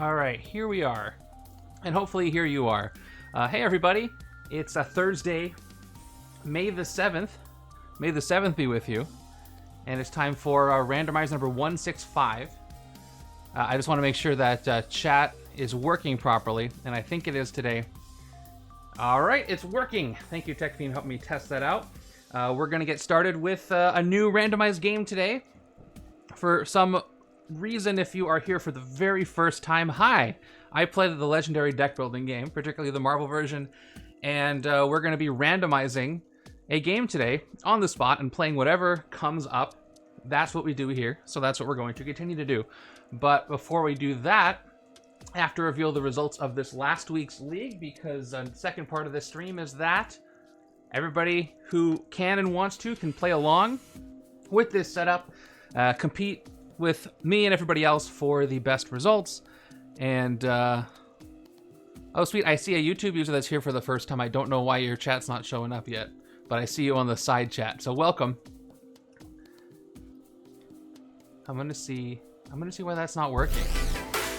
All right, here we are. And hopefully here you are. Hey everybody, it's a Thursday, May the 7th. May the 7th be with you. And it's time for Randomizer number 165. I just want to make sure that chat is working properly, and I think it is today. All right, it's working. Thank you, TechFiend, helping me test that out. We're going to get started with a new randomized game today. For some reason, if you are here for the very first time, hi. I played the legendary deck building game, particularly the Marvel version, and we're going to be randomizing a game today on the spot and playing whatever comes up. That's what we do here, so that's what we're going to continue to do. But before we do that, I have to reveal the results of this last week's league, because the second part of this stream is that everybody who can and wants to can play along with this setup, compete with me and everybody else for the best results. And oh sweet, I see a YouTube user that's here for the first time. I don't know why your chat's not showing up yet, but I see you on the side chat, so welcome. I'm gonna see why that's not working.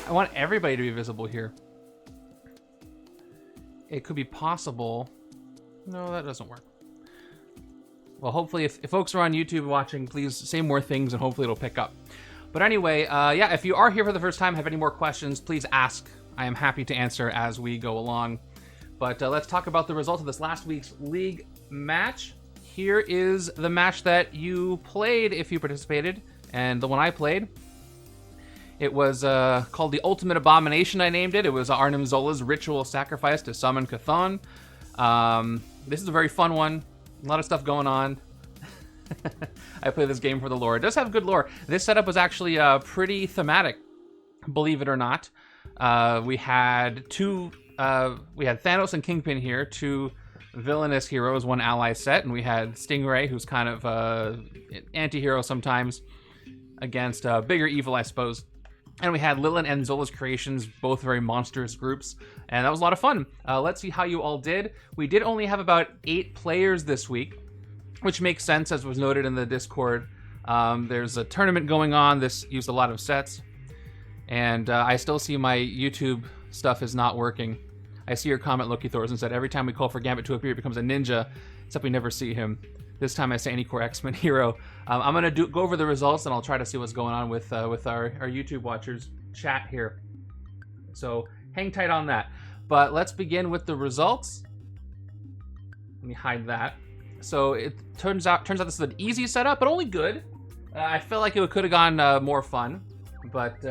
I want everybody to be visible here. It could be possible. No, that doesn't work. Well, hopefully if folks are on YouTube watching, please say more things and hopefully it'll pick up. But anyway, yeah, if you are here for the first time, have any more questions, please ask. I am happy to answer as we go along. But let's talk about the result of this last week's league match. Here is the match that you played if you participated, and the one I played. It was called the Ultimate Abomination, I named it. It was Arnim Zola's ritual sacrifice to summon Chthon. This is a very fun one. A lot of stuff going on. I play this game for the lore. It does have good lore. This setup was actually pretty thematic, believe it or not. We had Thanos and Kingpin here, two villainous heroes, one ally set, and we had Stingray, who's kind of anti-hero sometimes, against bigger evil, I suppose. And we had Lilin and Zola's creations, both very monstrous groups, and that was a lot of fun. Let's see how you all did. We did only have about 8 players this week, which makes sense, as was noted in the Discord. There's a tournament going on. This used a lot of sets. And I still see my YouTube stuff is not working. I see your comment, Loki Thorson said, every time we call for Gambit to appear, it becomes a ninja, except we never see him. This time I say any core X-Men hero. I'm going to go over the results, and I'll try to see what's going on with our YouTube watchers chat here. So hang tight on that. But let's begin with the results. Let me hide that. So it turns out this is an easy setup, but only good. I feel like it could have gone more fun, but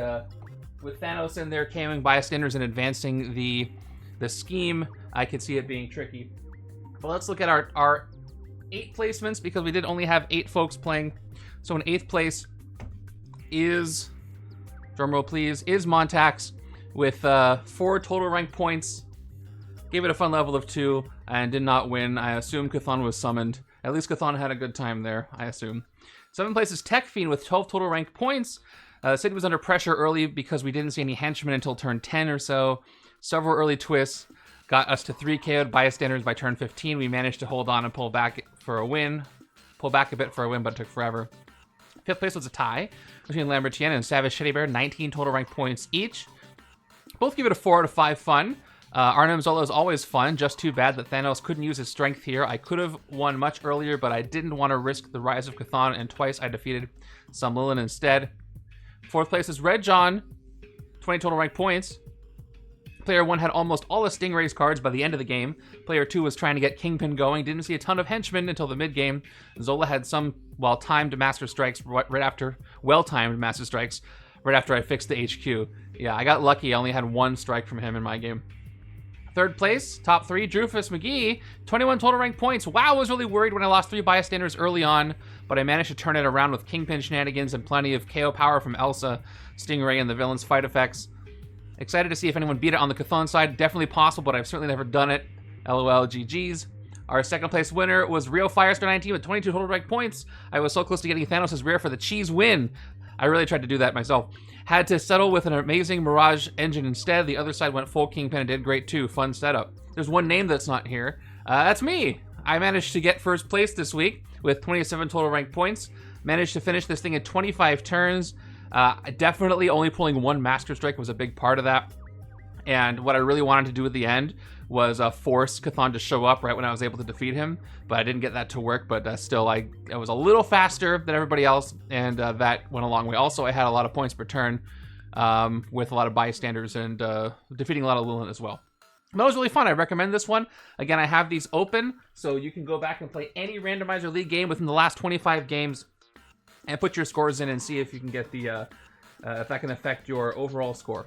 with Thanos in there camming bystanders and advancing the scheme, I could see it being tricky. But let's look at our 8 placements, because we did only have 8 folks playing. So in 8th place is, drumroll please, is Montax with 4 total rank points. Gave it a fun level of 2 and did not win. I assume Chthon was summoned. At least Chthon had a good time there, I assume. 7th place is TechFiend with 12 total rank points. City was under pressure early because we didn't see any henchmen until turn 10 or so. Several early twists got us to 3 KO'd bystanders by turn 15. We managed to hold on and pull back for a win. Pull back a bit for a win, but it took forever. 5th place was a tie between Lambertienne and Savage Shitty Bear, 19 total rank points each. Both give it a 4 out of 5 fun. Arnim Zola is always fun, just too bad that Thanos couldn't use his strength here. I could have won much earlier, but I didn't want to risk the rise of Chthon, and twice I defeated some Lilin instead. 4th place is Red John, 20 total rank points. Player 1 had almost all of Stingray's cards by the end of the game. Player 2 was trying to get Kingpin going, didn't see a ton of henchmen until the mid-game. Zola had some well-timed Master Strikes right after I fixed the HQ. Yeah, I got lucky. I only had 1 strike from him in my game. 3rd place, top 3, Drufus McGee, 21 total rank points. Wow, I was really worried when I lost 3 bystanders early on, but I managed to turn it around with Kingpin shenanigans and plenty of KO power from Elsa, Stingray, and the villain's fight effects. Excited to see if anyone beat it on the Chthon side. Definitely possible, but I've certainly never done it. LOL, GG's. Our 2nd place winner was Rio Firestar 19 with 22 total rank points. I was so close to getting Thanos' rare for the cheese win. I really tried to do that myself. Had to settle with an amazing Mirage engine instead. The other side went full Kingpin and did great too. Fun setup. There's one name that's not here. That's me. I managed to get 1st place this week with 27 total rank points. Managed to finish this thing in 25 turns. Definitely only pulling one Master Strike was a big part of that. And what I really wanted to do at the end was force Chthon to show up right when I was able to defeat him, but I didn't get that to work. But still, I was a little faster than everybody else, and that went a long way. Also, I had a lot of points per turn with a lot of bystanders and defeating a lot of Lulin as well. That was really fun. I recommend this one. Again, I have these open, so you can go back and play any Randomizer League game within the last 25 games and put your scores in and see if you can get the if that can affect your overall score.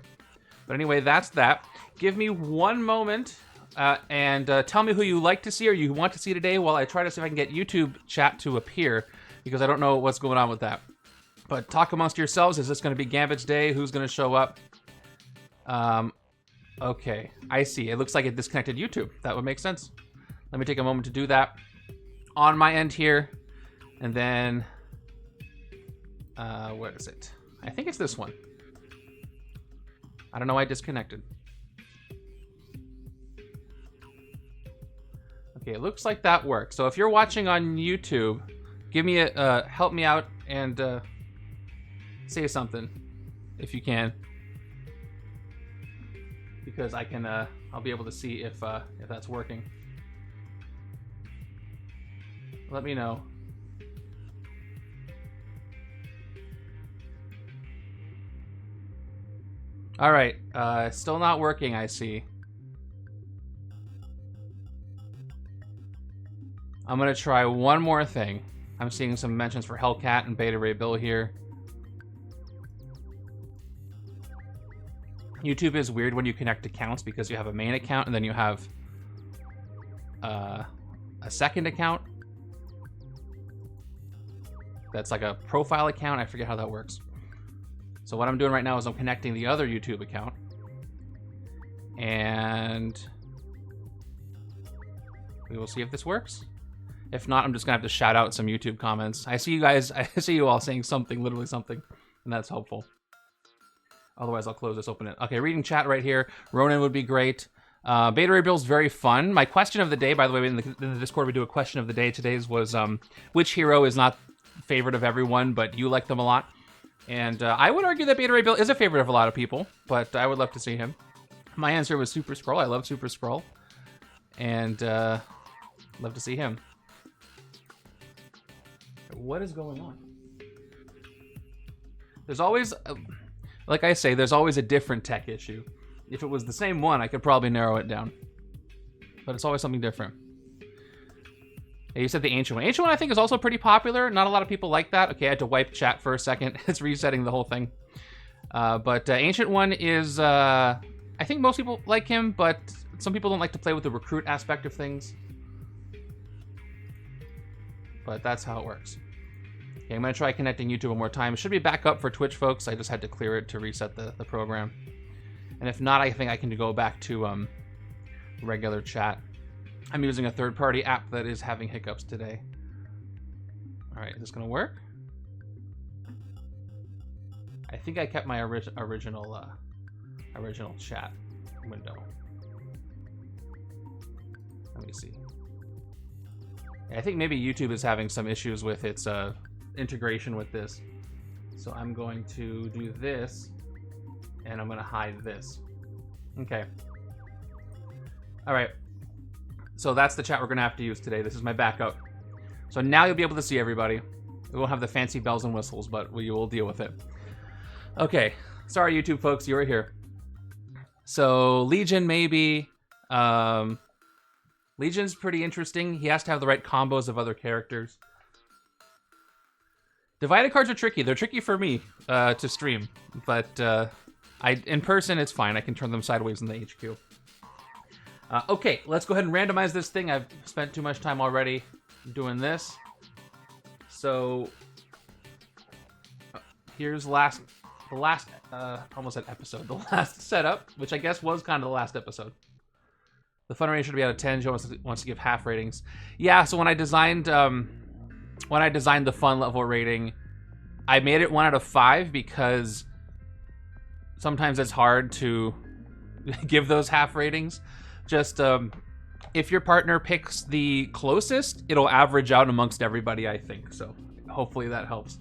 But anyway, that's that. Give me one moment and tell me who you like to see or you want to see today while I try to see if I can get YouTube chat to appear, because I don't know what's going on with that. But talk amongst yourselves. Is this going to be Gambit's day? Who's going to show up? Okay, I see. It looks like it disconnected YouTube. That would make sense. Let me take a moment to do that on my end here. And then, where is it? I think it's this one. I don't know why it disconnected. Okay, it looks like that works. So if you're watching on YouTube, give me a help me out and say something if you can, because I can I'll be able to see if that's working. Let me know. All right, still not working, I see. I'm gonna try one more thing. I'm seeing some mentions for Hellcat and Beta Ray Bill here. YouTube is weird when you connect accounts because you have a main account and then you have a second account. That's like a profile account. I forget how that works. So what I'm doing right now is I'm connecting the other YouTube account. And we will see if this works. If not, I'm just gonna have to shout out some YouTube comments. I see you guys, I see you all saying something, literally something, and that's helpful. Otherwise, I'll close this, open it. Okay, reading chat right here. Ronan would be great. Beta Ray Bill's very fun. My question of the day, by the way, in the Discord, we do a question of the day. Today's was, which hero is not favorite of everyone, but you like them a lot? And I would argue that Beta Ray Bill is a favorite of a lot of people, but I would love to see him. My answer was Super Skrull. I love Super Skrull. And love to see him. What is going on? There's always, like I say, there's always a different tech issue. If it was the same one, I could probably narrow it down. But it's always something different. Yeah, you said the Ancient One. Ancient One, I think, is also pretty popular. Not a lot of people like that. Okay, I had to wipe chat for a second. It's resetting the whole thing. But Ancient One is, I think most people like him, but some people don't like to play with the recruit aspect of things. But that's how it works. Okay, I'm going to try connecting YouTube one more time. It should be back up for Twitch, folks. I just had to clear it to reset the program. And if not, I think I can go back to regular chat. I'm using a third-party app that is having hiccups today. All right, is this going to work? I think I kept my original chat window. Let me see. I think maybe YouTube is having some issues with its integration with this. So I'm going to do this, and I'm going to hide this. Okay. All right. So that's the chat we're going to have to use today. This is my backup. So now you'll be able to see everybody. We won't have the fancy bells and whistles, but we will deal with it. Okay. Sorry, YouTube folks, you were here. So Legion, maybe. Legion's pretty interesting. He has to have the right combos of other characters. Divided cards are tricky. They're tricky for me to stream, but in person it's fine. I can turn them sideways in the HQ. Okay, let's go ahead and randomize this thing. I've spent too much time already doing this. So here's the last almost an episode, the last setup, which I guess was kind of the last episode. The fun rating should be out of 10. Joe wants to give half ratings. Yeah, so when I designed the fun level rating, I made it 1 out of 5 because sometimes it's hard to give those half ratings. Just if your partner picks the closest, it'll average out amongst everybody, I think. So hopefully that helps.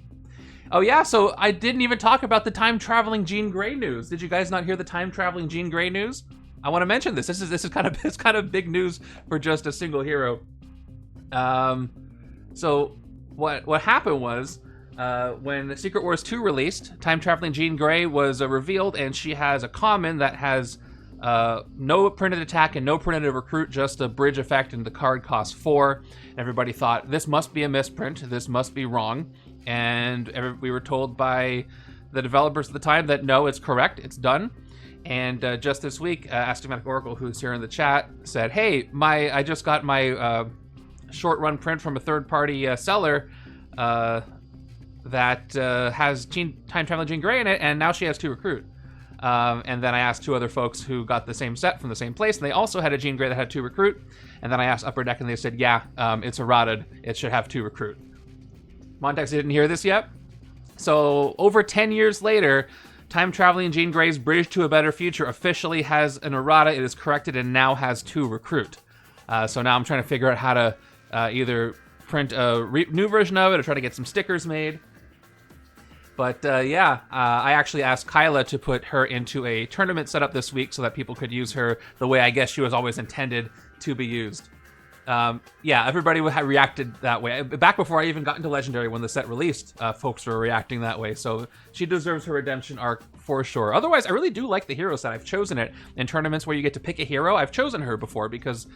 Oh yeah, so I didn't even talk about the time-traveling Jean Grey news. Did you guys not hear the time-traveling Jean Grey news? I want to mention this. This is kind of it's kind of big news for just a single hero. So what happened was when Secret Wars 2 released, time-traveling Jean Grey was revealed, and she has a common that has no printed attack and no printed recruit, just a bridge effect, and the card costs 4. Everybody thought, this must be a misprint, this must be wrong, and we were told by the developers at the time that no, it's correct, it's done. And just this week, Astigmatic Oracle, who's here in the chat, said, hey, I just got my short-run print from a third-party seller that has time-traveling Jean Grey in it, and now she has 2 recruit. And then I asked 2 other folks who got the same set from the same place, and they also had a Jean Grey that had 2 recruit. And then I asked Upper Deck, and they said, yeah, it's errated. It should have 2 recruit. Montex didn't hear this yet. So over 10 years later, time-traveling Jean Grey's Bridge to a Better Future officially has an errata. It is corrected and now has 2 recruit. So now I'm trying to figure out how to either print a new version of it or try to get some stickers made. But yeah, I actually asked Kyla to put her into a tournament setup this week so that people could use her the way I guess she was always intended to be used. Yeah, everybody reacted that way. Back before I even got into Legendary, when the set released, folks were reacting that way. So she deserves her redemption arc for sure. Otherwise, I really do like the hero set. I've chosen it in tournaments where you get to pick a hero. I've chosen her before because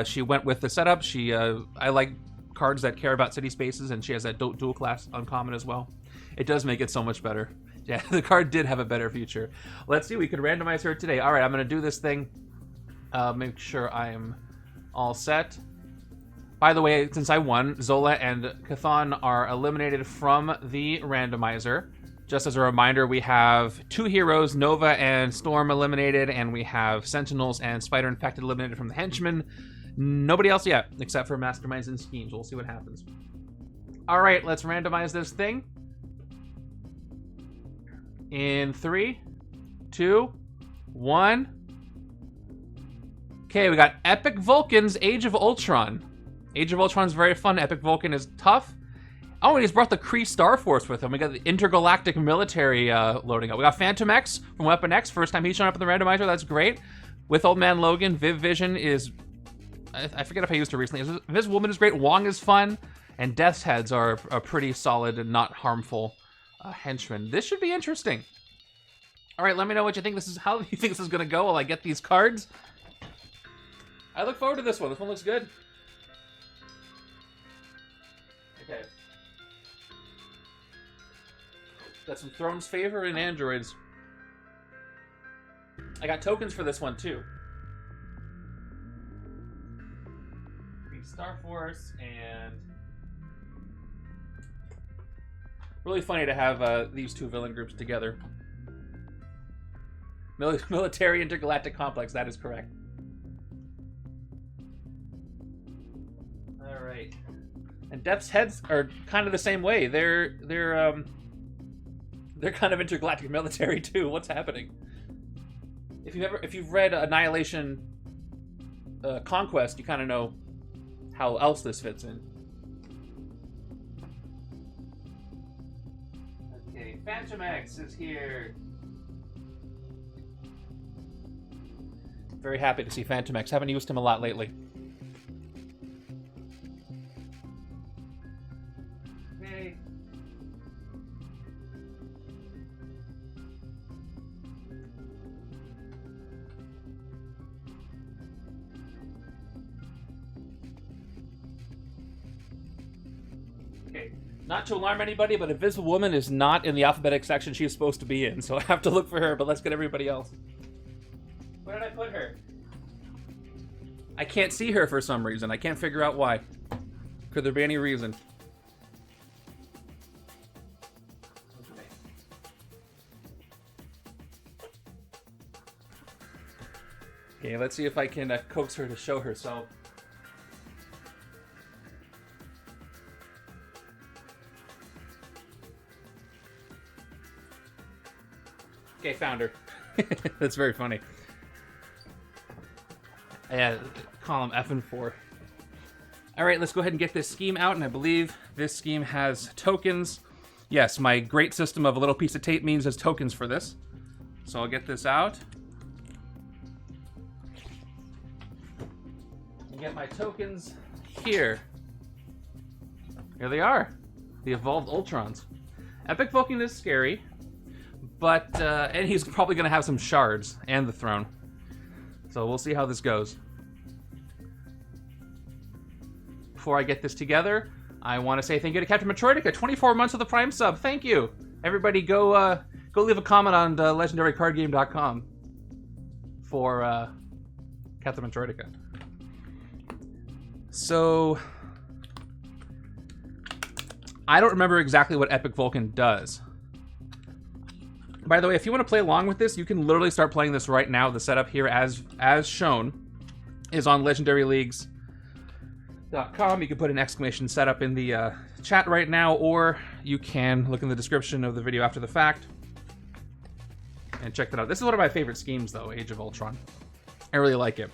she went with the setup. I like cards that care about city spaces, and she has that dual class uncommon as well. It does make it so much better. Yeah, the card did have a better future. Let's see, we could randomize her today. All right, I'm going to do this thing. Make sure I am all set. By the way, since I won, Zola and Chthon are eliminated from the randomizer. Just as a reminder, we have 2 heroes, Nova and Storm, eliminated, and we have Sentinels and Spider Infected eliminated from the Henchmen. Nobody else yet, except for Masterminds and Schemes. We'll see what happens. All right, let's randomize this thing. In 3, 2, 1. Okay, we got Epic Vulcan's Age of Ultron. Age of Ultron's very fun. Epic Vulcan is tough. Oh, and he's brought the Kree Starforce with him. We got the intergalactic military loading up. We got Fantomex from Weapon X. First time he's shown up in the randomizer. That's great. With Old Man Logan, Viv Vision is... I forget if I used her recently. Viz Woman is great. Wong is fun. And Death's Heads are a pretty solid and not harmful henchman. This should be interesting. All right, let me know what you think. How do you think this is going to go while I get these cards? I look forward to this one. This one looks good. Okay. Got some Throne's Favor and Androids. I got tokens for this one, too. Starforce and... Really funny to have these 2 villain groups together. Military Intergalactic Complex, that is correct. All right. And Death's Heads are kind of the same way. They're kind of intergalactic military too. What's happening? If you've read Annihilation Conquest, you kind of know how else this fits in. Okay, Fantomex is here. Very happy to see Fantomex. Haven't used him a lot lately. Okay. Okay. Not to alarm anybody, but Invisible Woman is not in the alphabetic section she's supposed to be in, so I have to look for her, but let's get everybody else. Where did I put her? I can't see her for some reason. I can't figure out why. Could there be any reason? Okay, let's see if I can coax her to show herself. Okay, found her. That's very funny. Yeah, column F and 4. All right, let's go ahead and get this scheme out, and I believe this scheme has tokens. Yes, my great system of a little piece of tape means there's tokens for this. So I'll get this out. Get my tokens here. Here they are. The evolved Ultrons. Epic Vulcan is scary, but and he's probably going to have some shards and the throne. So we'll see how this goes. Before I get this together, I want to say thank you to Captain Matroidica, 24 months of the Prime sub. Thank you. Everybody go leave a comment on legendarycardgame.com for Captain Matroidica. So I don't remember exactly what Epic Vulcan does. By the way, if you want to play along with this, you can literally start playing this right now. The setup here, as shown, is on legendaryleagues.com. You can put an exclamation setup in the chat right now, or you can look in the description of the video after the fact and check that out. This is one of my favorite schemes, though, Age of Ultron. I really like it.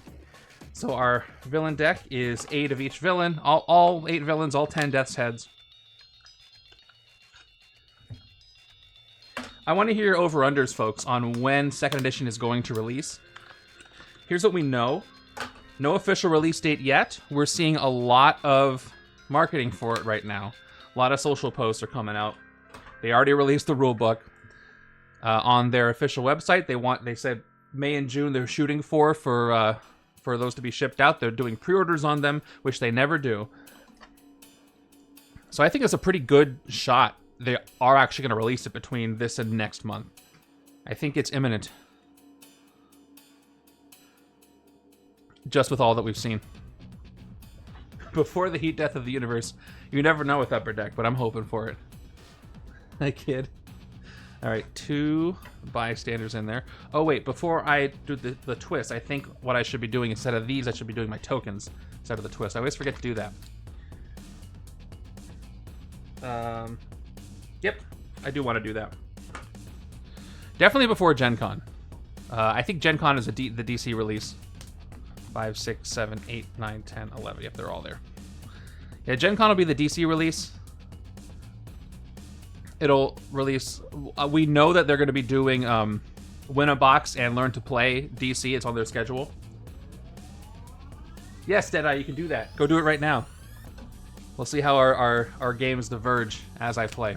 So our villain deck is 8 of each villain. All 8 villains, all 10 Death's Heads. I want to hear your over-unders, folks, on when 2nd edition is going to release. Here's what we know. No official release date yet. We're seeing a lot of marketing for it right now. A lot of social posts are coming out. They already released the rulebook on their official website. They said May and June they're shooting for those to be shipped out. They're doing pre-orders on them, which they never do. So I think it's a pretty good shot. They are actually going to release it between this and next month. I think it's imminent. Just with all that we've seen. Before the heat death of the universe. You never know with Upper Deck, but I'm hoping for it. I kid. Alright, 2 bystanders in there. Oh wait, before I do the twist, I think what I should be doing instead of these, I should be doing my tokens instead of the twist. I always forget to do that. Yep, I do want to do that. Definitely before Gen Con. I think Gen Con is the DC release. 5, 6, 7, 8, 9, 10, 11. Yep, they're all there. Yeah, Gen Con will be the DC release. It'll release... we know that they're going to be doing Win a Box and Learn to Play DC. It's on their schedule. Yes, Deadeye, you can do that. Go do it right now. We'll see how our games diverge as I play.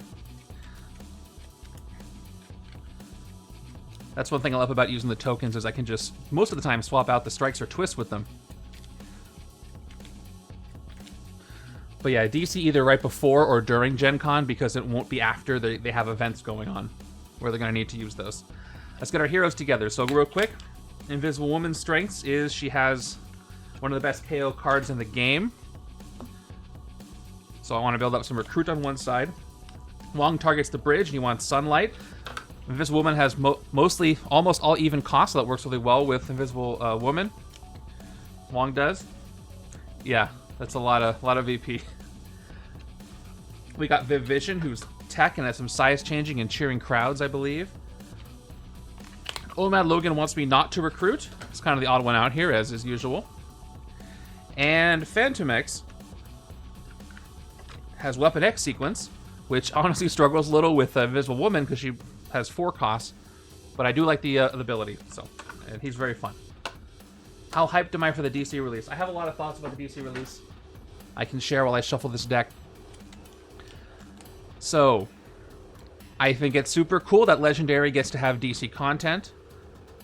That's one thing I love about using the tokens is I can just, most of the time, swap out the strikes or twists with them. But yeah, DC either right before or during Gen Con because it won't be after they have events going on where they're going to need to use those. Let's get our heroes together. So real quick, Invisible Woman's strengths is she has one of the best KO cards in the game. So I want to build up some recruit on one side. Wong targets the bridge and he wants sunlight. Invisible Woman has mostly, almost all even costs, so that works really well with Invisible Woman. Wong does. Yeah, that's a lot of VP. We got Viv Vision, who's tech and has some size changing and cheering crowds, I believe. Old Man Logan wants me not to recruit. It's kind of the odd one out here, as is usual. And Fantomex has Weapon X sequence, which honestly struggles a little with Invisible Woman because she has 4 costs, but I do like the ability, so, and he's very fun. How hyped am I for the DC release? I have a lot of thoughts about the DC release I can share while I shuffle this deck. So, I think it's super cool that Legendary gets to have DC content,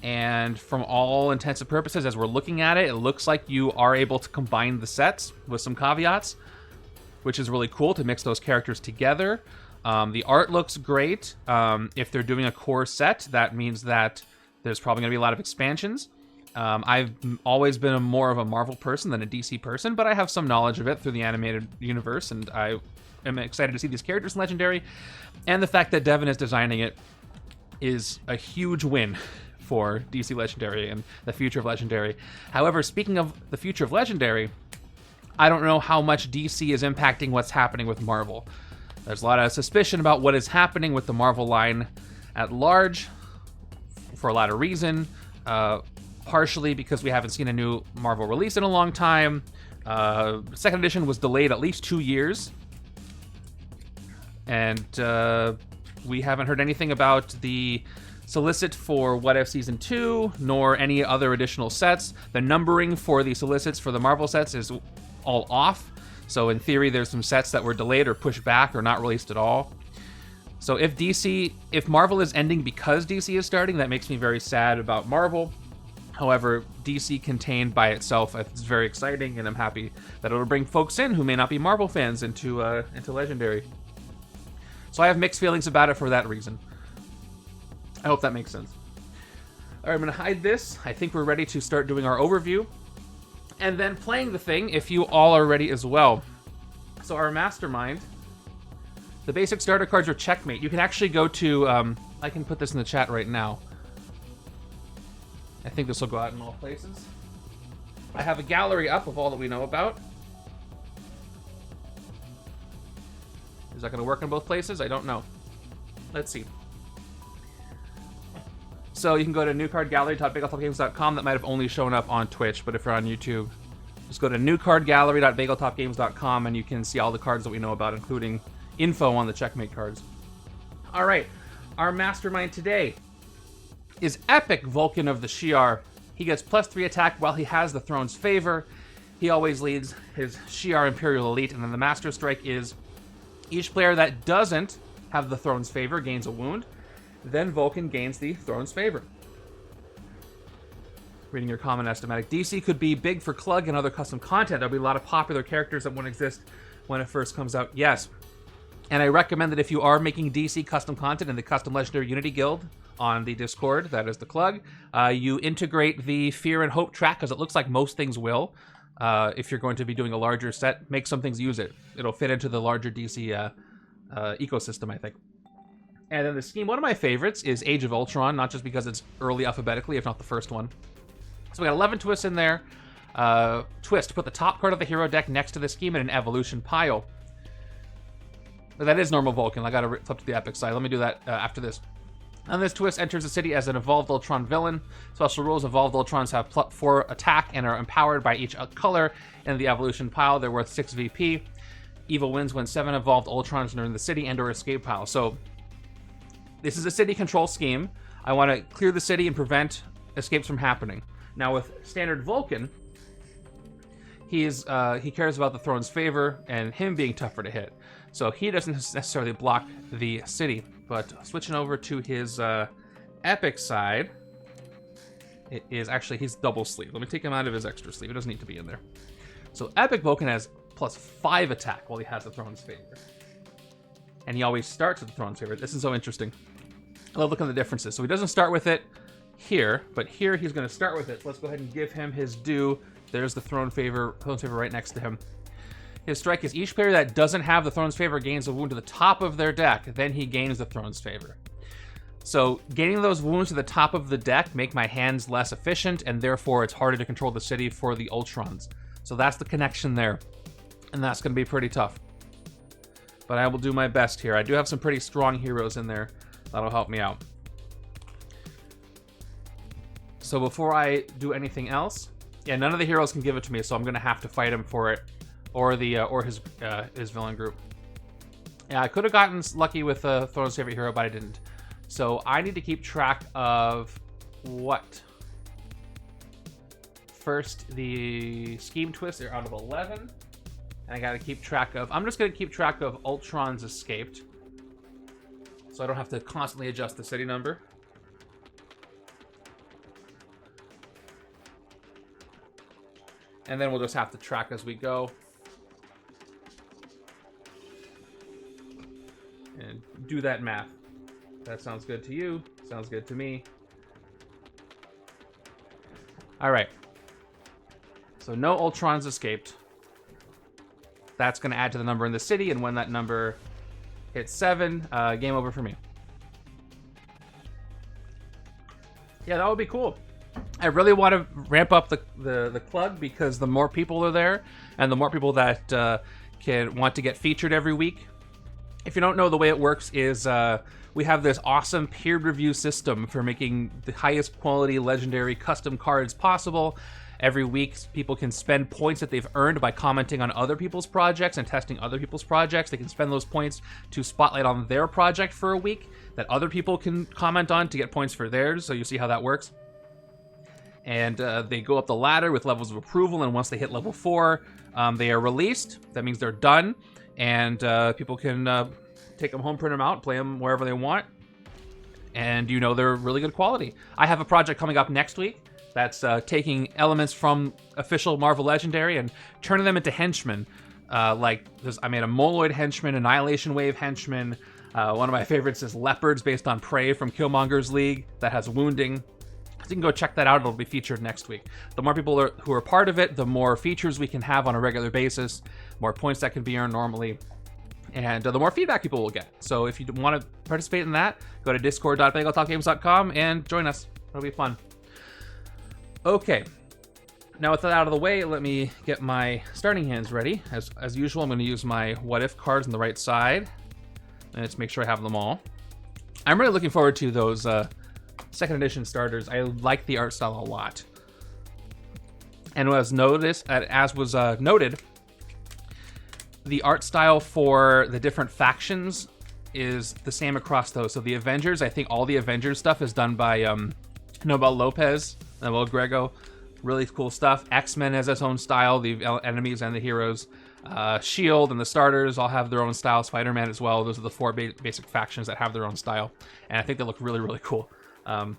and from all intents and purposes, as we're looking at it, it looks like you are able to combine the sets with some caveats, which is really cool to mix those characters together. The art looks great. If they're doing a core set, that means that there's probably going to be a lot of expansions. I've always been more of a Marvel person than a DC person, but I have some knowledge of it through the animated universe, and I am excited to see these characters in Legendary. And the fact that Devin is designing it is a huge win for DC Legendary and the future of Legendary. However, speaking of the future of Legendary, I don't know how much DC is impacting what's happening with Marvel. There's a lot of suspicion about what is happening with the Marvel line at large for a lot of reason. Partially because we haven't seen a new Marvel release in a long time. 2nd edition was delayed at least 2 years. And we haven't heard anything about the solicit for What If Season 2, nor any other additional sets. The numbering for the solicits for the Marvel sets is all off. So in theory, there's some sets that were delayed or pushed back or not released at all. So if Marvel is ending because DC is starting, that makes me very sad about Marvel. However, DC contained by itself is very exciting, and I'm happy that it'll bring folks in who may not be Marvel fans into Legendary. So I have mixed feelings about it for that reason. I hope that makes sense. All right, I'm going to hide this. I think we're ready to start doing our overview. And then playing the thing, if you all are ready as well. So our Mastermind, the basic starter cards are Checkmate. You can actually go to, I can put this in the chat right now. I think this will go out in all places. I have a gallery up of all that we know about. Is that going to work in both places? I don't know. Let's see. So you can go to newcardgallery.bageltopgames.com. That might have only shown up on Twitch, but if you're on YouTube, just go to newcardgallery.bageltopgames.com and you can see all the cards that we know about, including info on the Checkmate cards. All right, our Mastermind today is Epic Vulcan of the Shi'ar. He gets +3 attack while he has the Throne's favor. He always leads his Shi'ar Imperial Elite, and then the Master Strike is each player that doesn't have the Throne's favor gains a wound. Then Vulcan gains the Throne's favor. Reading your common estimatic. DC could be big for Clug and other custom content. There'll be a lot of popular characters that won't exist when it first comes out. Yes. And I recommend that if you are making DC custom content in the Custom Legendary Unity Guild on the Discord, that is the Clug, you integrate the Fear and Hope track, because it looks like most things will. If you're going to be doing a larger set, make some things use it. It'll fit into the larger DC ecosystem, I think. And then the scheme, one of my favorites is Age of Ultron, not just because it's early alphabetically, if not the first one. So we got 11 twists in there. Twist, put the top card of the hero deck next to the scheme in an evolution pile. But that is normal Vulcan. I gotta flip to the epic side. Let me do that after this. And this twist enters the city as an Evolved Ultron villain. Special rules, Evolved Ultrons have +4 attack and are empowered by each color in the evolution pile. They're worth 6 VP. Evil wins when 7 Evolved Ultrons are in the city and or escape pile. So this is a city control scheme. I want to clear the city and prevent escapes from happening. Now with standard Vulcan, he cares about the Throne's favor and him being tougher to hit. So he doesn't necessarily block the city. But switching over to his epic side, it is actually, he's double sleeve. Let me take him out of his extra sleeve. It doesn't need to be in there. So epic Vulcan has +5 attack while he has the Throne's favor. And he always starts with the Throne's favor. This is so interesting. I love looking at the differences. So he doesn't start with it here, but here he's going to start with it. So let's go ahead and give him his due. There's the Throne's favor right next to him. His strike is each player that doesn't have the Throne's favor gains a wound to the top of their deck. Then he gains the Throne's favor. So gaining those wounds to the top of the deck make my hands less efficient, and therefore it's harder to control the city for the Ultrons. So that's the connection there. And that's going to be pretty tough. But I will do my best here. I do have some pretty strong heroes in there that'll help me out. So before I do anything else, yeah, none of the heroes can give it to me, so I'm going to have to fight him for it. Or his villain group. Yeah, I could have gotten lucky with Throne's favorite hero, but I didn't. So I need to keep track of what? First, the scheme twists are out of 11. And I got to keep track of... I'm just going to keep track of Ultron's escaped. So I don't have to constantly adjust the city number. And then we'll just have to track as we go. And do that math. That sounds good to you. Sounds good to me. All right. So no Ultrons escaped. That's going to add to the number in the city, and when that number hits 7, game over for me. Yeah, that would be cool. I really want to ramp up the club, because the more people are there, and the more people that can want to get featured every week. If you don't know, the way it works is we have this awesome peer review system for making the highest quality legendary custom cards possible. Every week, people can spend points that they've earned by commenting on other people's projects and testing other people's projects. They can spend those points to spotlight on their project for a week that other people can comment on to get points for theirs. So you see how that works. And they go up the ladder with levels of approval, and once they hit level 4, they are released. That means they're done, and people can take them home, print them out, play them wherever they want, and you know they're really good quality. I have a project coming up next week that's taking elements from official Marvel Legendary and turning them into henchmen. I made a Moloid henchman, Annihilation Wave henchman. One of my favorites is Leopards, based on Prey from Killmonger's League, that has wounding. So you can go check that out. It'll be featured next week. The more people who are part of it, the more features we can have on a regular basis, more points that can be earned normally, and the more feedback people will get. So if you want to participate in that, go to discord.bageltalkgames.com and join us. It'll be fun. Okay. Now with that out of the way, let me get my starting hands ready. As usual, I'm going to use my what if cards on the right side. And let's make sure I have them all. I'm really looking forward to those second edition starters. I like the art style a lot. And as was noted, the art style for the different factions is the same across those. So the Avengers, I think all the Avengers stuff is done by Nobel Lopez, Nobel Grego. Really cool stuff. X-Men has its own style, the enemies and the heroes. S.H.I.E.L.D. and the starters all have their own style. Spider-Man as well. Those are the 4 basic factions that have their own style. And I think they look really, really cool. I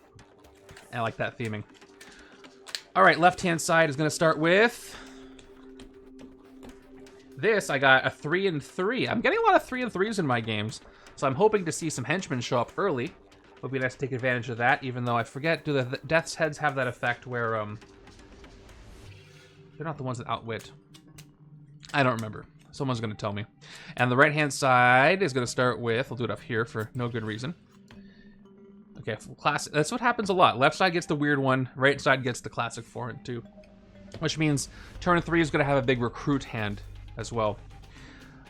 like that theming. All right, left-hand side is going to start with this. I got a 3 and 3. I'm getting a lot of 3 and 3s in my games, so I'm hoping to see some henchmen show up early. Would be nice to take advantage of that, even though I forget, do the Death's Heads have that effect where they're not the ones that outwit? I don't remember. Someone's going to tell me. And the right-hand side is going to start with, I'll do it up here for no good reason. Okay, classic. That's what happens a lot. Left side gets the weird one, right side gets the classic 4 and 2. Which means turn 3 is going to have a big recruit hand as well.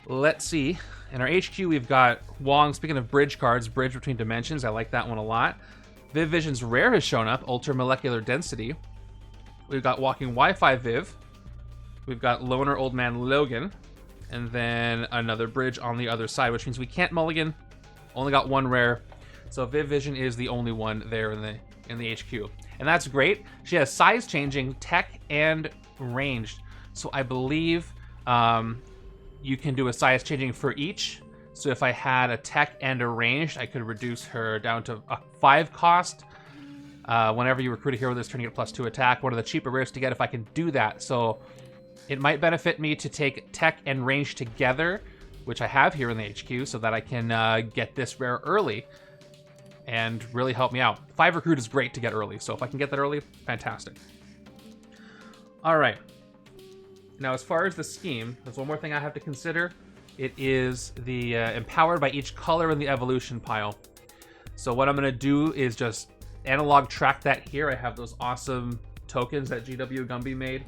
Let's see. In our HQ, we've got Wong. Speaking of bridge cards, Bridge Between Dimensions. I like that one a lot. Viv Vision's Rare has shown up, Ultra Molecular Density. We've got Walking Wi-Fi Viv. We've got Loner Old Man Logan. And then another bridge on the other side, which means we can't mulligan. Only got 1 rare. So Viv Vision is the only one there in the HQ. And that's great. She has size changing, tech, and ranged. So I believe you can do a size changing for each. So if I had a tech and a ranged, I could reduce her down to a 5 cost. Whenever you recruit a hero this turn, you get +2 attack. One of the cheaper rares to get if I can do that. So it might benefit me to take tech and range together, which I have here in the HQ, so that I can get this rare early and really help me out. 5 recruit is great to get early, so if I can get that early, fantastic. All right. Now, as far as the scheme, there's one more thing I have to consider. It is the empowered by each color in the evolution pile. So what I'm going to do is just analog track that here. I have those awesome tokens that GW Gumby made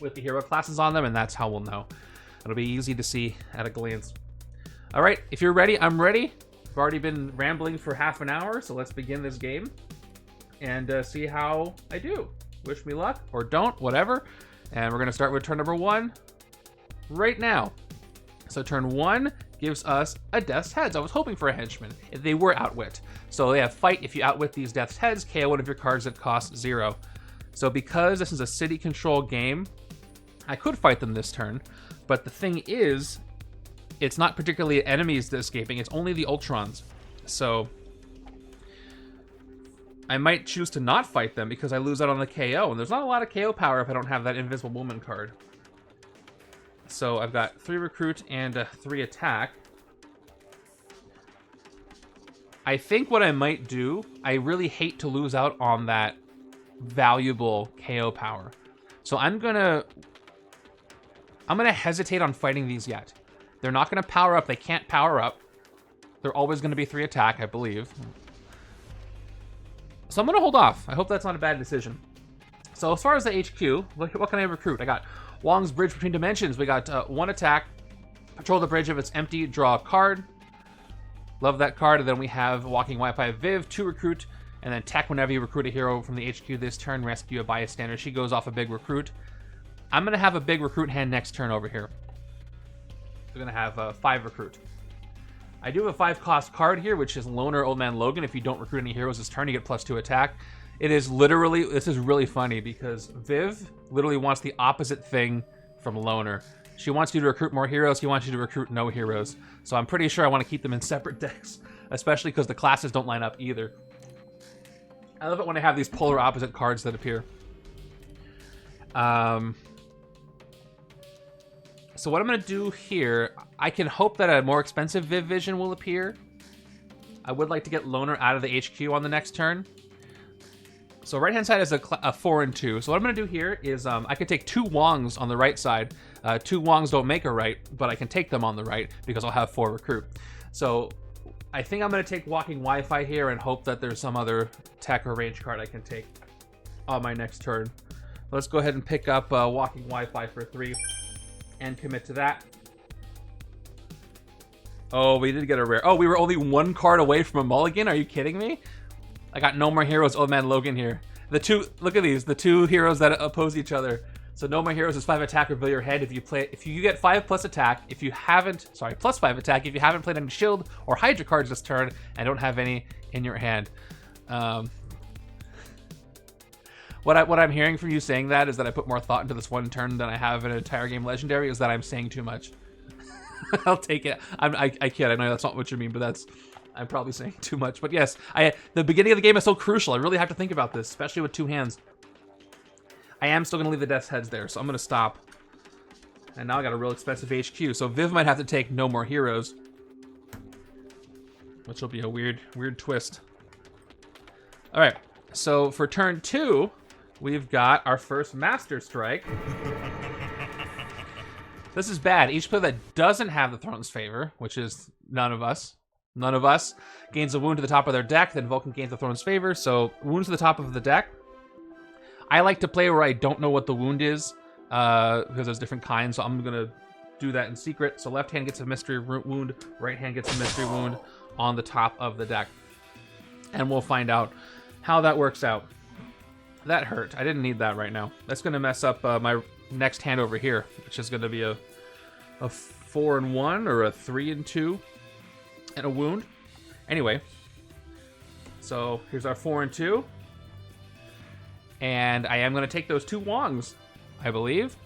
with the hero classes on them, and that's how we'll know. It'll be easy to see at a glance. All right, if you're ready, I'm ready. I've already been rambling for half an hour, so let's begin this game and see how I do. Wish me luck, or don't, whatever. And we're going to start with turn number 1 right now. So turn 1 gives us a Death's Heads. I was hoping for a henchman. They were outwit. So they have fight. If you outwit these Death's Heads, KO one of your cards that costs 0. So because this is a city control game, I could fight them this turn. But the thing is, it's not particularly enemies escaping. It's only the Ultrons. So I might choose to not fight them because I lose out on the KO. And there's not a lot of KO power if I don't have that Invisible Woman card. So I've got 3 recruit and a 3 attack. I think what I might do, I really hate to lose out on that valuable KO power. So I'm gonna hesitate on fighting these yet. They're not gonna power up. They can't power up. They're always gonna be 3 attack, I believe. So I'm gonna hold off. I hope that's not a bad decision. So as far as the HQ, what can I recruit? I got Wong's Bridge Between Dimensions. We got 1 attack, patrol the bridge if it's empty, draw a card. Love that card. And then we have Walking Wi-Fi Viv, 2 recruit. And then tech, whenever you recruit a hero from the HQ this turn, rescue a bystander. She goes off a big recruit. I'm going to have a big recruit hand next turn over here. We're going to have a 5 recruit. I do have a 5 cost card here, which is Loner Old Man Logan. If you don't recruit any heroes this turn, you get +2 attack. It is literally, this is really funny because Viv literally wants the opposite thing from Loner. She wants you to recruit more heroes. He wants you to recruit no heroes. So I'm pretty sure I want to keep them in separate decks, especially because the classes don't line up either. I love it when I have these polar opposite cards that appear. So what I'm going to do here, I can hope that a more expensive Viv Vision will appear. I would like to get Loner out of the HQ on the next turn. So right-hand side is a 4 and 2. So what I'm going to do here is I could take 2 Wongs on the right side. 2 Wongs don't make a right, but I can take them on the right because I'll have 4 recruit. So I think I'm going to take Walking Wi-Fi here and hope that there's some other tech or range card I can take on my next turn. Let's go ahead and pick up Walking Wi-Fi for 3 and commit to that. Oh, we did get a rare. Oh, we were only 1 card away from a mulligan? Are you kidding me? I got No More Heroes, Old Man Logan here. The two, look at these, the 2 heroes that oppose each other. So No More Heroes is 5 attack, reveal your head. If you get 5 plus attack, if you haven't, sorry, plus 5 attack, if you haven't played any shield or Hydra cards this turn and don't have any in your hand. What I'm hearing from you saying that is that I put more thought into this one turn than I have in an entire game Legendary, is that I'm saying too much. I'll take it. I kid, I know that's not what you mean, but I'm probably saying too much. But yes, the beginning of the game is so crucial. I really have to think about this, especially with 2 hands. I am still going to leave the Death's Heads there, so I'm going to stop. And now I got a real expensive HQ, so Viv might have to take No More Heroes, which will be a weird twist. All right, so for turn 2, we've got our first Master Strike. This is bad. Each player that doesn't have the Throne's Favor, which is none of us, gains a wound to the top of their deck, then Vulcan gains the Throne's Favor, so wounds to the top of the deck. I like to play where I don't know what the wound is, because there's different kinds, so I'm going to do that in secret. So left hand gets a mystery wound, right hand gets a mystery wound on the top of the deck. And we'll find out how that works out. That hurt. I didn't need that right now. That's going to mess up my next hand over here, which is going to be a 4 and 1 or a 3 and 2 and a wound. Anyway, so here's our 4 and 2. And I am going to take those 2 Wongs, I believe.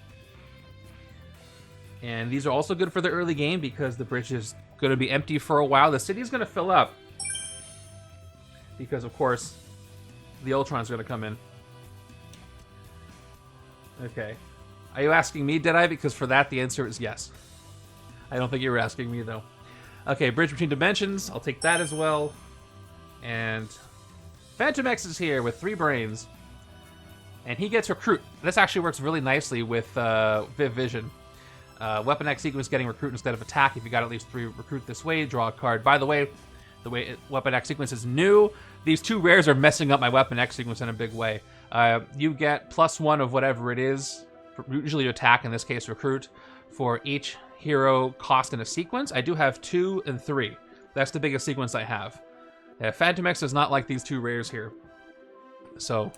And these are also good for the early game because the bridge is going to be empty for a while. The city is going to fill up because, of course, the Ultron's going to come in. Okay. Are you asking me, did I? Because for that, the answer is yes. I don't think you were asking me, though. Okay, Bridge Between Dimensions. I'll take that as well. And Fantomex is here with 3 brains. And he gets Recruit. This actually works really nicely with Viv Vision. Weapon X sequence getting Recruit instead of Attack. If you got at least 3 Recruit this way, draw a card. By the way, Weapon X sequence is new. These 2 rares are messing up my Weapon X sequence in a big way. You get +1 of whatever it is, usually Attack, in this case Recruit, for each hero cost in a sequence. I do have 2 and 3. That's the biggest sequence I have. Fantomex does not like these 2 rares here. So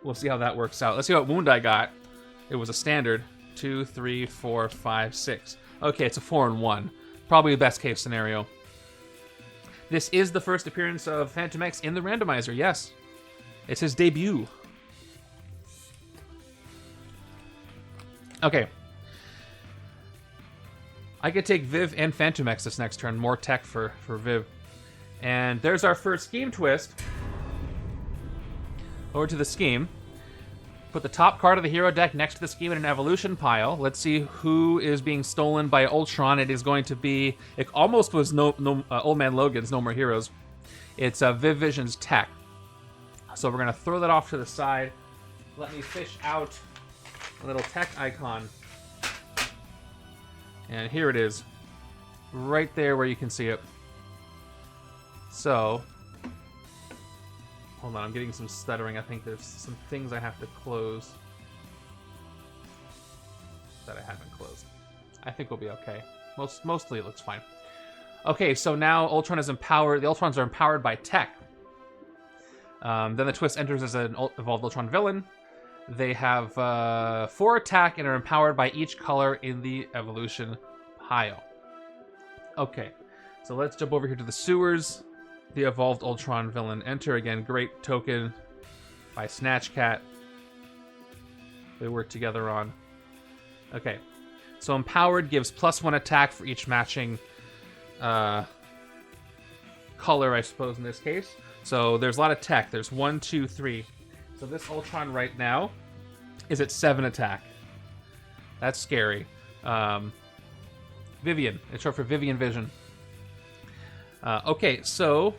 we'll see how that works out. Let's see what wound I got. It was a standard. 2, 3, 4, 5, 6. Okay, it's a 4 and 1. Probably the best case scenario. This is the first appearance of Fantomex in the Randomizer, yes. It's his debut. Okay. I could take Viv and Fantomex this next turn. More tech for Viv. And there's our first scheme twist. Over to the scheme. Put the top card of the hero deck next to the scheme in an evolution pile. Let's see who is being stolen by Ultron. It is going to be... It almost was Old Man Logan's No More Heroes. It's Viv Vision's tech. So we're going to throw that off to the side. Let me fish out a little tech icon. And here it is. Right there where you can see it. So... Hold on, I'm getting some stuttering. I think there's some things I have to close that I haven't closed. I think we'll be okay. Mostly it looks fine. Okay, so now Ultron is empowered. The Ultrons are empowered by tech. Then the twist enters as an evolved Ultron villain. They have 4 attack and are empowered by each color in the evolution pile. Okay, so let's jump over here to the sewers. The evolved Ultron villain enter again. Great token by Snatch Cat. They work together on. Okay, so empowered gives +1 attack for each matching color, I suppose, in this case. So there's a lot of tech. There's 1, 2, 3. So this Ultron right now is at 7 attack. That's scary. Vivian. It's short for Vivian Vision. Okay, so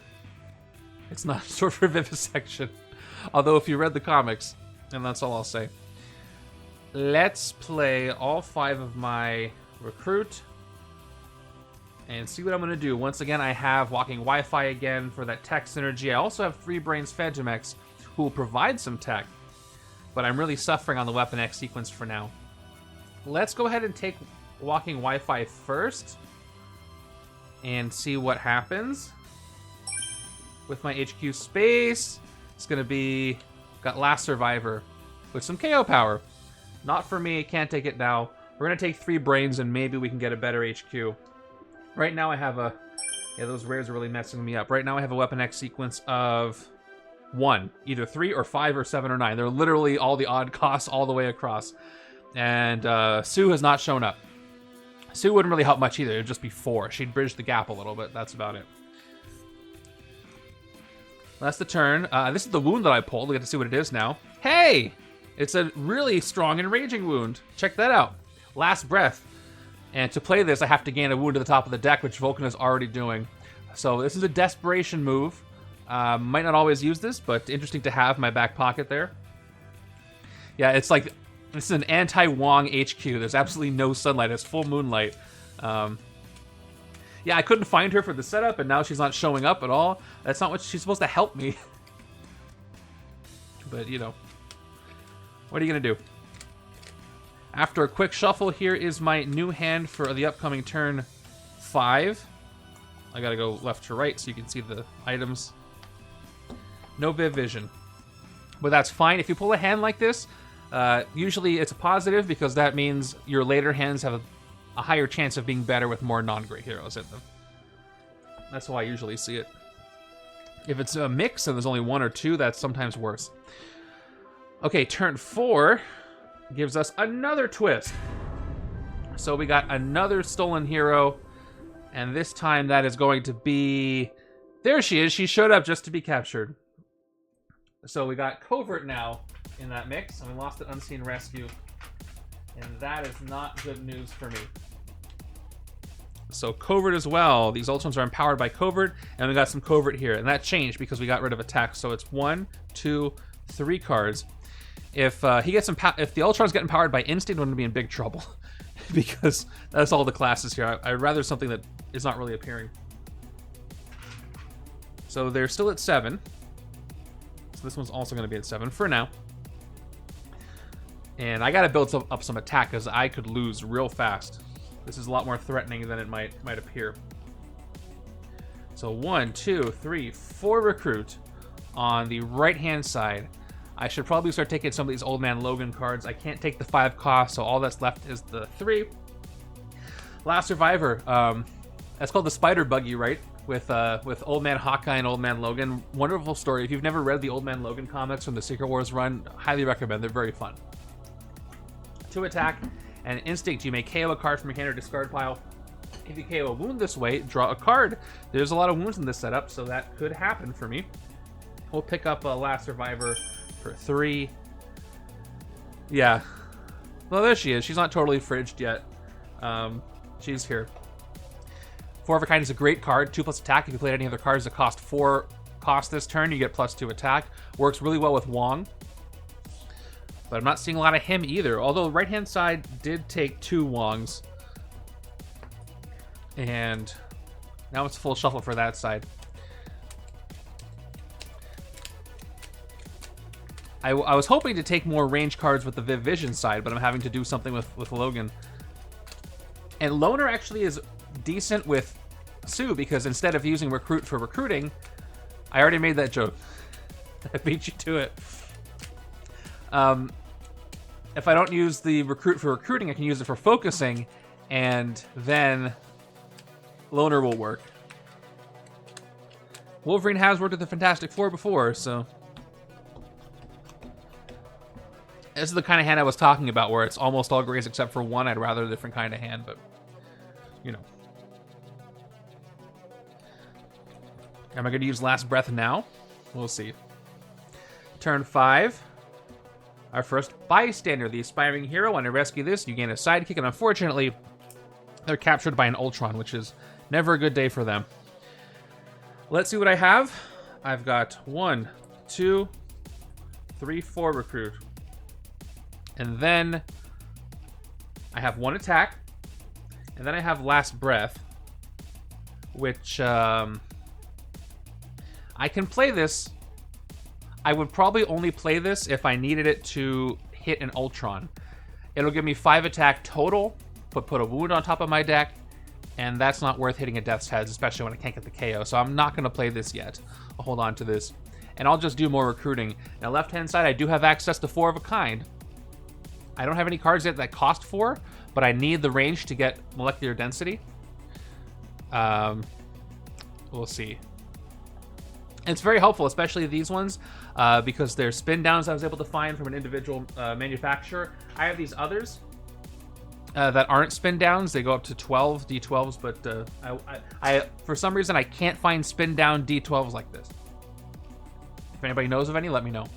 it's not short for Vivisection. Although if you read the comics, and that's all I'll say. Let's play all 5 of my recruit and see what I'm going to do. Once again, I have Walking Wi-Fi again for that tech synergy. I also have 3 Brains Fantomex, who will provide some tech, but I'm really suffering on the Weapon X sequence for now. Let's go ahead and take Walking Wi-Fi first and see what happens. With my HQ space, it's going to be... got Last Survivor with some KO power. Not for me, can't take it now. We're going to take 3 brains and maybe we can get a better HQ. Right now I have a... yeah, those rares are really messing me up. Right now I have a Weapon X sequence of 1. Either 3 or 5 or 7 or 9. They're literally all the odd costs all the way across. And Sue has not shown up. Sue wouldn't really help much either. It'd just be 4. She'd bridge the gap a little bit. That's about it. That's the turn. This is the wound that I pulled. We get to see what it is now. Hey! It's a really strong and raging wound. Check that out. Last breath. And to play this, I have to gain a wound to the top of the deck, which Vulcan is already doing. So this is a desperation move. Might not always use this, but interesting to have in my back pocket there. Yeah, it's like... this is an anti-Wong HQ. There's absolutely no sunlight. It's full moonlight. Yeah, I couldn't find her for the setup, and now she's not showing up at all. That's not what she's supposed to help me. But, you know. What are you going to do? After a quick shuffle, here is my new hand for the upcoming turn 5. I got to go left to right so you can see the items. No Viv Vision. But that's fine. If you pull a hand like this... usually it's a positive because that means your later hands have a higher chance of being better with more non-great heroes in them. That's how I usually see it. If it's a mix and there's only 1 or 2, that's sometimes worse. Okay, turn 4 gives us another twist. So we got another stolen hero, and this time that is going to be... there she is. She showed up just to be captured. So we got Covert now in that mix, and we lost an Unseen Rescue, and that is not good news for me. So Covert as well. These Ultrons are empowered by Covert, and we got some Covert here, and that changed because we got rid of attack. So it's 1, 2, 3 cards. If if the Ultrons get empowered by Instinct, I'm going to be in big trouble because that's all the classes here. I'd rather something that is not really appearing. So they're still at 7. So this one's also going to be at 7 for now. And I gotta build up some attack because I could lose real fast. This is a lot more threatening than it might appear. So 1, 2, 3, 4 recruit on the right-hand side. I should probably start taking some of these Old Man Logan cards. I can't take the 5 cost, so all that's left is the 3. Last Survivor. That's called the Spider Buggy, right? With Old Man Hawkeye and Old Man Logan. Wonderful story. If you've never read the Old Man Logan comics from the Secret Wars run, highly recommend. They're very fun. 2 attack and Instinct. You may KO a card from your hand or discard pile. If you KO a wound this way, draw a card. There's a lot of wounds in this setup, so that could happen for me. We'll pick up a Last Survivor for 3. Yeah. Well, there she is. She's not totally fridged yet. She's here. 4 of a Kind is a great card. 2+ attack. If you played any other cards that cost 4 cost this turn, you get +2 attack. Works really well with Wong. But I'm not seeing a lot of him either. Although right-hand side did take 2 Wongs. And now it's full shuffle for that side. I was hoping to take more range cards with the Viv Vision side, but I'm having to do something with Logan. And Loner actually is decent with Sue, because instead of using Recruit for recruiting, I already made that joke. I beat you to it. If I don't use the recruit for recruiting, I can use it for focusing, and then loner will work. Wolverine has worked with the Fantastic Four before, so this is the kind of hand I was talking about, where it's almost all grays except for one. I'd rather a different kind of hand, but you know. Am I going to use Last Breath now? We'll see. Turn 5. Our first bystander, the aspiring hero. When I rescue this, you gain a sidekick, and unfortunately, they're captured by an Ultron, which is never a good day for them. Let's see what I have. I've got 1, 2, 3, 4 recruit. And then I have 1 attack. And then I have Last Breath, which I can play this. I would probably only play this if I needed it to hit an Ultron. It'll give me 5 attack total, but put a wound on top of my deck, and that's not worth hitting a Death's Heads, especially when I can't get the KO. So I'm not going to play this yet. I'll hold on to this, and I'll just do more recruiting. Now, left-hand side, I do have access to 4 of a kind. I don't have any cards yet that cost 4, but I need the range to get molecular density. We'll see. It's very helpful, especially these ones, because they're spin downs I was able to find from an individual manufacturer. I have these others that aren't spin downs. They go up to 12 D12s, but I for some reason I can't find spin down D12s like this. If anybody knows of any, let me know.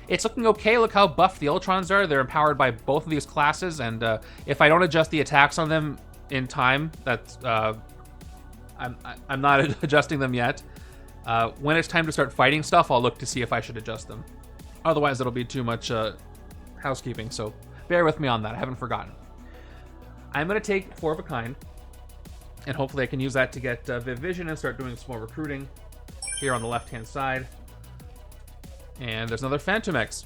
It's looking okay. Look how buff the Ultrons are. They're empowered by both of these classes, and if I don't adjust the attacks on them in time, that's I'm not adjusting them yet. When it's time to start fighting stuff, I'll look to see if I should adjust them. Otherwise, it'll be too much housekeeping, so bear with me on that. I haven't forgotten. I'm going to take 4 of a kind, and hopefully I can use that to get Viv Vision and start doing some more recruiting here on the left-hand side. And there's another Fantomex.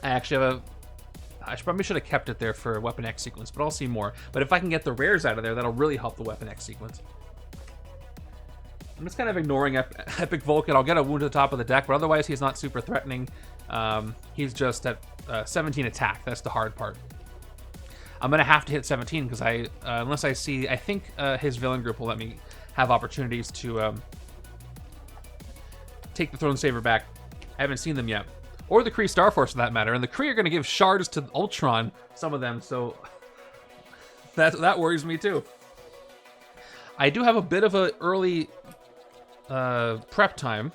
I actually have I probably should have kept it there for a Weapon X sequence, but I'll see more. But if I can get the rares out of there, that'll really help the Weapon X sequence. I'm just kind of ignoring Epic Vulcan. I'll get a wound to the top of the deck, but otherwise he's not super threatening. He's just at 17 attack. That's the hard part. I'm going to have to hit 17 because unless I see, I think his villain group will let me have opportunities to take the Throne Saver back. I haven't seen them yet. Or the Kree Starforce for that matter. And the Kree are going to give shards to Ultron, some of them, so that worries me too. I do have a bit of an early prep time.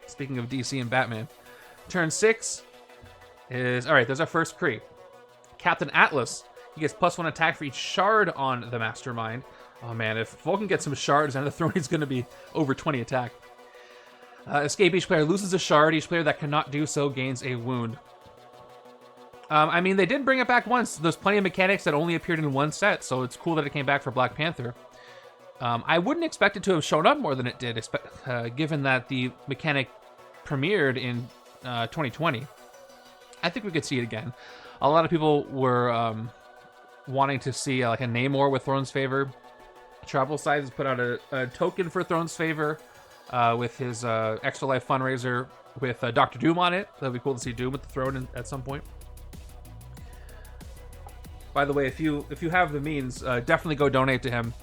Speaking of DC and Batman. Turn 6 is... Alright, there's our first Kree. Captain Atlas. He gets +1 attack for each shard on the Mastermind. Oh man, if Vulcan gets some shards on the throne, he's going to be over 20 attack. Escape. Each player loses a shard. Each player that cannot do so gains a wound. I mean, they did bring it back once. There's plenty of mechanics that only appeared in one set, so it's cool that it came back for Black Panther. I wouldn't expect it to have shown up more than it did, given that the mechanic premiered in 2020. I think we could see it again. A lot of people were wanting to see like a Namor with Throne's Favor. Travel Sides put out a token for Throne's Favor with his Extra Life fundraiser with Dr. Doom on it. That'd be cool to see Doom with the throne at some point. By the way, if you have the means, definitely go donate to him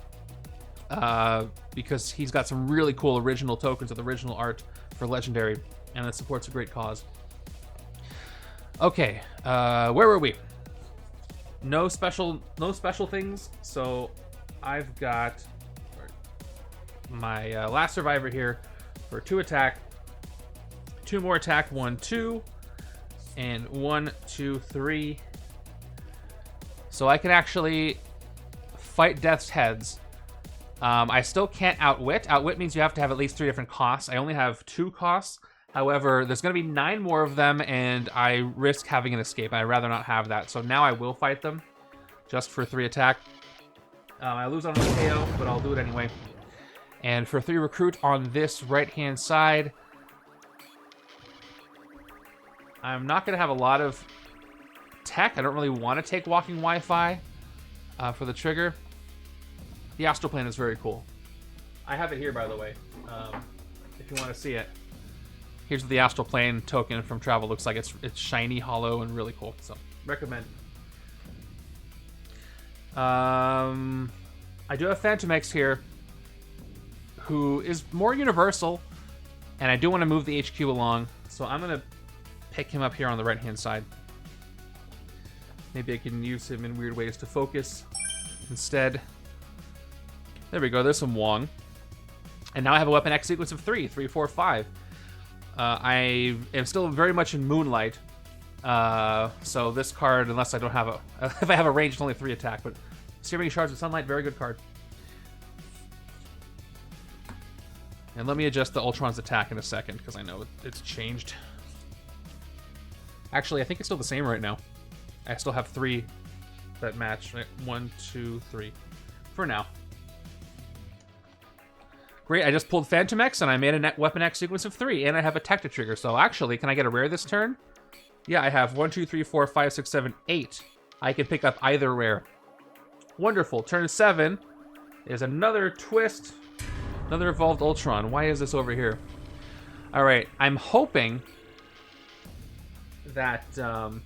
because he's got some really cool original tokens with original art for Legendary, and it supports a great cause. Okay, where were we? No special things. So I've got my last survivor here for 2 attack, 2 more attack, 1, 2, and 1, 2, 3. So I can actually fight Death's Heads. I still can't outwit. Outwit means you have to have at least 3 different costs. I only have 2 costs. However, there's going to be 9 more of them, and I risk having an escape. I'd rather not have that. So now I will fight them, just for 3 attack. I lose on the KO, but I'll do it anyway. And for 3 recruit on this right-hand side, I'm not going to have a lot of tech. I don't really want to take Walking Wi-Fi for the trigger. The Astral Plane is very cool. I have it here, by the way. if you want to see it. Here's the astral plane token from Travel. Looks like it's shiny, hollow, and really cool. So recommend. I do have Fantomex here, who is more universal, and I do want to move the HQ along, so I'm gonna pick him up here on the right-hand side. Maybe I can use him in weird ways to focus instead. There we go. There's some Wong. And now I have a Weapon X sequence of 3, 3, 4, 5. I am still very much in Moonlight. So this card, unless I don't have a... if I have a ranged, only 3 attack. But Searing Shards of Sunlight, very good card. And let me adjust the Ultron's attack in a second, because I know it's changed. Actually, I think it's still the same right now. I still have 3 that match. Right? 1, 2, 3. For now. Great, I just pulled Fantomex, and I made a Weapon X sequence of 3, and I have a Tactic Trigger. So actually, can I get a rare this turn? Yeah, I have 1, 2, 3, 4, 5, 6, 7, 8. I can pick up either rare. Wonderful. Turn 7 is another twist. Another Evolved Ultron. Why is this over here? Alright, I'm hoping that... well,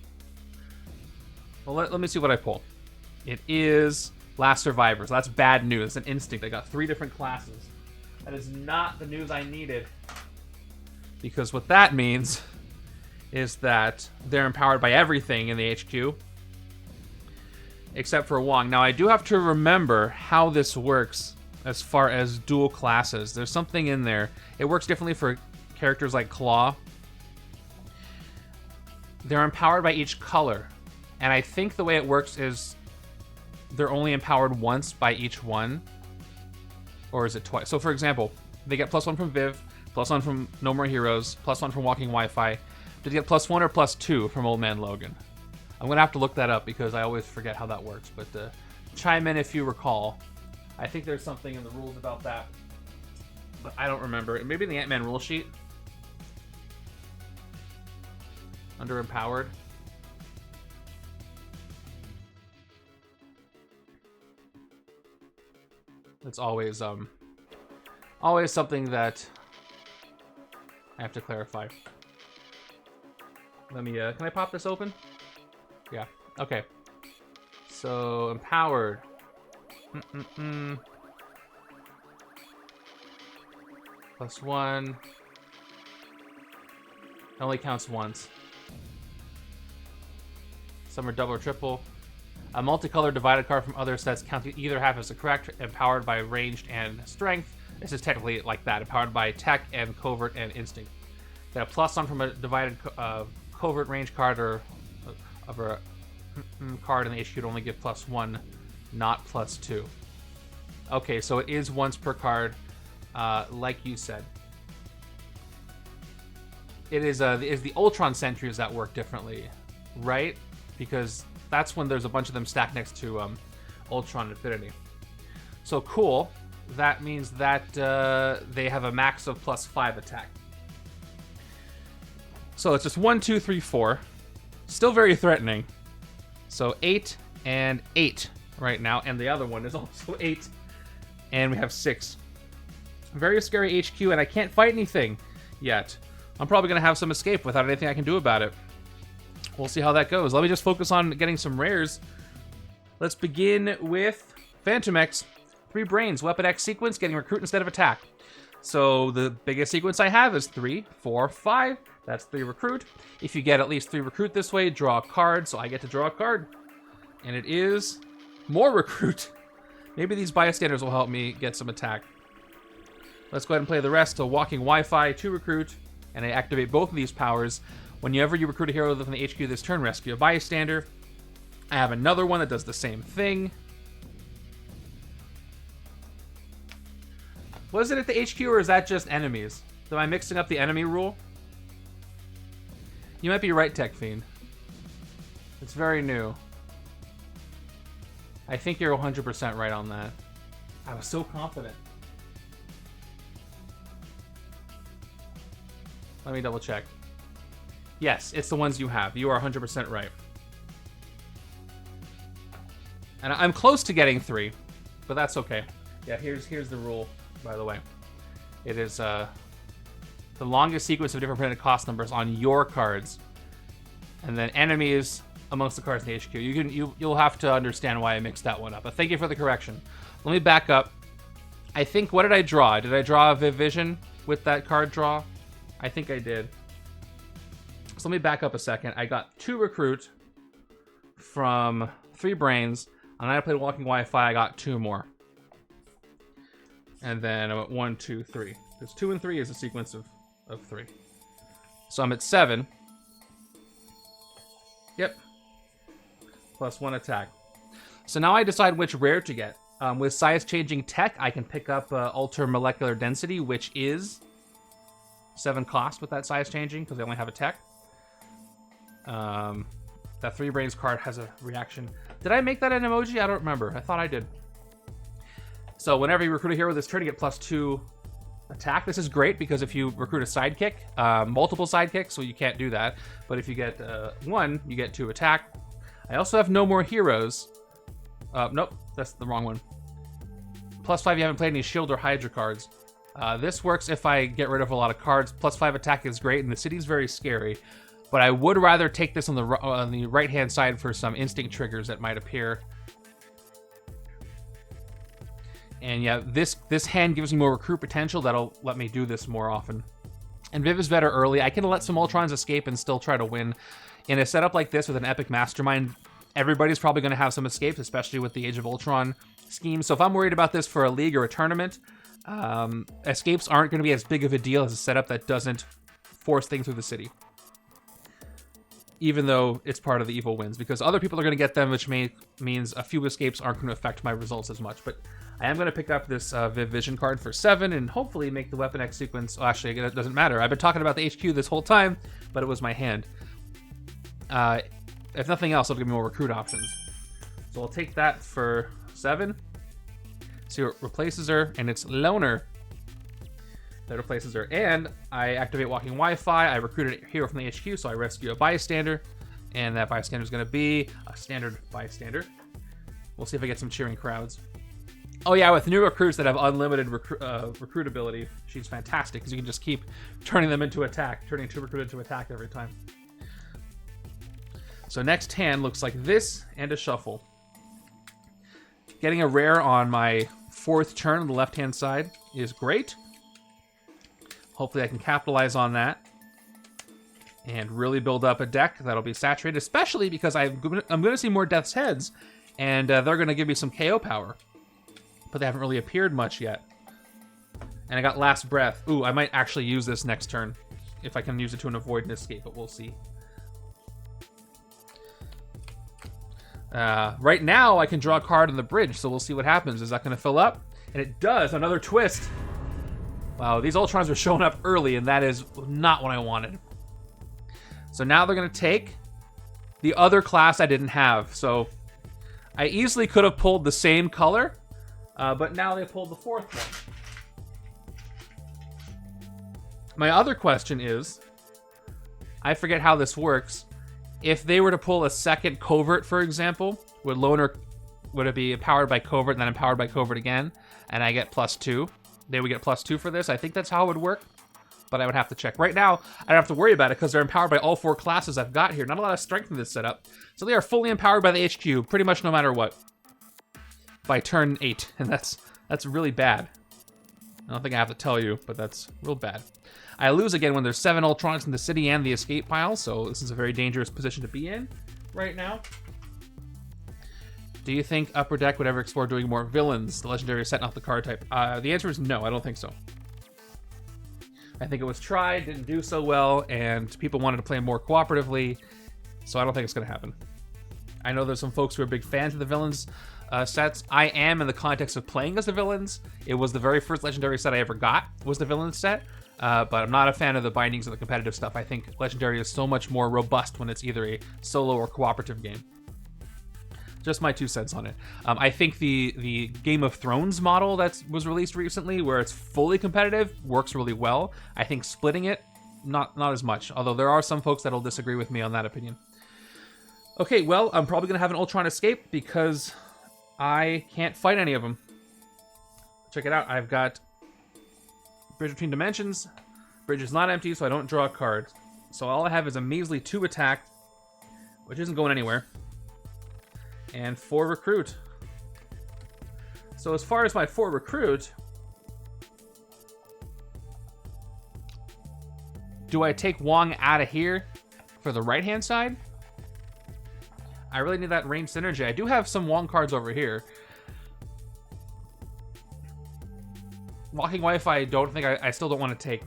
let me see what I pull. It is Last Survivors. That's bad news. An Instinct. I got 3 different classes. That is not the news I needed. Because what that means is that they're empowered by everything in the HQ. Except for Wong. Now, I do have to remember how this works as far as dual classes. There's something in there. It works differently for characters like Claw. They're empowered by each color. And I think the way it works is they're only empowered once by each one. Or is it twice? So, for example, they get +1 from Viv, +1 from No More Heroes, +1 from Walking Wi-Fi. Did they get +1 or +2 from Old Man Logan? I'm going to have to look that up because I always forget how that works. But chime in if you recall. I think there's something in the rules about that. But I don't remember. Maybe in the Ant-Man rule sheet. Under Empowered. It's always something that I have to clarify. Let me, can I pop this open? Yeah, okay. So, Empowered. +1. It only counts once. Some are double or triple. A multicolored divided card from other sets counting either half as a correct, empowered by ranged and strength. This is technically like that, empowered by tech and covert and instinct. Get a +1 from a divided covert range card or of a card in the HQ would only give +1, not +2. Okay, so it is once per card, like you said. It is the Ultron sentries that work differently, right? Because that's when there's a bunch of them stacked next to Ultron Infinity. So cool. That means that they have a max of +5 attack. So it's just 1, 2, 3, 4. Still very threatening. So 8 and 8 right now. And the other one is also 8. And we have 6. Very scary HQ, and I can't fight anything yet. I'm probably going to have some escape without anything I can do about it. We'll see how that goes. Let me just focus on getting some rares. Let's begin with Fantomex. 3 brains, Weapon X sequence, getting recruit instead of attack. So the biggest sequence I have is 3, 4, 5. That's 3 recruit. If you get at least 3 recruit this way, draw a card. So I get to draw a card. And it is more recruit. Maybe these bystanders will help me get some attack. Let's go ahead and play the rest. So Walking Wi-Fi, 2 recruit. And I activate both of these powers. Whenever you recruit a hero from the HQ this turn, rescue a bystander. I have another one that does the same thing. Was it at the HQ or is that just enemies? Am I mixing up the enemy rule? You might be right, Tech Fiend. It's very new. I think you're 100% right on that. I was so confident. Let me double check. Yes, it's the ones you have. You are 100% right. And I'm close to getting 3, but that's okay. Yeah, here's the rule, by the way. It is the longest sequence of different printed cost numbers on your cards, and then enemies amongst the cards in the HQ. You'll have to understand why I mixed that one up. But thank you for the correction. Let me back up. I think, what did I draw? Did I draw a Viv Vision with that card draw? I think I did. So let me back up a second. I got 2 recruit from 3 brains, and then I played Walking Wi-Fi. I got 2 more. And then I'm at 1, 2, 3. Because 2 and 3 is a sequence of 3. So I'm at 7. Yep. Plus 1 attack. So now I decide which rare to get. With size-changing tech, I can pick up Ultra Molecular Density, which is 7 cost with that size-changing, because they only have a tech. That 3 brains card has a reaction. Did I make that an emoji? I don't remember. I thought I did. So whenever you recruit a hero this turn, you get plus 2 attack. This is great because if you recruit a sidekick, multiple sidekicks, so you can't do that. But if you get 1, you get 2 attack. I also have no more heroes. Nope, that's the wrong one. Plus 5, you haven't played any Shield or Hydra cards. This works if I get rid of a lot of cards. Plus 5 attack is great, and the city's very scary. But I would rather take this on the right-hand side for some instinct triggers that might appear. And yeah, this hand gives me more recruit potential. That'll let me do this more often. And Viv is better early. I can let some Ultrons escape and still try to win. In a setup like this with an epic Mastermind, everybody's probably going to have some escapes, especially with the Age of Ultron scheme. So if I'm worried about this for a league or a tournament, escapes aren't going to be as big of a deal as a setup that doesn't force things through the city. Even though it's part of the evil wins, because other people are going to get them, which means a few escapes aren't going to affect my results as much. But I am going to pick up this Viv Vision card for 7 and hopefully make the Weapon X sequence. Oh, actually, it doesn't matter. I've been talking about the HQ this whole time, but it was my hand. If nothing else, it'll give me more recruit options. So I'll take that for 7. See what replaces her, and it's Loner that replaces her. And I activate Walking Wi-Fi. I recruited a hero from the HQ, so I rescue a bystander. And that bystander is going to be a standard bystander. We'll see if I get some cheering crowds. Oh yeah, with new recruits that have unlimited recruitability, she's fantastic, because you can just keep turning them into attack, turning 2 recruit into attack every time. So next hand looks like this, and a shuffle. Getting a rare on my 4th turn on the left-hand side is great. Hopefully I can capitalize on that and really build up a deck that'll be saturated, especially because I'm going to see more Death's Heads, and they're going to give me some KO power. But they haven't really appeared much yet. And I got Last Breath. Ooh, I might actually use this next turn if I can use it to avoid an escape, but we'll see. Right now, I can draw a card on the bridge, so we'll see what happens. Is that going to fill up? And it does. Another twist. Wow, these Ultrons are showing up early, and that is not what I wanted. So now they're going to take the other class I didn't have. So I easily could have pulled the same color, but now they pulled the 4th one. My other question is, I forget how this works. If they were to pull a second Covert, for example, would it be empowered by Covert and then empowered by Covert again, and I get +2? They would get +2 for this. I think that's how it would work, but I would have to check. Right now, I don't have to worry about it because they're empowered by all 4 classes I've got here. Not a lot of strength in this setup. So they are fully empowered by the HQ, pretty much no matter what, by turn 8, and that's really bad. I don't think I have to tell you, but that's real bad. I lose again when there's 7 Ultrons in the city and the escape pile, so this is a very dangerous position to be in right now. Do you think Upper Deck would ever explore doing more villains, the legendary set, not the card type? The answer is no, I don't think so. I think it was tried, didn't do so well, and people wanted to play more cooperatively, so I don't think it's going to happen. I know there's some folks who are big fans of the villains sets. I am in the context of playing as the villains. It was the very first legendary set I ever got, was the villain set, but I'm not a fan of the bindings of the competitive stuff. I think legendary is so much more robust when it's either a solo or cooperative game. Just my 2 cents on it. I think the Game of Thrones model that was released recently, where it's fully competitive, works really well. I think splitting it, not as much. Although there are some folks that'll disagree with me on that opinion. Okay, well, I'm probably going to have an Ultron escape because I can't fight any of them. Check it out. I've got Bridge Between Dimensions, Bridge is not empty, so I don't draw a card. So all I have is a measly 2 attack, which isn't going anywhere, and 4 recruit. So as far as my 4 recruit, do I take Wong out of here for the right-hand side? I really need that range synergy. I do have some Wong cards over here. Walking Wi-Fi, I don't think I still don't want to take.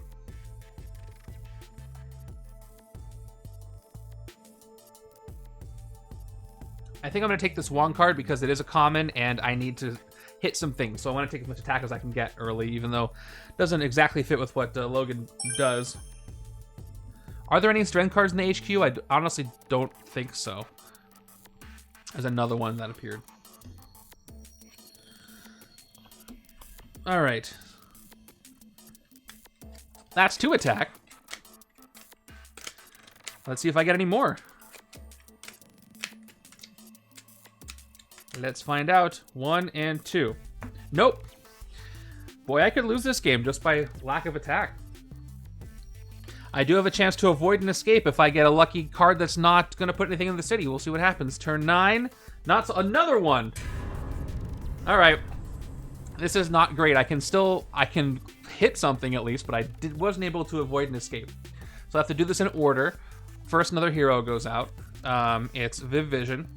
I think I'm going to take this Wong card because it is a common and I need to hit some things. So I want to take as much attack as I can get early, even though it doesn't exactly fit with what Logan does. Are there any strength cards in the HQ? I honestly don't think so. There's another one that appeared. All right. That's 2 attack. Let's see if I get any more. Let's find out. 1 and 2. Nope. Boy, I could lose this game just by lack of attack. I do have a chance to avoid an escape if I get a lucky card that's not going to put anything in the city. We'll see what happens. Turn 9. Not so, another one. All right. This is not great. I can hit something at least, but I wasn't able to avoid an escape. So I have to do this in order. First, another hero goes out. It's Viv Vision.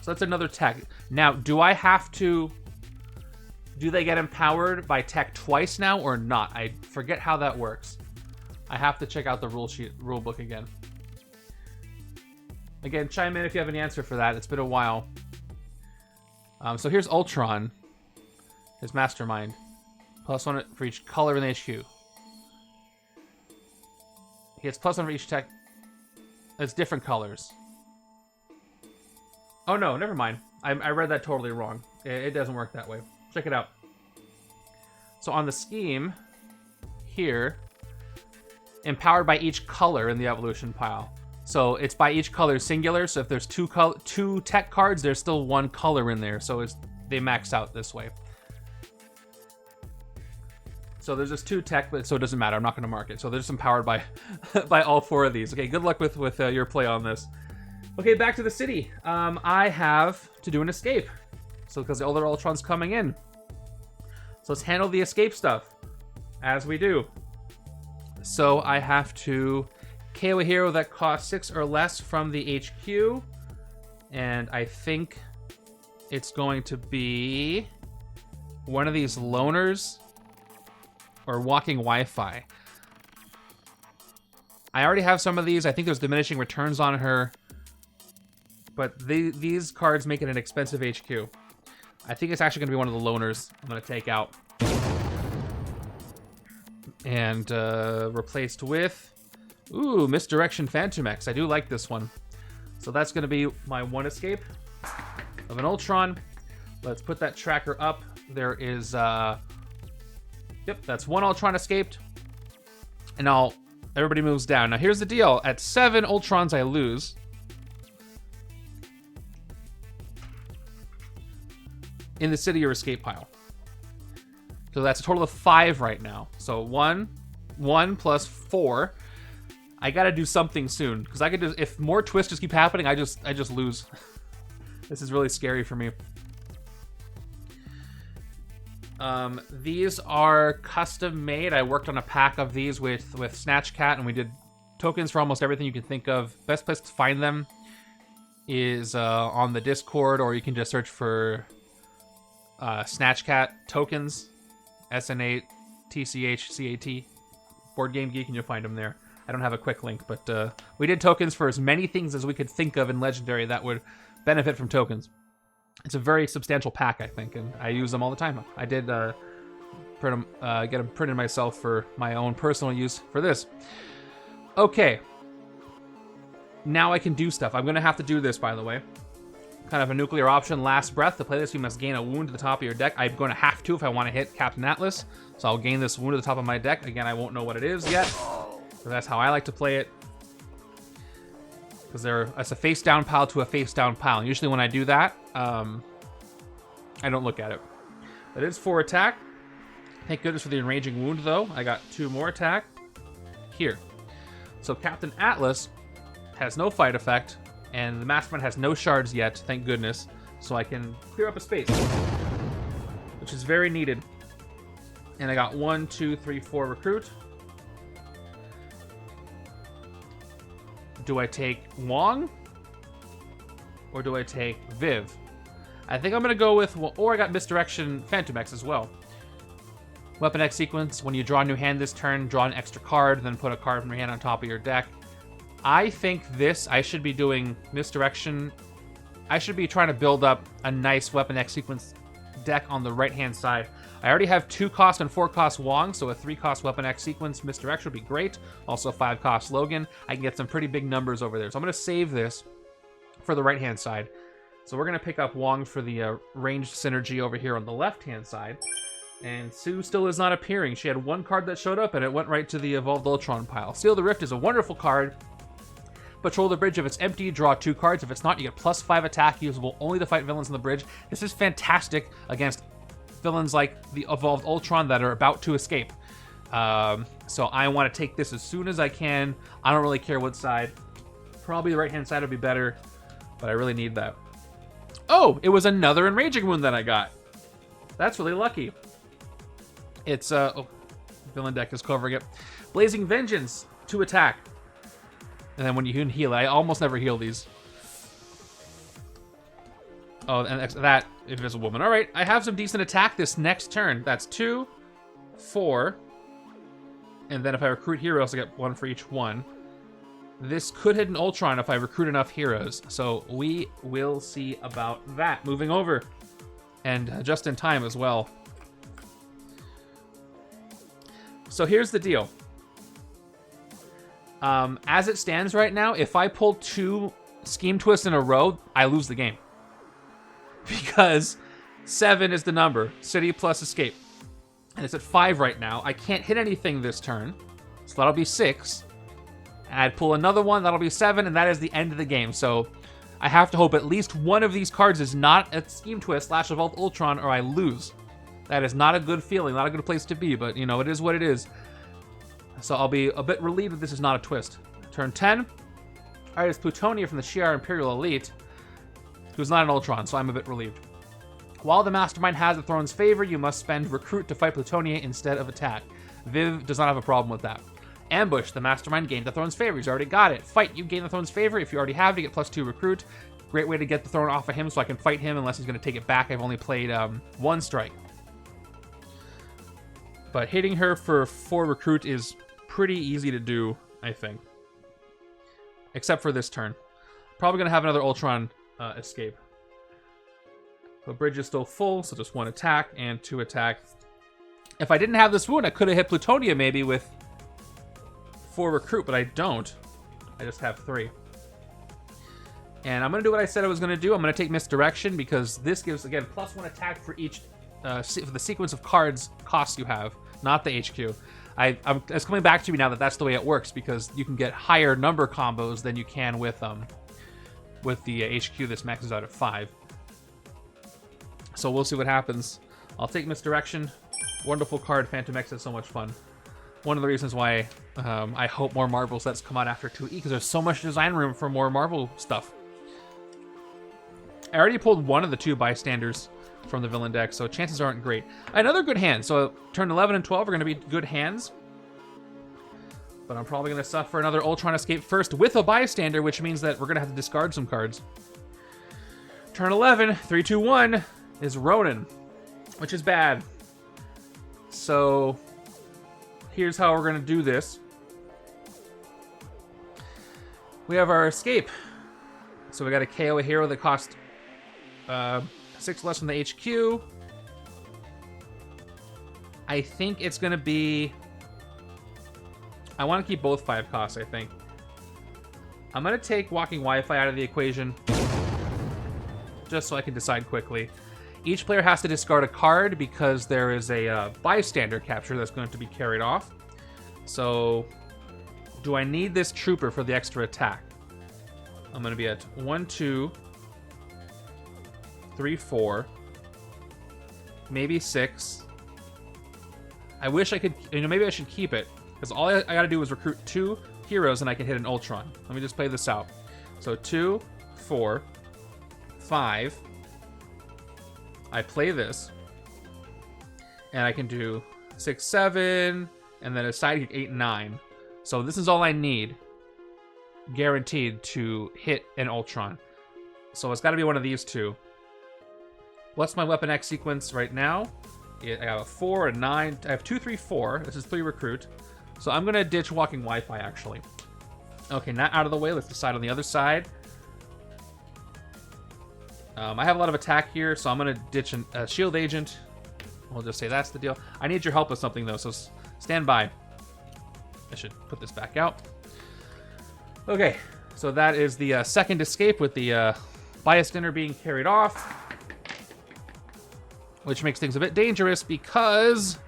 So that's another tech. Now, do I have to... Do they get empowered by tech twice now or not? I forget how that works. I have to check out the rule book again. Again, chime in if you have any answer for that. It's been a while. So here's Ultron. His Mastermind. +1 for each color in the HQ. He gets +1 for each tech. It's different colors. Oh no, never mind. I read that totally wrong. It doesn't work that way. Check it out. So on the scheme, here, empowered by each color in the evolution pile. So it's by each color singular, so if there's two tech cards, there's still 1 color in there, so they max out this way. So there's just 2 tech, but so it doesn't matter. I'm not going to mark it. So they're just empowered by by all 4 of these. Okay, good luck with your play on this. Okay, back to the city. I have to do an escape. So because the older Ultron's coming in. So let's handle the escape stuff, as we do. So I have to KO a hero that costs 6 or less from the HQ. And I think it's going to be one of these loners or walking Wi-Fi. I already have some of these. I think there's diminishing returns on her. But these cards make it an expensive HQ. I think it's actually going to be one of the loners I'm going to take out. And replaced with... Ooh, Misdirection Fantomex. I do like this one. So that's going to be my 1 escape of an Ultron. Let's put that tracker up. There is... Yep, that's 1 Ultron escaped. And everybody moves down. Now here's the deal. At 7 Ultrons, I lose. In the city or escape pile. So that's a total of 5 right now. So 1 plus 4. I gotta do something soon. Because I could just, if more twists just keep happening, I just lose. This is really scary for me. These are custom made. I worked on a pack of these with Snatchcat, and we did tokens for almost everything you can think of. Best place to find them is on the Discord, or you can just search for Snatchcat tokens, SNATCHCAT, Board Game Geek, and you'll find them there. I don't have a quick link, but we did tokens for as many things as we could think of in Legendary that would benefit from tokens. It's a very substantial pack, I think, and I use them all the time. I did get them printed myself for my own personal use for this. Okay. Now I can do stuff. I'm going to have to do this, by the way. Kind of a nuclear option. Last breath. To play this, you must gain a wound to the top of your deck. I'm going to have to if I want to hit Captain Atlas. So I'll gain this wound to the top of my deck. Again, I won't know what it is yet. So that's how I like to play it. Because it's a face-down pile to a face-down pile. And usually when I do that, I don't look at it. That is 4 attack. Thank goodness for the enraging wound, though. I got 2 more attack. here. So Captain Atlas has no fight effect, and the Mastermind has no shards yet, thank goodness. So I can clear up a space, which is very needed. And I got 1, 2, 3, 4 recruit. Do I take Wong? Or do I take Viv? I think I'm going to go with... Or I got Misdirection Fantomex as well. Weapon X sequence. When you draw a new hand this turn, draw an extra card, then put a card from your hand on top of your deck. I think this, I should be doing Misdirection. I should be trying to build up a nice Weapon X sequence deck on the right-hand side. I already have 2-cost and 4-cost Wong, so a 3-cost Weapon X sequence Misdirection would be great. Also 5-cost Logan. I can get some pretty big numbers over there. So I'm going to save this for the right-hand side. So we're going to pick up Wong for the ranged synergy over here on the left-hand side. And Sue still is not appearing. She had 1 card that showed up, and it went right to the Evolved Ultron pile. Seal the Rift is a wonderful card. Patrol the bridge. If it's empty, draw 2 cards. If it's not, you get +5 attack, usable only to fight villains on the bridge. This is fantastic against villains like the Evolved Ultron that are about to escape. So I want to take this as soon as I can. I don't really care what side. Probably the right-hand side would be better, but I really need that. Oh, it was another Enraging Wound that I got. That's really lucky. It's, oh, villain deck is covering it. Blazing Vengeance, 2 attack. And then when you can heal, I almost never heal these. Oh, and that Invisible Woman. All right, I have some decent attack this next turn. That's 2, 4. And then if I recruit heroes, I get 1 for each one. This could hit an Ultron if I recruit enough heroes. So we will see about that. Moving over. And just in time as well. So here's the deal. As it stands right now, if I pull 2 Scheme Twists in a row, I lose the game. Because 7 is the number. City plus Escape. And it's at 5 right now. I can't hit anything this turn. So that'll be 6. And I'd pull another one, that'll be 7, and that is the end of the game. So I have to hope at least one of these cards is not a Scheme Twist, /Evolved Ultron, or I lose. That is not a good feeling, not a good place to be, but, you know, it is what it is. So I'll be a bit relieved that this is not a twist. Turn 10. All right, it's Plutonia from the Shi'ar Imperial Elite, who's not an Ultron, so I'm a bit relieved. While the Mastermind has the Throne's favor, you must spend Recruit to fight Plutonia instead of attack. Viv does not have a problem with that. Ambush. The Mastermind gained the Throne's favor. He's already got it. Fight. You gain the Throne's favor. If you already have it, you get +2 Recruit. Great way to get the Throne off of him so I can fight him unless he's going to take it back. I've only played 1 strike. But hitting her for 4 Recruit is pretty easy to do, I think. Except for this turn. Probably going to have another Ultron escape. The bridge is still full, so just 1 attack and 2 attack. If I didn't have this wound, I could have hit Plutonia maybe with 4 Recruit, but I don't. I just have 3. And I'm going to do what I said I was going to do. I'm going to take Misdirection because this gives, again, +1 attack for each for the sequence of cards costs you have, not the HQ. It's coming back to me now that that's the way it works because you can get higher number combos than you can with the HQ. This maxes out at 5. So we'll see what happens. I'll take Misdirection. Wonderful card. Fantomex is so much fun. One of the reasons why I hope more Marvel sets come out after 2E, because there's so much design room for more Marvel stuff. I already pulled 1 of the 2 bystanders from the villain deck, so chances aren't great. Another good hand. So turn 11 and 12 are going to be good hands. But I'm probably going to suffer another Ultron escape first with a bystander, which means that we're going to have to discard some cards. Turn 11, 3, 2, 1 is Ronin, which is bad. So here's how we're going to do this. We have our escape. So we got to KO a hero that cost 6 less than the HQ. I think it's going to be... I want to keep both 5 costs, I think. I'm going to take Walking Wi-Fi out of the equation, just so I can decide quickly. Each player has to discard a card because there is a bystander capture that's going to be carried off. So, do I need this trooper for the extra attack? I'm going to be at 1, 2, 3, 4, maybe 6. I wish I could, maybe I should keep it. Because all I gotta do is recruit 2 heroes and I can hit an Ultron. Let me just play this out. So 2, 4, 5. I play this. And I can do 6, 7, and then a sidekick 8, 9. So this is all I need, guaranteed, to hit an Ultron. So it's gotta be one of these 2. What's my Weapon X sequence right now? I got a 4, a 9. I have 2, 3, 4. This is 3 recruit. So I'm going to ditch walking Wi-Fi, actually. Okay, now out of the way. Let's decide on the other side. I have a lot of attack here, so I'm going to ditch a shield agent. We'll just say that's the deal. I need your help with something, though, so stand by. I should put this back out. Okay, so that is the second escape with the bias dinner being carried off. Which makes things a bit dangerous because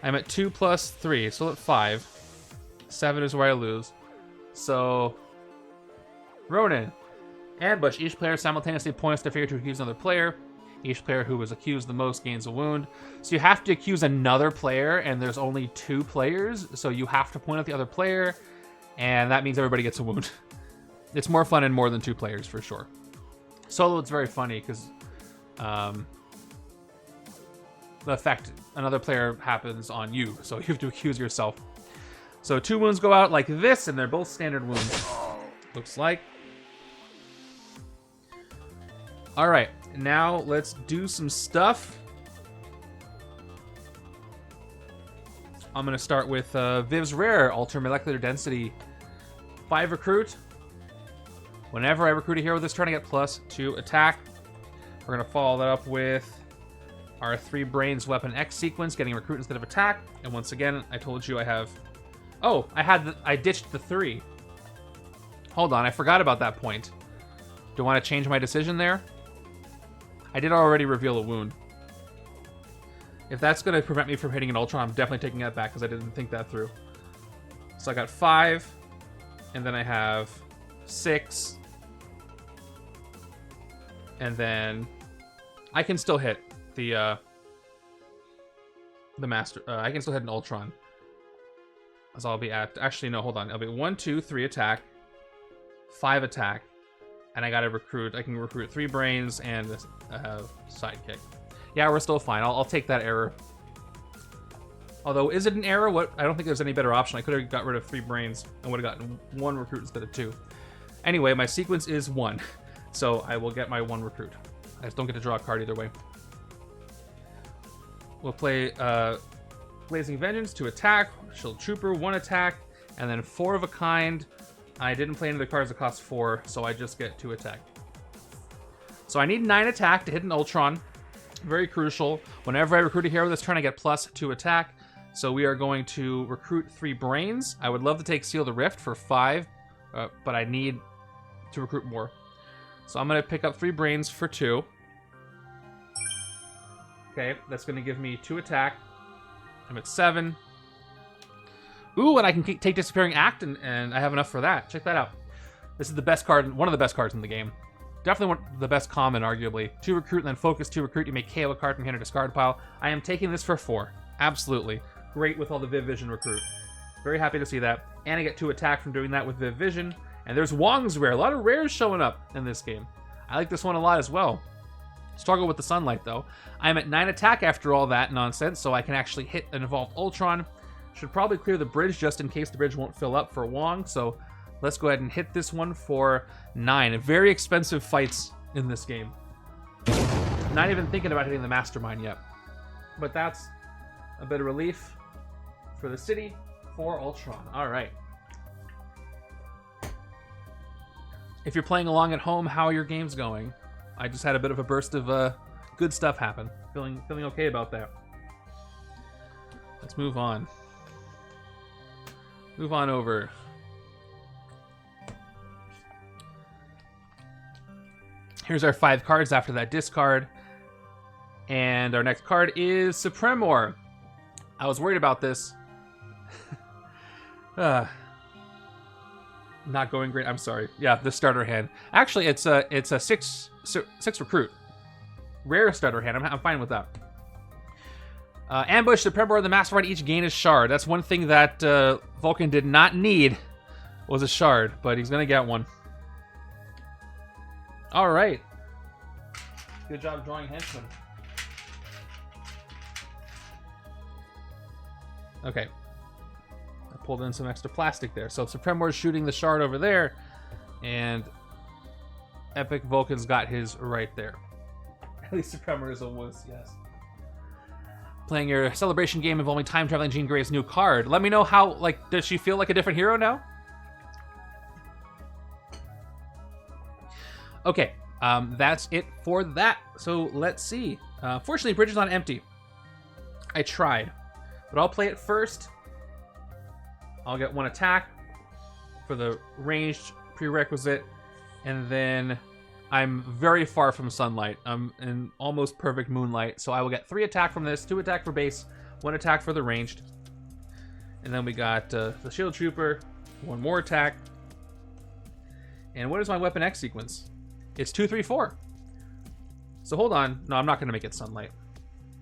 I'm at 2 plus 3, so at 5. 7 is where I lose. So, Ronin. Ambush. Each player simultaneously points their finger to accuse another player. Each player who was accused the most gains a wound. So you have to accuse another player, and there's only 2 players, so you have to point at the other player, and that means everybody gets a wound. It's more fun in more than 2 players, for sure. Solo, it's very funny, because the effect, another player happens on you, so you have to accuse yourself. So 2 wounds go out like this, and they're both standard wounds. Looks like. Alright, now let's do some stuff. I'm going to start with Viv's Rare, Alter Molecular Density 5 recruit. Whenever I recruit a hero this turn, I get +2 attack. We're going to follow that up with our 3 brains Weapon X sequence, getting recruit instead of attack. And once again, I told you I have... Oh, I ditched the 3. Hold on, I forgot about that point. Do I want to change my decision there? I did already reveal a wound. If that's going to prevent me from hitting an Ultron, I'm definitely taking that back because I didn't think that through. So I got 5, and then I have 6, and then I can still hit the master. I can still hit an Ultron. As I'll be at. Actually, no, hold on. I'll be 1, 2, 3 attack, 5 attack, and I gotta recruit. I can recruit 3 brains and a sidekick. Yeah, we're still fine. I'll take that error. Although, is it an error? What? I don't think there's any better option. I could have got rid of 3 brains and would have gotten 1 recruit instead of 2. Anyway, my sequence is 1, so I will get my 1 recruit. I just don't get to draw a card either way. We'll play Blazing Vengeance to attack, Shield Trooper 1 attack, and then 4 of a kind. I didn't play any of the cards that cost 4, so I just get 2 attack. So I need 9 attack to hit an Ultron. Very crucial. Whenever I recruit a hero this turn, I get +2 attack. So we are going to recruit 3 brains. I would love to take Seal the Rift for 5, but I need to recruit more. So I'm going to pick up 3 brains for 2. Okay, that's going to give me 2 attack. I'm at 7. Ooh, and I can take Disappearing Act, and I have enough for that. Check that out. This is the best card, one of the best cards in the game. Definitely one of the best common, arguably. 2 recruit, and then focus 2 recruit. You may KO a card from hand or discard pile. I am taking this for 4. Absolutely. Great with all the Viv Vision recruit. Very happy to see that. And I get 2 attack from doing that with Viv Vision. And there's Wong's Rare. A lot of rares showing up in this game. I like this one a lot as well. Struggle with the sunlight, though. I'm at 9 attack after all that nonsense, so I can actually hit an Evolved Ultron. Should probably clear the bridge just in case the bridge won't fill up for Wong, so let's go ahead and hit this one for 9. Very expensive fights in this game. Not even thinking about hitting the Mastermind yet. But that's a bit of relief for the city for Ultron. Alright. If you're playing along at home, how are your games going? I just had a bit of a burst of good stuff happen. Feeling okay about that. Let's move on. Move on over. Here's our 5 cards after that discard. And our next card is Supremor. I was worried about this. Not going great. I'm sorry. Yeah, the starter hand. Actually, it's a 6 recruit. Rare starter hand. I'm fine with that. Ambush, the Predator, and the Mastermind each gain a shard. That's one thing that Vulcan did not need, was a shard, but he's going to get one. All right. Good job drawing Henchmen. Okay. I pulled in some extra plastic there. So Supremor is shooting the shard over there, and Epic Vulcan's got his right there. At least Supremor is a wuss, yes. Playing your celebration game involving time-traveling Jean Grey's new card. Let me know how, like, does she feel like a different hero now? Okay, that's it for that. So let's see. Fortunately, Bridge is not empty. I tried, but I'll play it first. I'll get one attack for the ranged prerequisite, and then I'm very far from sunlight. I'm in almost perfect moonlight, so I will get 3 attack from this, 2 attack for base, 1 attack for the ranged. And then we got the Shield Trooper, 1 more attack. And what is my Weapon X sequence? It's 2, 3, 4. So hold on. No, I'm not going to make it sunlight.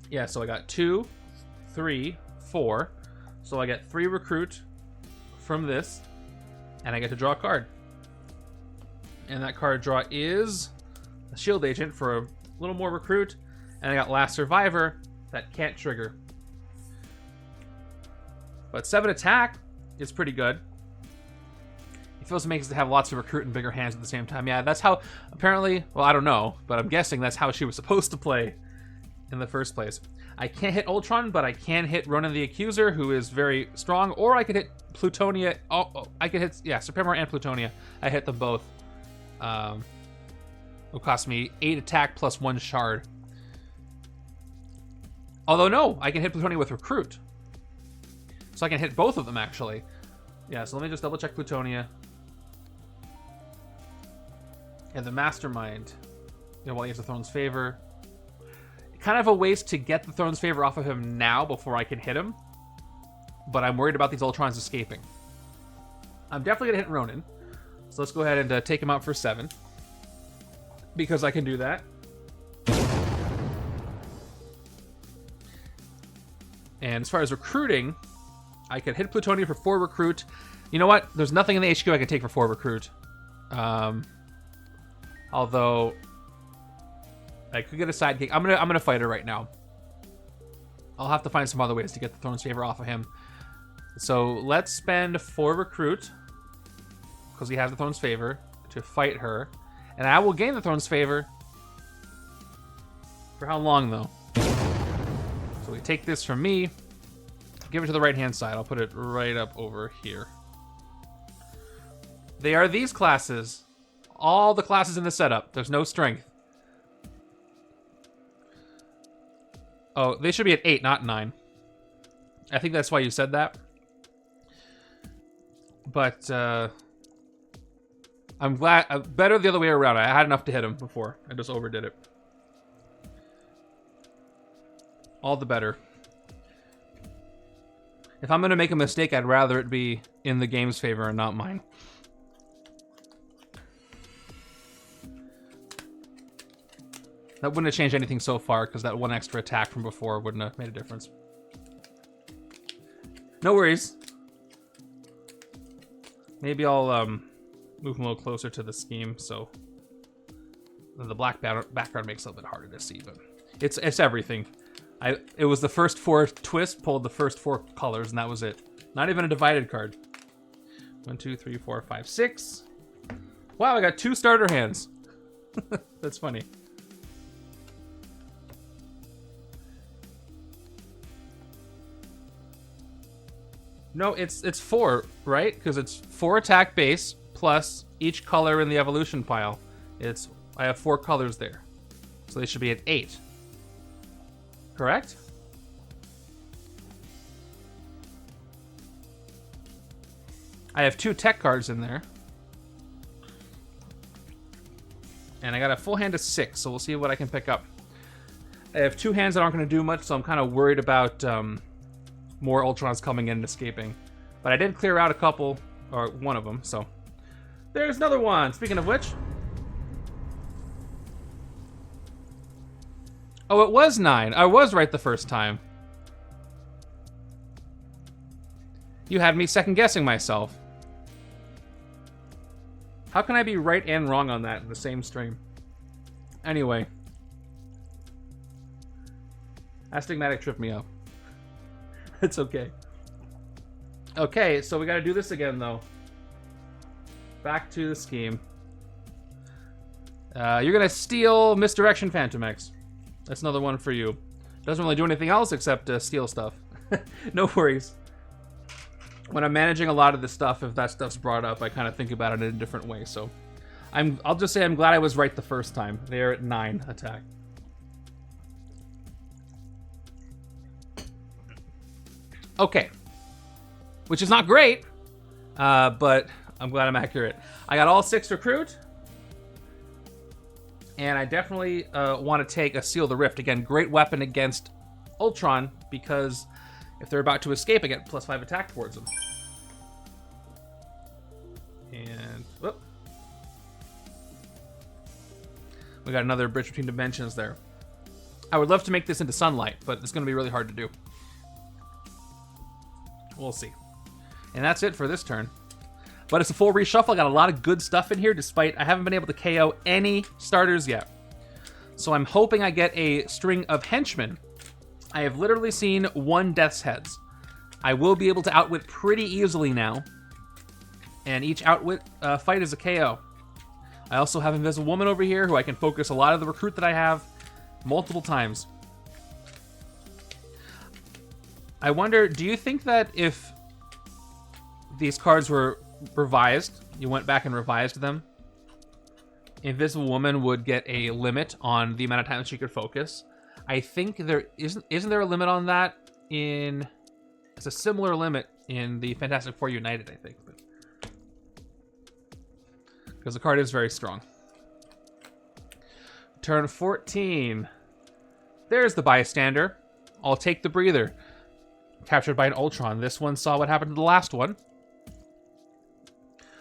Yeah, so I got 2, 3, 4. So I get 3 recruit from this, and I get to draw a card. And that card draw is a Shield Agent for a little more recruit, and I got Last Survivor that can't trigger. But 7 attack is pretty good. It feels amazing to have lots of recruit and bigger hands at the same time. Yeah, that's how, apparently, well, I don't know, but I'm guessing that's how she was supposed to play in the first place. I can't hit Ultron, but I can hit Ronan the Accuser, who is very strong, or I could hit Plutonia. Oh, I could hit, yeah, Supremor and Plutonia. I hit them both. It'll cost me 8 attack plus 1 shard. Although, no, I can hit Plutonia with Recruit. So I can hit both of them, actually. Yeah, so let me just double check Plutonia. And the Mastermind. You know, while he has the Throne's Favor. Kind of a waste to get the Throne's Favor off of him now before I can hit him. But I'm worried about these Ultrons escaping. I'm definitely going to hit Ronan. So let's go ahead and take him out for 7. Because I can do that. And as far as recruiting, I could hit Plutonia for 4 recruit. You know what? There's nothing in the HQ I can take for 4 recruit. Although I could get a sidekick. I'm gonna fight her right now. I'll have to find some other ways to get the Throne's Favor off of him. So let's spend 4 recruit, because he has the Throne's Favor, to fight her. And I will gain the Throne's Favor. For how long, though? So we take this from me, give it to the right-hand side. I'll put it right up over here. They are these classes. All the classes in the setup. There's no strength. Oh, they should be at 8, not 9. I think that's why you said that. But, I'm glad... better the other way around. I had enough to hit him before. I just overdid it. All the better. If I'm going to make a mistake, I'd rather it be in the game's favor and not mine. That wouldn't have changed anything so far, because that 1 extra attack from before wouldn't have made a difference. No worries. Maybe I'll move him a little closer to the scheme, so the black background makes it a little bit harder to see, but it's everything. It was the first 4 twists, pulled the first 4 colors, and that was it. Not even a divided card. 1, 2, 3, 4, 5, 6. Wow, I got 2 starter hands. That's funny. No, it's 4, right? Because it's 4 attack base plus each color in the evolution pile. I have 4 colors there, so they should be at 8. Correct? I have 2 tech cards in there, and I got a full hand of 6. So we'll see what I can pick up. I have 2 hands that aren't going to do much, so I'm kind of worried about more Ultrons coming in and escaping. But I did clear out a couple, or one of them, so. There's another one! Speaking of which. Oh, it was 9. I was right the first time. You had me second-guessing myself. How can I be right and wrong on that in the same stream? Anyway. Astigmatic tripped me up. It's okay. Okay, so we gotta do this again, though. Back to the scheme. You're gonna steal Misdirection Fantomex. That's another one for you. Doesn't really do anything else except steal stuff. No worries. When I'm managing a lot of this stuff, if that stuff's brought up, I kind of think about it in a different way. So, I'll just say I'm glad I was right the first time. They're at 9 attack. Okay, which is not great, but I'm glad I'm accurate. I got all 6 recruit, and I definitely want to take a Seal the Rift. Again, great weapon against Ultron, because if they're about to escape, I get +5 attack towards them. And, whoop. We got another bridge between dimensions there. I would love to make this into sunlight, but it's going to be really hard to do. We'll see. And that's it for this turn. But it's a full reshuffle. I got a lot of good stuff in here, despite I haven't been able to KO any starters yet. So I'm hoping I get a string of henchmen. I have literally seen 1 Death's Heads. I will be able to outwit pretty easily now. And each outwit fight is a KO. I also have Invisible Woman over here, who I can focus a lot of the recruit that I have multiple times. I wonder, do you think that if these cards were revised, you went back and revised them, Invisible Woman would get a limit on the amount of time she could focus? I think there isn't there a limit on that in... It's a similar limit in the Fantastic Four United, I think. Because the card is very strong. Turn 14. There's the Bystander. I'll take the breather. Captured by an Ultron. This one saw what happened to the last one.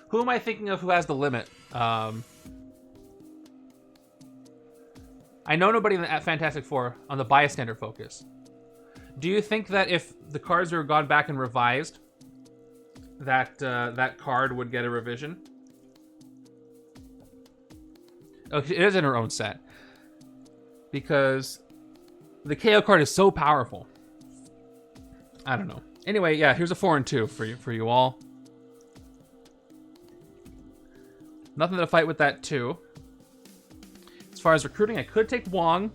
Who am I thinking of who has the limit? I know nobody at Fantastic Four on the Bystander focus. Do you think that if the cards were gone back and revised, that that card would get a revision? Oh, it is in her own set. Because the KO card is so powerful. I don't know. Anyway, yeah, here's a 4 and 2 for you all. Nothing to fight with that 2. As far as recruiting, I could take Wong,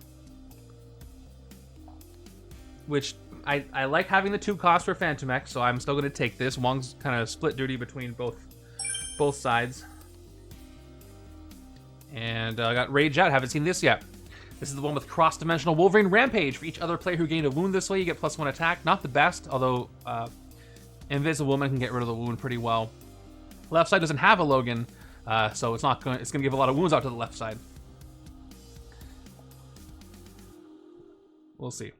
which I like having the 2 cost for Fantomex, so I'm still going to take this. Wong's kind of split duty between both sides. And I got Rage Out. Haven't seen this yet. This is the one with cross-dimensional Wolverine Rampage. For each other player who gained a wound this way, you get +1 attack. Not the best, although Invisible Woman can get rid of the wound pretty well. Left side doesn't have a Logan, so it's going to give a lot of wounds out to the left side. We'll see.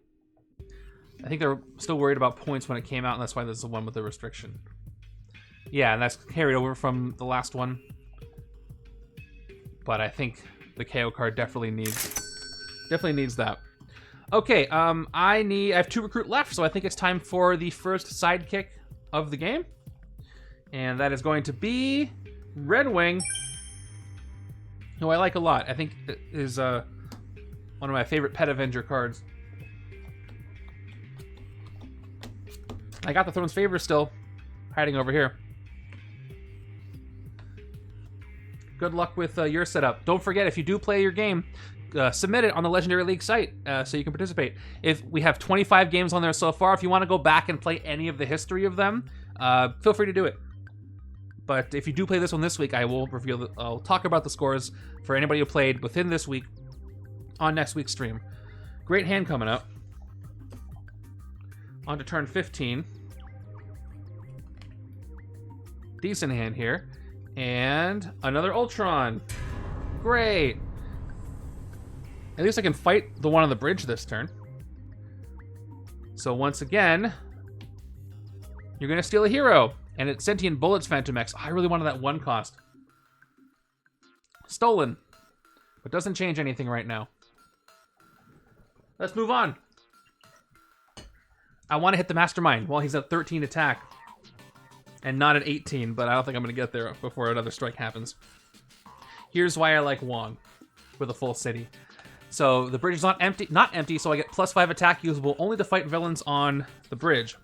I think they're still worried about points when it came out, and that's why there's the one with the restriction. Yeah, and that's carried over from the last one. But I think the KO card definitely needs that. Okay, I have 2 recruit left, so I think it's time for the first sidekick of the game. And that is going to be Red Wing, who I like a lot. I think is one of my favorite Pet Avenger cards. I got the Throne's Favor still, hiding over here. Good luck with your setup. Don't forget, if you do play your game, submit it on the Legendary League site so you can participate. If we have 25 games on there so far, if you want to go back and play any of the history of them, feel free to do it. But if you do play this one this week, I'll talk about the scores for anybody who played within this week on next week's stream. Great hand coming up. On to turn 15. Decent hand here. And another Ultron. Great. At least I can fight the one on the bridge this turn. So once again, you're going to steal a hero. And it's Sentient Bullets Fantomex. I really wanted that 1 cost. Stolen. But doesn't change anything right now. Let's move on. I want to hit the Mastermind while he's at 13 attack. and not at 18, but I don't think I'm going to get there before another strike happens. Here's why I like Wong with a full city. So the bridge is not empty, so I get +5 attack usable only to fight villains on the bridge.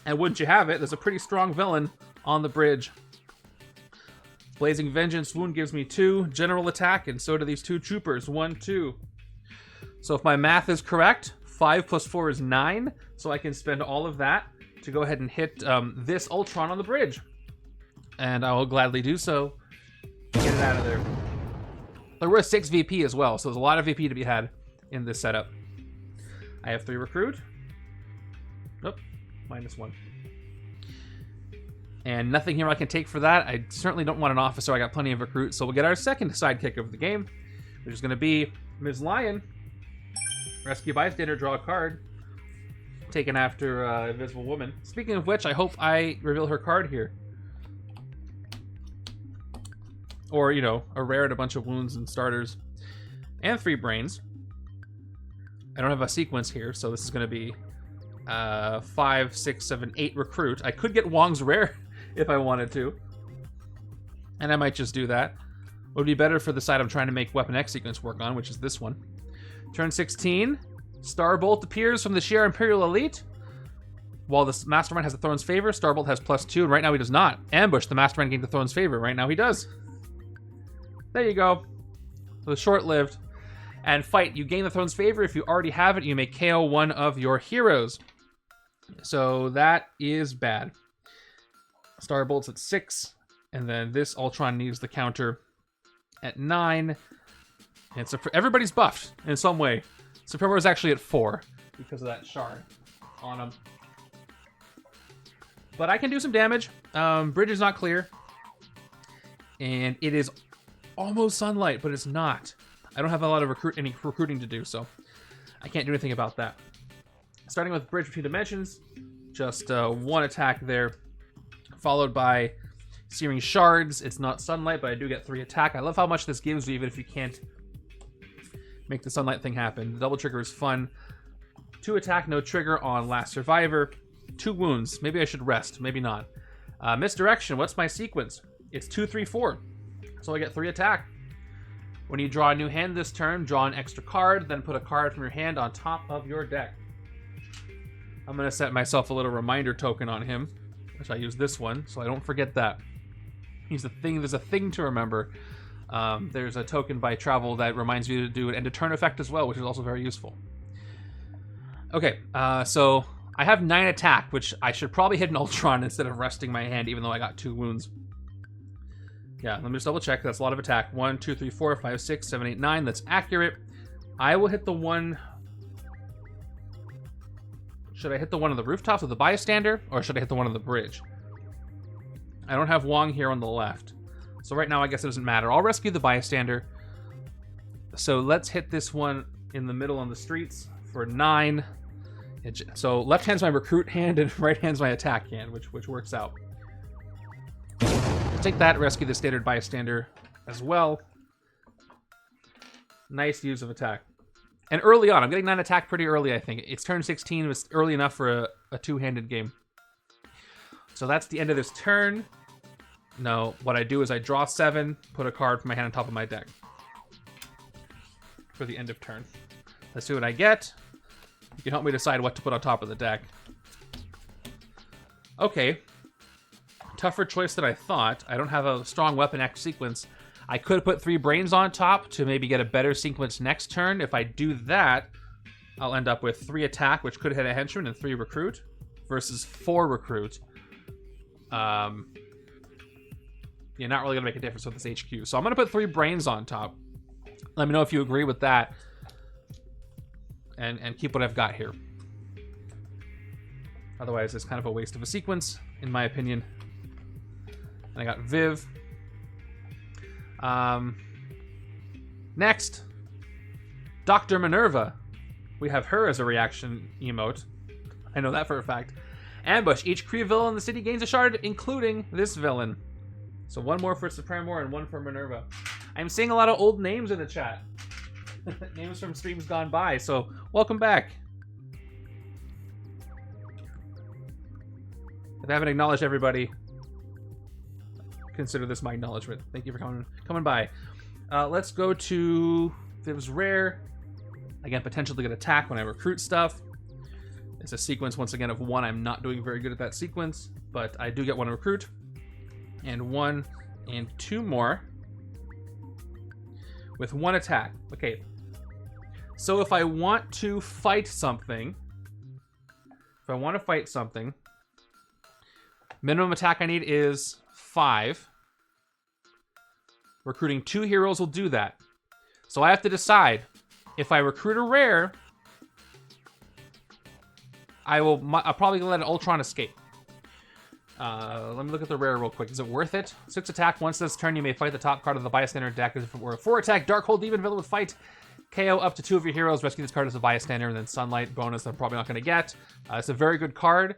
And wouldn't you have it, there's a pretty strong villain on the bridge. Blazing Vengeance wound gives me 2 general attack, and so do these 2 troopers, 1, 2. So if my math is correct, 5 + 4 is 9, so I can spend all of that to go ahead and hit this Ultron on the bridge. And I will gladly do so. Get it out of there. There were 6 VP as well, so there's a lot of VP to be had in this setup. I have 3 recruit. Nope, -1. And nothing here I can take for that. I certainly don't want an officer. I got plenty of recruits, so we'll get our second sidekick of the game, which is going to be Ms. Lion. Rescue bystander, draw a card. Taken after Invisible Woman. Speaking of which, I hope I reveal her card here. Or, you know, a rare and a bunch of wounds and starters. And 3 brains. I don't have a sequence here, so this is going to be 5, 6, 7, 8 recruit. I could get Wong's rare if I wanted to. And I might just do that. Would be better for the side I'm trying to make Weapon X sequence work on, which is this one. Turn 16. Starbolt appears from the Shi'ar Imperial Elite. While the Mastermind has the Throne's favor, Starbolt has +2, and right now he does not. Ambush, the Mastermind gained the Throne's favor. Right now he does. There you go. So short-lived. And fight. You gain the Throne's favor. If you already have it, you may KO one of your heroes. So that is bad. Starbolt's at 6, and then this Ultron needs the counter at 9. And everybody's buffed in some way. Supremo is actually at 4 because of that shard on him. But I can do some damage. Bridge is not clear. And it is almost sunlight, but it's not. I don't have a lot of any recruiting to do, so I can't do anything about that. Starting with Bridge Between Dimensions, just 1 attack there, followed by Searing Shards. It's not sunlight, but I do get 3 attack. I love how much this gives you, even if you can't make the sunlight thing happen. The double trigger is fun. 2 attack, no trigger on Last Survivor. 2 wounds. Maybe I should rest. Maybe not. Misdirection. What's my sequence? It's 2, 3, 4. So I get 3 attack. When you draw a new hand this turn, draw an extra card, then put a card from your hand on top of your deck. I'm going to set myself a little reminder token on him, which I use this one, so I don't forget that. He's a thing. There's a thing to remember. There's a token by Travel that reminds you to do an end of turn effect as well, which is also very useful. Okay, so I have 9 attack, which I should probably hit an Ultron instead of resting my hand, even though I got 2 wounds. Yeah, let me just double check. That's a lot of attack. 1, 2, 3, 4, 5, 6, 7, 8, 9. That's accurate. I will hit the one... Should I hit the one on the rooftops with the bystander, or should I hit the one on the bridge? I don't have Wong here on the left. So right now, I guess it doesn't matter. I'll rescue the bystander. So let's hit this one in the middle on the streets for 9. So left hand's my recruit hand, and right hand's my attack hand, which works out. Take that, rescue the standard bystander as well. Nice use of attack. And early on, I'm getting 9 attack pretty early, I think. It's turn 16, it was early enough for a 2-handed game. So that's the end of this turn. No, what I do is I draw 7, put a card from my hand on top of my deck. For the end of turn. Let's see what I get. You can help me decide what to put on top of the deck. Okay. Tougher choice than I thought. I don't have a strong Weapon X sequence. I could put 3 brains on top to maybe get a better sequence next turn. If I do that, I'll end up with 3 attack, which could hit a henchman, and 3 recruit, versus 4 recruit. Yeah, not really gonna make a difference with this HQ. So I'm gonna put 3 brains on top. Let me know if you agree with that. And keep what I've got here. Otherwise, it's kind of a waste of a sequence, in my opinion. And I got Viv. Next, Dr. Minerva. We have her as a reaction emote. I know that for a fact. Ambush. Each Kree villain in the city gains a shard, including this villain. So 1 more for Supremor and 1 for Minerva. I'm seeing a lot of old names in the chat. Names from streams gone by, so welcome back. If I haven't acknowledged everybody, consider this my acknowledgement. Thank you for coming by. Let's go to, if it was rare, again, potential to get attack when I recruit stuff. It's a sequence, once again, of 1. I'm not doing very good at that sequence, but I do get 1 recruit. And 1 and 2 more. With 1 attack. Okay. So if I want to fight something... minimum attack I need is 5. Recruiting 2 heroes will do that. So I have to decide. If I recruit a rare... I'll probably let an Ultron escape. Let me look at the rare real quick. Is it worth it? 6 attack. Once this turn, you may fight the top card of the bystander deck as if it were a 4 attack. Darkhold Demon villain with fight. KO up to 2 of your heroes. Rescue this card as a bystander, and then Sunlight bonus I'm probably not going to get. It's a very good card.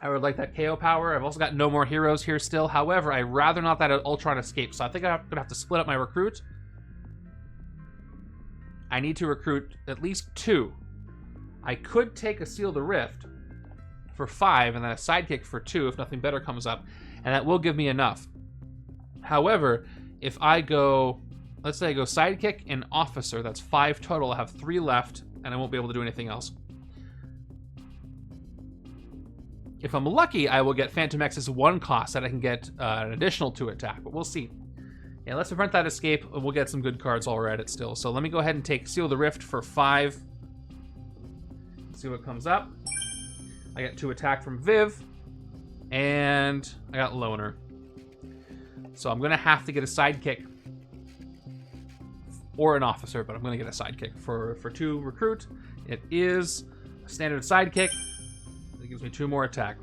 I would like that KO power. I've also got no more heroes here still. However, I'd rather not that Ultron escape, so I think I'm going to have to split up my recruit. I need to recruit at least 2. I could take a Seal the Rift for 5 and then a Sidekick for 2 if nothing better comes up, and that will give me enough. However, if I go, let's say I go Sidekick and Officer, that's 5 total. I have 3 left, and I won't be able to do anything else. If I'm lucky, I will get Fantomex's 1 cost that I can get an additional 2 attack, but we'll see. Yeah, let's prevent that escape. We'll get some good cards while we're at it still. So let me go ahead and take Seal the Rift for 5. See what comes up. I got 2 attack from Viv, and I got Loner. So I'm gonna have to get a Sidekick or an Officer, but I'm gonna get a Sidekick for 2 recruit. It is a standard Sidekick. It gives me 2 more attack.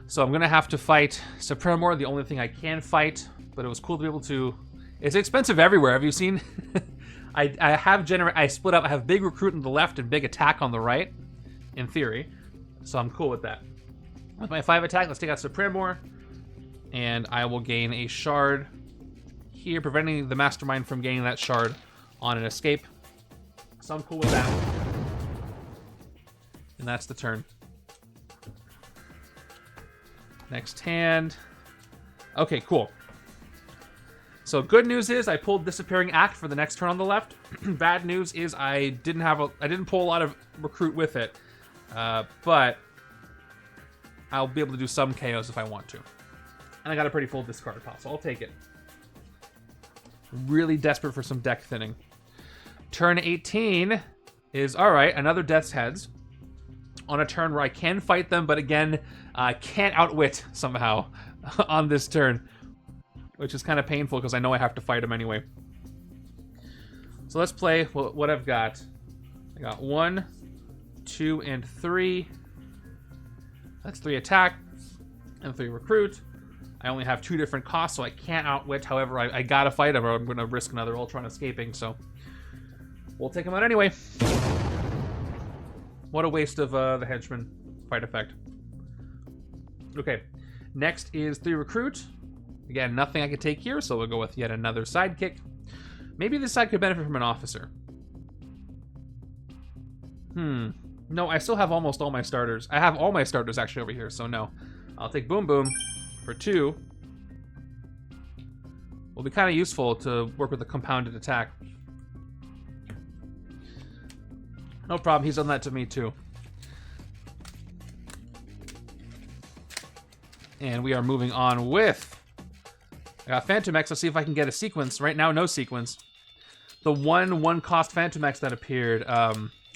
So I'm gonna have to fight Supremor, the only thing I can fight, but it was cool to be able to. It's expensive everywhere. Have you seen? I split up. I have big recruit on the left and big attack on the right, in theory. So I'm cool with that. With my 5 attack, let's take out Supremor, and I will gain a shard here, preventing the Mastermind from gaining that shard on an escape. So I'm cool with that. And that's the turn. Next hand. Okay, cool. So good news is I pulled Disappearing Act for the next turn on the left. Bad news is I didn't pull a lot of recruit with it, but I'll be able to do some KOs if I want to. And I got a pretty full discard pile, so I'll take it. Really desperate for some deck thinning. Turn 18 is, all right, another Death's Heads on a turn where I can fight them, but again, I can't outwit somehow on this turn, which is kind of painful because I know I have to fight him anyway. So let's play what I've got. I got 1, 2, and 3. That's 3 attack and 3 recruit. I only have 2 different costs, so I can't outwit. However, I gotta fight him or I'm gonna risk another Ultron escaping, so we'll take him out anyway. What a waste of the Henchman fight effect. Okay, next is 3 recruit. Again, nothing I could take here, so we'll go with yet another Sidekick. Maybe this side could benefit from an Officer. No, I still have almost all my starters. I have all my starters actually over here, so no. I'll take Boom Boom for 2. Will be kind of useful to work with a compounded attack. No problem, he's done that to me too. And we are moving on with... I got Fantomex. Let's see if I can get a sequence. Right now, no sequence. The one cost Fantomex that appeared.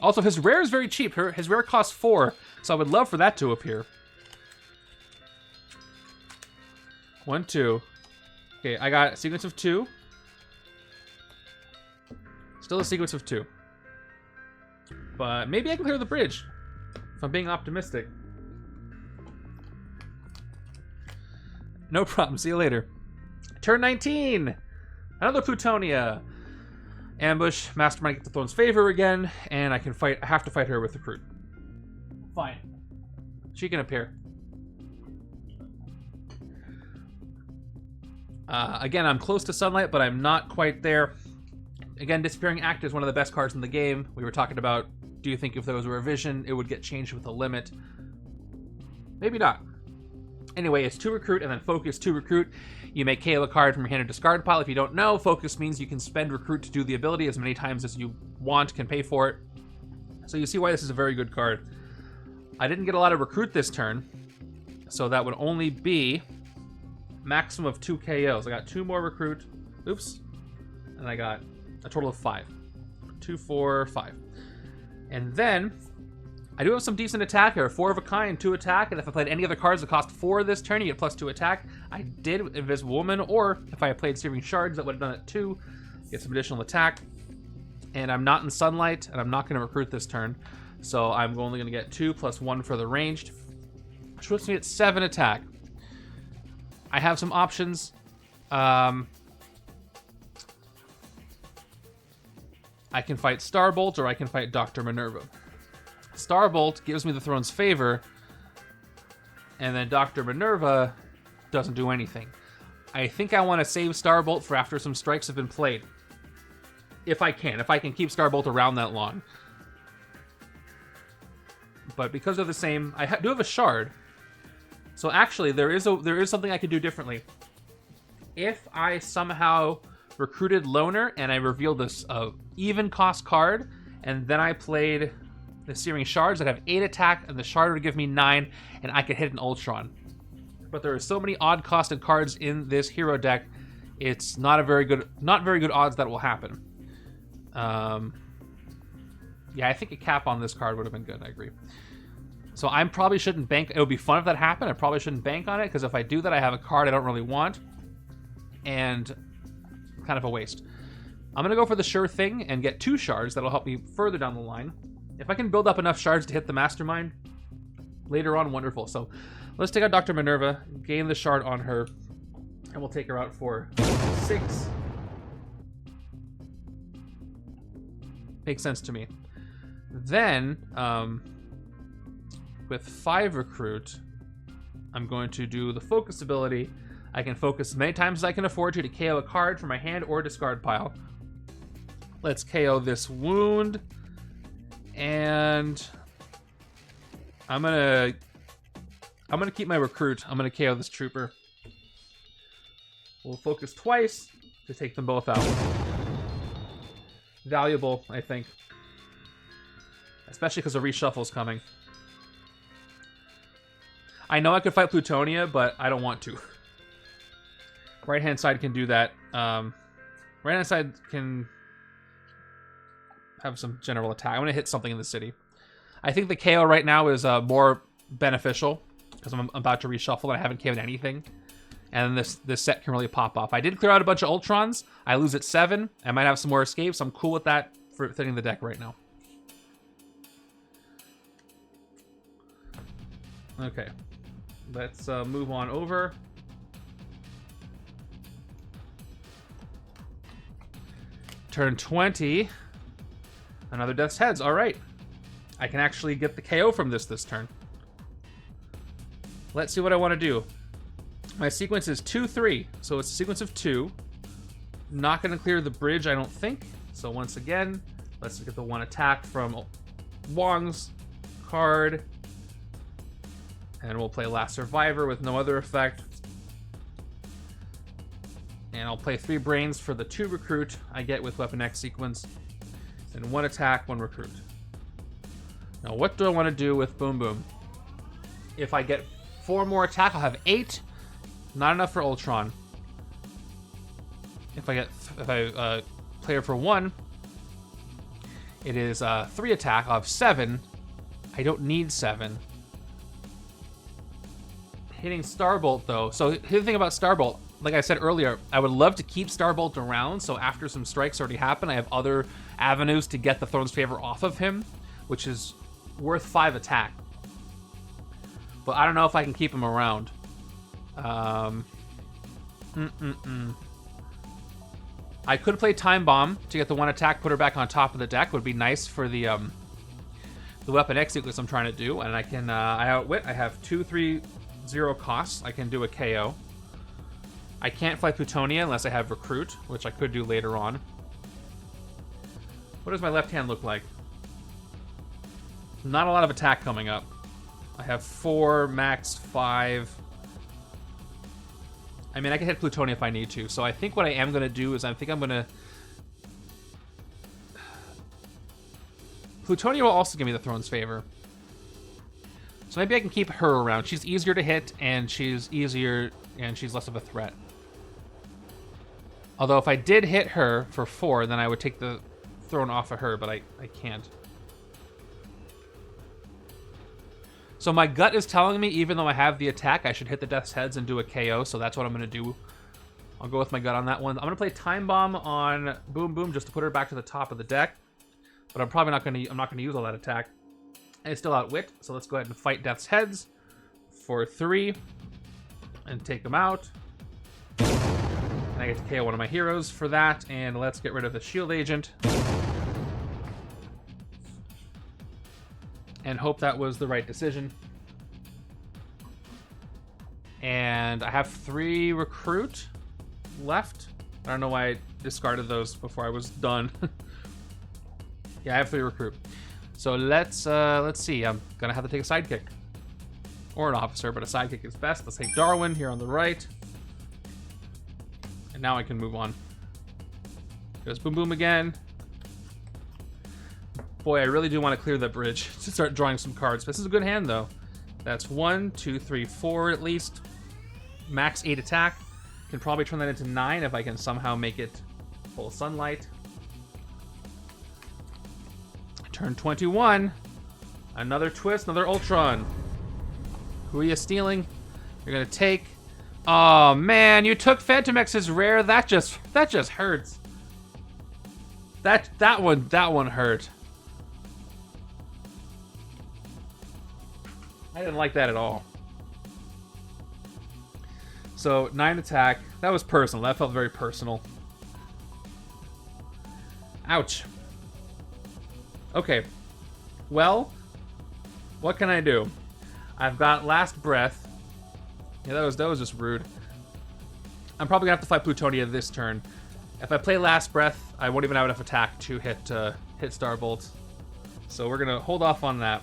Also, his rare is very cheap. His rare costs 4, so I would love for that to appear. 1, 2. Okay, I got a sequence of 2. Still a sequence of 2. But maybe I can clear the bridge, if I'm being optimistic. No problem. See you later. Turn 19. Another Plutonia. Ambush. Mastermind gets the Throne's favor again, and I have to fight her with Recruit. Fine. She can appear. Again, I'm close to Sunlight, but I'm not quite there. Again, Disappearing Act is one of the best cards in the game. We were talking about, do you think if there was a revision, it would get changed with a limit? Maybe not. Anyway, it's 2 recruit and then focus 2 recruit. You may KO a card from your hand or discard pile. If you don't know, focus means you can spend recruit to do the ability as many times as you want, can pay for it. So you see why this is a very good card. I didn't get a lot of recruit this turn, so that would only be maximum of 2 KOs. I got 2 more recruit. Oops. And I got a total of 5. 2, 4, 5. And then I do have some decent attack here. 4 of a kind, 2 attack, and if I played any other cards that cost 4 this turn, you get plus 2 attack. I did Invisible Woman, or if I had played Searing Shards, that would have done it 2. Get some additional attack. And I'm not in Sunlight, and I'm not going to recruit this turn. So I'm only going to get 2 plus 1 for the ranged, which puts me at 7 attack. I have some options. I can fight Starbolt, or I can fight Dr. Minerva. Starbolt gives me the Throne's favor, and then Dr. Minerva doesn't do anything. I think I want to save Starbolt for after some strikes have been played. If I can keep Starbolt around that long. But because they're the same, I do have a shard. So actually, there is something I could do differently. If I somehow recruited Loner and I revealed this even cost card, and then I played the Searing Shards, I'd have 8 attack, and the shard would give me 9, and I could hit an Ultron. But there are so many odd costed cards in this hero deck, it's not very good odds that will happen. Yeah, I think a cap on this card would have been good. I agree. So I probably shouldn't bank. It would be fun if that happened. I probably shouldn't bank on it, because if I do that, I have a card I don't really want, and kind of a waste. I'm gonna go for the sure thing and get 2 shards. That'll help me further down the line. If I can build up enough shards to hit the Mastermind later on, wonderful. So let's take out Dr. Minerva, gain the shard on her, and we'll take her out for 6. Makes sense to me. Then, with 5 recruit, I'm going to do the focus ability. I can focus as many times as I can afford to KO a card from my hand or discard pile. Let's KO this wound. And I'm gonna keep my recruit. I'm gonna KO this trooper. We'll focus twice to take them both out. Valuable, I think. Especially because the reshuffle's coming. I know I could fight Plutonia, but I don't want to. Right-hand side can do that. Right-hand side can have some general attack. I'm going to hit something in the city. I think the KO right now is more beneficial, because I'm about to reshuffle and I haven't KO'd anything. And this set can really pop off. I did clear out a bunch of Ultrons. I lose at 7. I might have some more escapes. I'm cool with that for thinning the deck right now. Okay. Let's move on over. Turn 20. Another Death's Heads. All right. I can actually get the KO from this turn. Let's see what I want to do. My sequence is 2-3, so it's a sequence of 2. Not going to clear the bridge, I don't think. So once again, let's get the 1 attack from Wong's card. And we'll play Last Survivor with no other effect. And I'll play 3 brains for the 2 recruit I get with Weapon X sequence. And 1 attack, 1 recruit. Now what do I want to do with Boom Boom? If I get 4 more attack, I'll have 8. Not enough for Ultron. If I play her for 1, it is 3 attack. I'll have 7. I don't need 7. Hitting Starbolt though. So here's the thing about Starbolt. Like I said earlier, I would love to keep Starbolt around, so after some strikes already happen, I have other avenues to get the Throne's Favor off of him, which is worth 5 attack. But I don't know if I can keep him around. I could play Time Bomb to get the 1 attack, put her back on top of the deck. Would be nice for the Weapon X sequence I'm trying to do. And I can I outwit. I have 2, 3, 0 costs. I can do a KO. I can't fly Plutonia unless I have Recruit, which I could do later on. What does my left hand look like? Not a lot of attack coming up. I have 4, max 5. I mean, I can hit Plutonia if I need to. So I think what I am going to do is I think I'm going to... Plutonia will also give me the throne's favor. So maybe I can keep her around. She's easier to hit, and she's less of a threat. Although if I did hit her for 4, then I would take the throne off of her, but I can't. So my gut is telling me, even though I have the attack, I should hit the Death's Heads and do a KO, so that's what I'm going to do. I'll go with my gut on that one. I'm going to play Time Bomb on Boom Boom just to put her back to the top of the deck. But I'm probably not going to use all that attack. And it's still outwit, so let's go ahead and fight Death's Heads for 3 and take them out. And I get to KO one of my heroes for that, and let's get rid of the Shield Agent. And hope that was the right decision. And I have 3 recruit left. I don't know why I discarded those before I was done. Yeah, I have 3 recruit. So let's see. I'm gonna have to take a sidekick. Or an officer, but a sidekick is best. Let's take Darwin here on the right. And now I can move on. Goes Boom Boom again. Boy, I really do want to clear that bridge to start drawing some cards. This is a good hand, though. That's 1, 2, 3, 4 at least. Max 8 attack. Can probably turn that into 9 if I can somehow make it full sunlight. Turn 21. Another twist, another Ultron. Who are you stealing? You're gonna take... Oh man, you took Fantomex's rare. That just hurts. That one hurt. I didn't like that at all. So 9 attack. That was personal. That felt very personal. Ouch. Okay. Well, what can I do? I've got Last Breath. Yeah, that was just rude. I'm probably gonna have to fight Plutonia this turn. If I play Last Breath, I won't even have enough attack to hit Starbolt. So we're gonna hold off on that.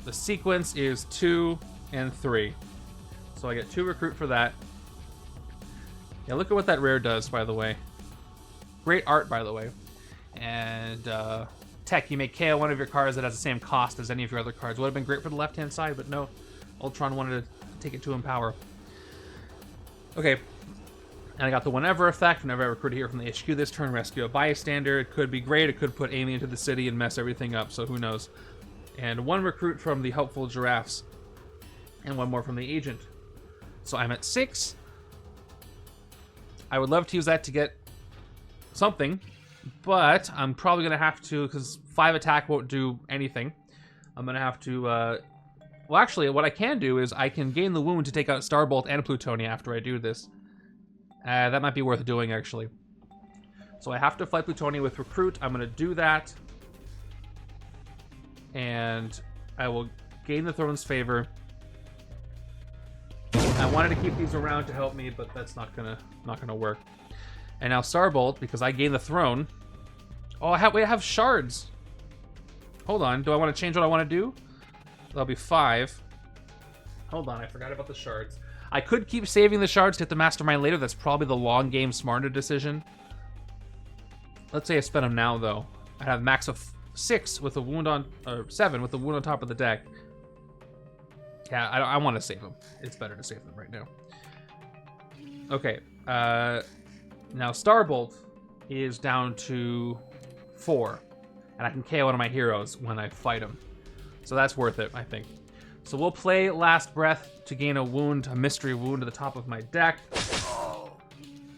The sequence is 2 and 3. So I get 2 recruit for that. Yeah, look at what that rare does, by the way. Great art, by the way. And tech, you may KO one of your cards that has the same cost as any of your other cards. Would have been great for the left-hand side, but no. Ultron wanted to take it to Empower. Okay. And I got the whenever effect. Whenever I recruit here from the HQ this turn, rescue a bystander. It could be great. It could put Amy into the city and mess everything up, so who knows. And 1 recruit from the helpful giraffes. And 1 more from the agent. So I'm at 6. I would love to use that to get something, but I'm probably going to have to, because 5 attack won't do anything. I'm going to have to, well actually what I can do is I can gain the wound to take out Starbolt and Plutonia after I do this. That might be worth doing actually. So I have to fight Plutonia with recruit. I'm going to do that. And I will gain the throne's favor. I wanted to keep these around to help me, but that's not gonna work. And now Starbolt, because I gain the throne. Oh, I have shards. Hold on, do I want to change what I want to do? That'll be 5. Hold on, I forgot about the shards. I could keep saving the shards to hit the Mastermind later. That's probably the long game smarter decision. Let's say I spend them now, though. I have max of 6 with a wound on, or 7 with the wound on top of the deck. Yeah, I want to save them. It's better to save them right now. Okay, now Starbolt is down to 4, and I can KO one of my heroes when I fight him. So that's worth it, I think. So we'll play Last Breath to gain a wound, a mystery wound to the top of my deck.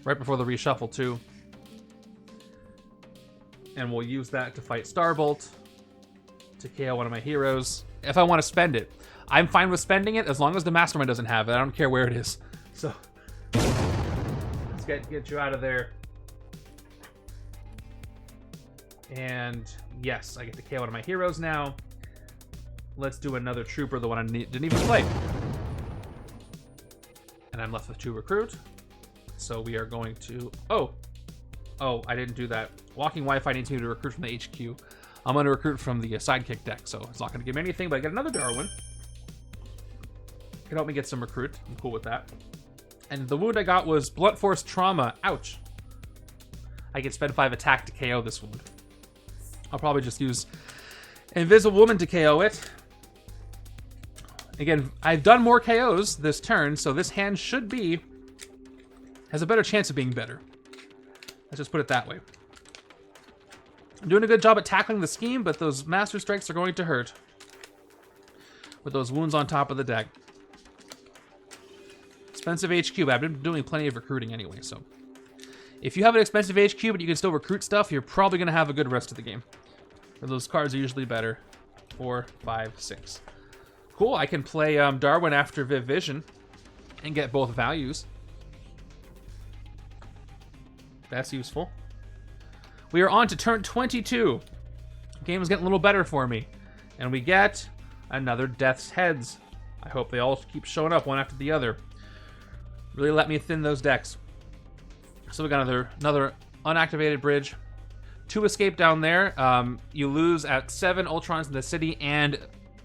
Right before the reshuffle, too. And we'll use that to fight Starbolt to KO one of my heroes. If I want to spend it. I'm fine with spending it as long as the Mastermind doesn't have it. I don't care where it is. So let's get you out of there. And yes, I get to KO one of my heroes now. Let's do another trooper, the one I didn't even play. And I'm left with 2 recruit. So we are going to... Oh, I didn't do that. Walking Wi-Fi needs me to recruit from the HQ. I'm going to recruit from the sidekick deck, so it's not going to give me anything, but I get another Darwin. can help me get some recruit. I'm cool with that. And the wound I got was blunt force trauma. Ouch. I can spend 5 attack to KO this wound. I'll probably just use Invisible Woman to KO it. Again, I've done more KOs this turn, so this hand has a better chance of being better. Let's just put it that way. I'm doing a good job at tackling the scheme, but those Master Strikes are going to hurt with those wounds on top of the deck. Expensive HQ, but I've been doing plenty of recruiting anyway, so. If you have an expensive HQ, but you can still recruit stuff, you're probably going to have a good rest of the game. Or those cards are usually better. 4, 5, 6. Cool, I can play Darwin after Viv Vision and get both values. That's useful. We are on to turn 22. The game is getting a little better for me. And we get another Death's Heads. I hope they all keep showing up one after the other. Really let me thin those decks. So we got another unactivated bridge. 2 escape down there. You lose at 7 Ultrons in the city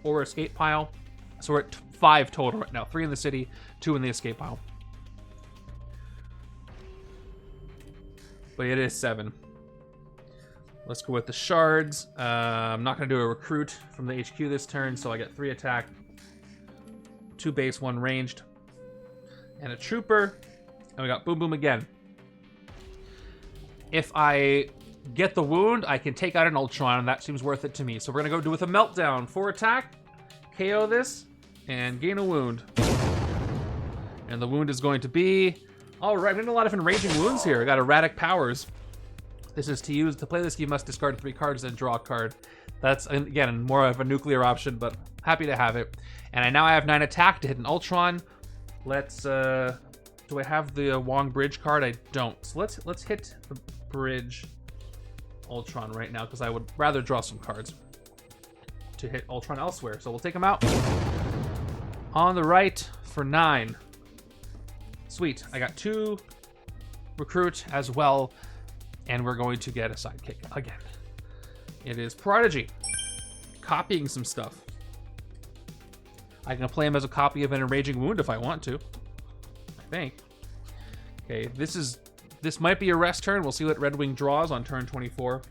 or escape pile. So we're at 5 total right now. 3 in the city, 2 in the escape pile. But it is 7. Let's go with the shards. I'm not going to do a recruit from the HQ this turn, so I get 3 attack, 2 base, 1 ranged, and a trooper. And we got boom boom again. If I get the wound, I can take out an Ultron, and that seems worth it to me. So we're going to go do with a meltdown. 4 attack, KO this, and gain a wound. And the wound is going to be... Alright, I'm getting a lot of enraging wounds here. I got erratic powers. This is to play this, you must discard 3 cards and draw a card. That's, again, more of a nuclear option, but happy to have it. And now I have 9 attack to hit an Ultron. Let's, do I have the Wong Bridge card? I don't. So let's hit the Bridge Ultron right now, because I would rather draw some cards to hit Ultron elsewhere. So we'll take him out. On the right for 9. Sweet. I got 2 recruit as well, and we're going to get a sidekick again. It is Prodigy. Copying some stuff. I can play him as a copy of an Enraging Wound if I want to. I think. Okay, this might be a rest turn. We'll see what Red Wing draws on turn 24.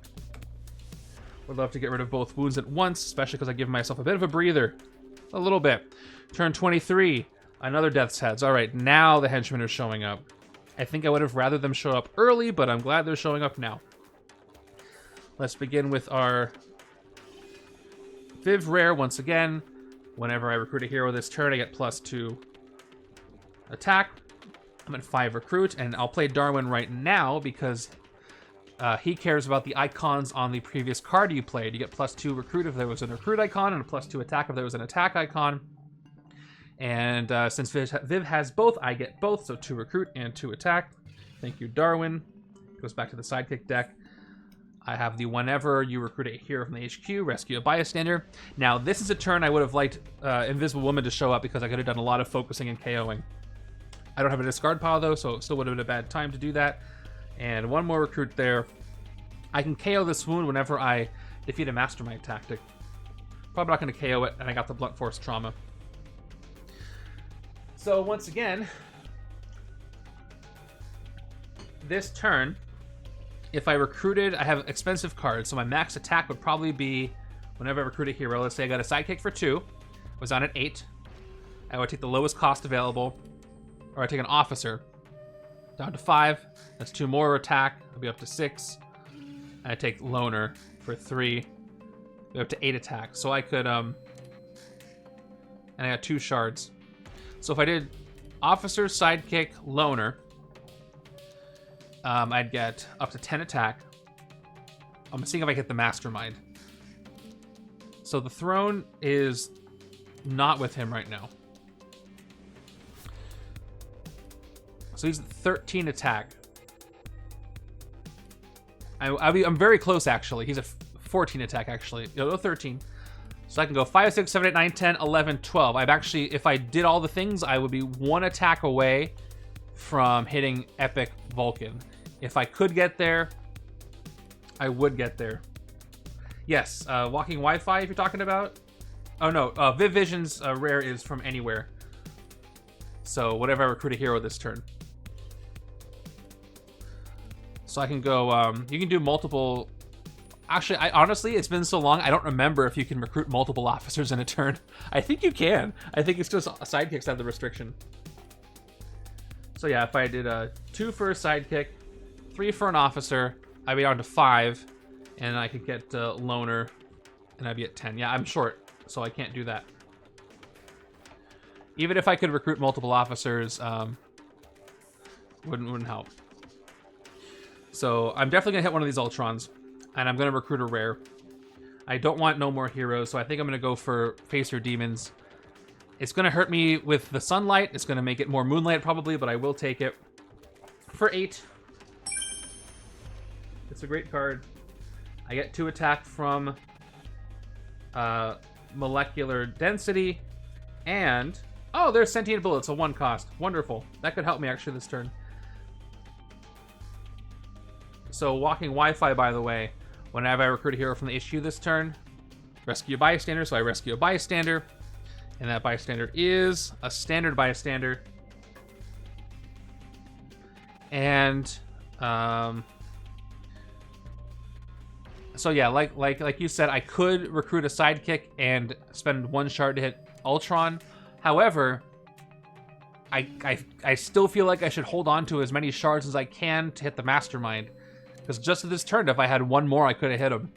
Would love to get rid of both wounds at once, especially because I give myself a bit of a breather. A little bit. Turn 23. Another Death's Heads. All right, now the Henchmen are showing up. I think I would have rather them show up early, but I'm glad they're showing up now. Let's begin with our Viv Rare once again. Whenever I recruit a hero this turn, I get +2 attack. I'm at 5 recruit, and I'll play Darwin right now because he cares about the icons on the previous card you played. You get +2 recruit if there was an recruit icon, and a +2 attack if there was an attack icon. And since Viv has both, I get both, so 2 recruit and 2 attack. Thank you, Darwin. Goes back to the sidekick deck. I have the whenever you recruit a hero from the HQ, rescue a bystander. Now, this is a turn I would have liked Invisible Woman to show up because I could have done a lot of focusing and KOing. I don't have a discard pile, though, so it still would have been a bad time to do that. And 1 more recruit there. I can KO this wound whenever I defeat a Mastermind tactic. Probably not going to KO it, and I got the blunt force trauma. So once again, this turn, if I recruited, I have expensive cards, so my max attack would probably be, whenever I recruit a hero, let's say I got a sidekick for 2, was on at 8, I would take the lowest cost available, or I take an officer, down to 5, that's 2 more attack, I'll be up to 6, and I take loner for 3, be up to 8 attack, so I could, and I got 2 shards. So if I did officer, sidekick, loner, I'd get up to 10 attack. I'm seeing if I hit the Mastermind. So the throne is not with him right now. So he's 13 attack. I'm very close, actually. He's a 14 attack, actually. No, 13. So I can go 5, 6, 7, 8, 9, 10, 11, 12. I've actually, if I did all the things, I would be 1 attack away from hitting Epic Vulcan. If I could get there, I would get there. Yes, Walking Wi-Fi if you're talking about. Oh no, Viv Vision's rare is from anywhere. So whatever I recruit a hero this turn. So I can go, you can do multiple... Actually, honestly, it's been so long, I don't remember if you can recruit multiple officers in a turn. I think you can. I think it's just sidekicks have the restriction. So yeah, if I did 2 for a sidekick, 3 for an officer, I'd be down to 5, and I could get loner, and I'd be at 10. Yeah, I'm short, so I can't do that. Even if I could recruit multiple officers, wouldn't help. So I'm definitely gonna hit one of these Ultrons, and I'm gonna recruit a rare. I don't want no more heroes, so I think I'm gonna go for Facer Demons. It's gonna hurt me with the sunlight. It's gonna make it more moonlight probably, but I will take it for 8. It's a great card. I get 2 attack from molecular density, and oh, there's sentient bullets, a 1 cost. Wonderful. That could help me actually this turn. So walking Wi-Fi, by the way, whenever I recruit a hero from the HQ this turn, rescue a bystander. So I rescue a bystander, and that bystander is a standard bystander. And so yeah, like you said, I could recruit a sidekick and spend 1 shard to hit Ultron. However, I still feel like I should hold on to as many shards as I can to hit the Mastermind. Because just this turn, if I had 1 more, I could have hit him.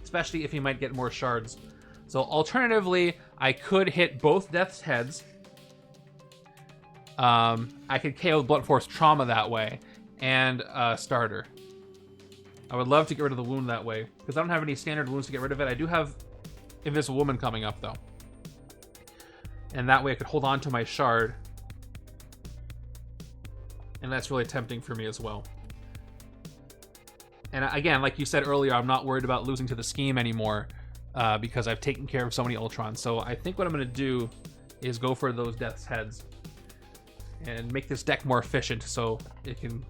Especially if he might get more shards. So alternatively, I could hit both Death's Heads. I could KO Blunt Force Trauma that way. And Starter. I would love to get rid of the wound that way. Because I don't have any standard wounds to get rid of it. I do have Invisible Woman coming up, though. And that way I could hold on to my shard. And that's really tempting for me as well. And again, like you said earlier, I'm not worried about losing to the scheme anymore because I've taken care of so many Ultrons. So I think what I'm going to do is go for those Death's Heads and make this deck more efficient so it can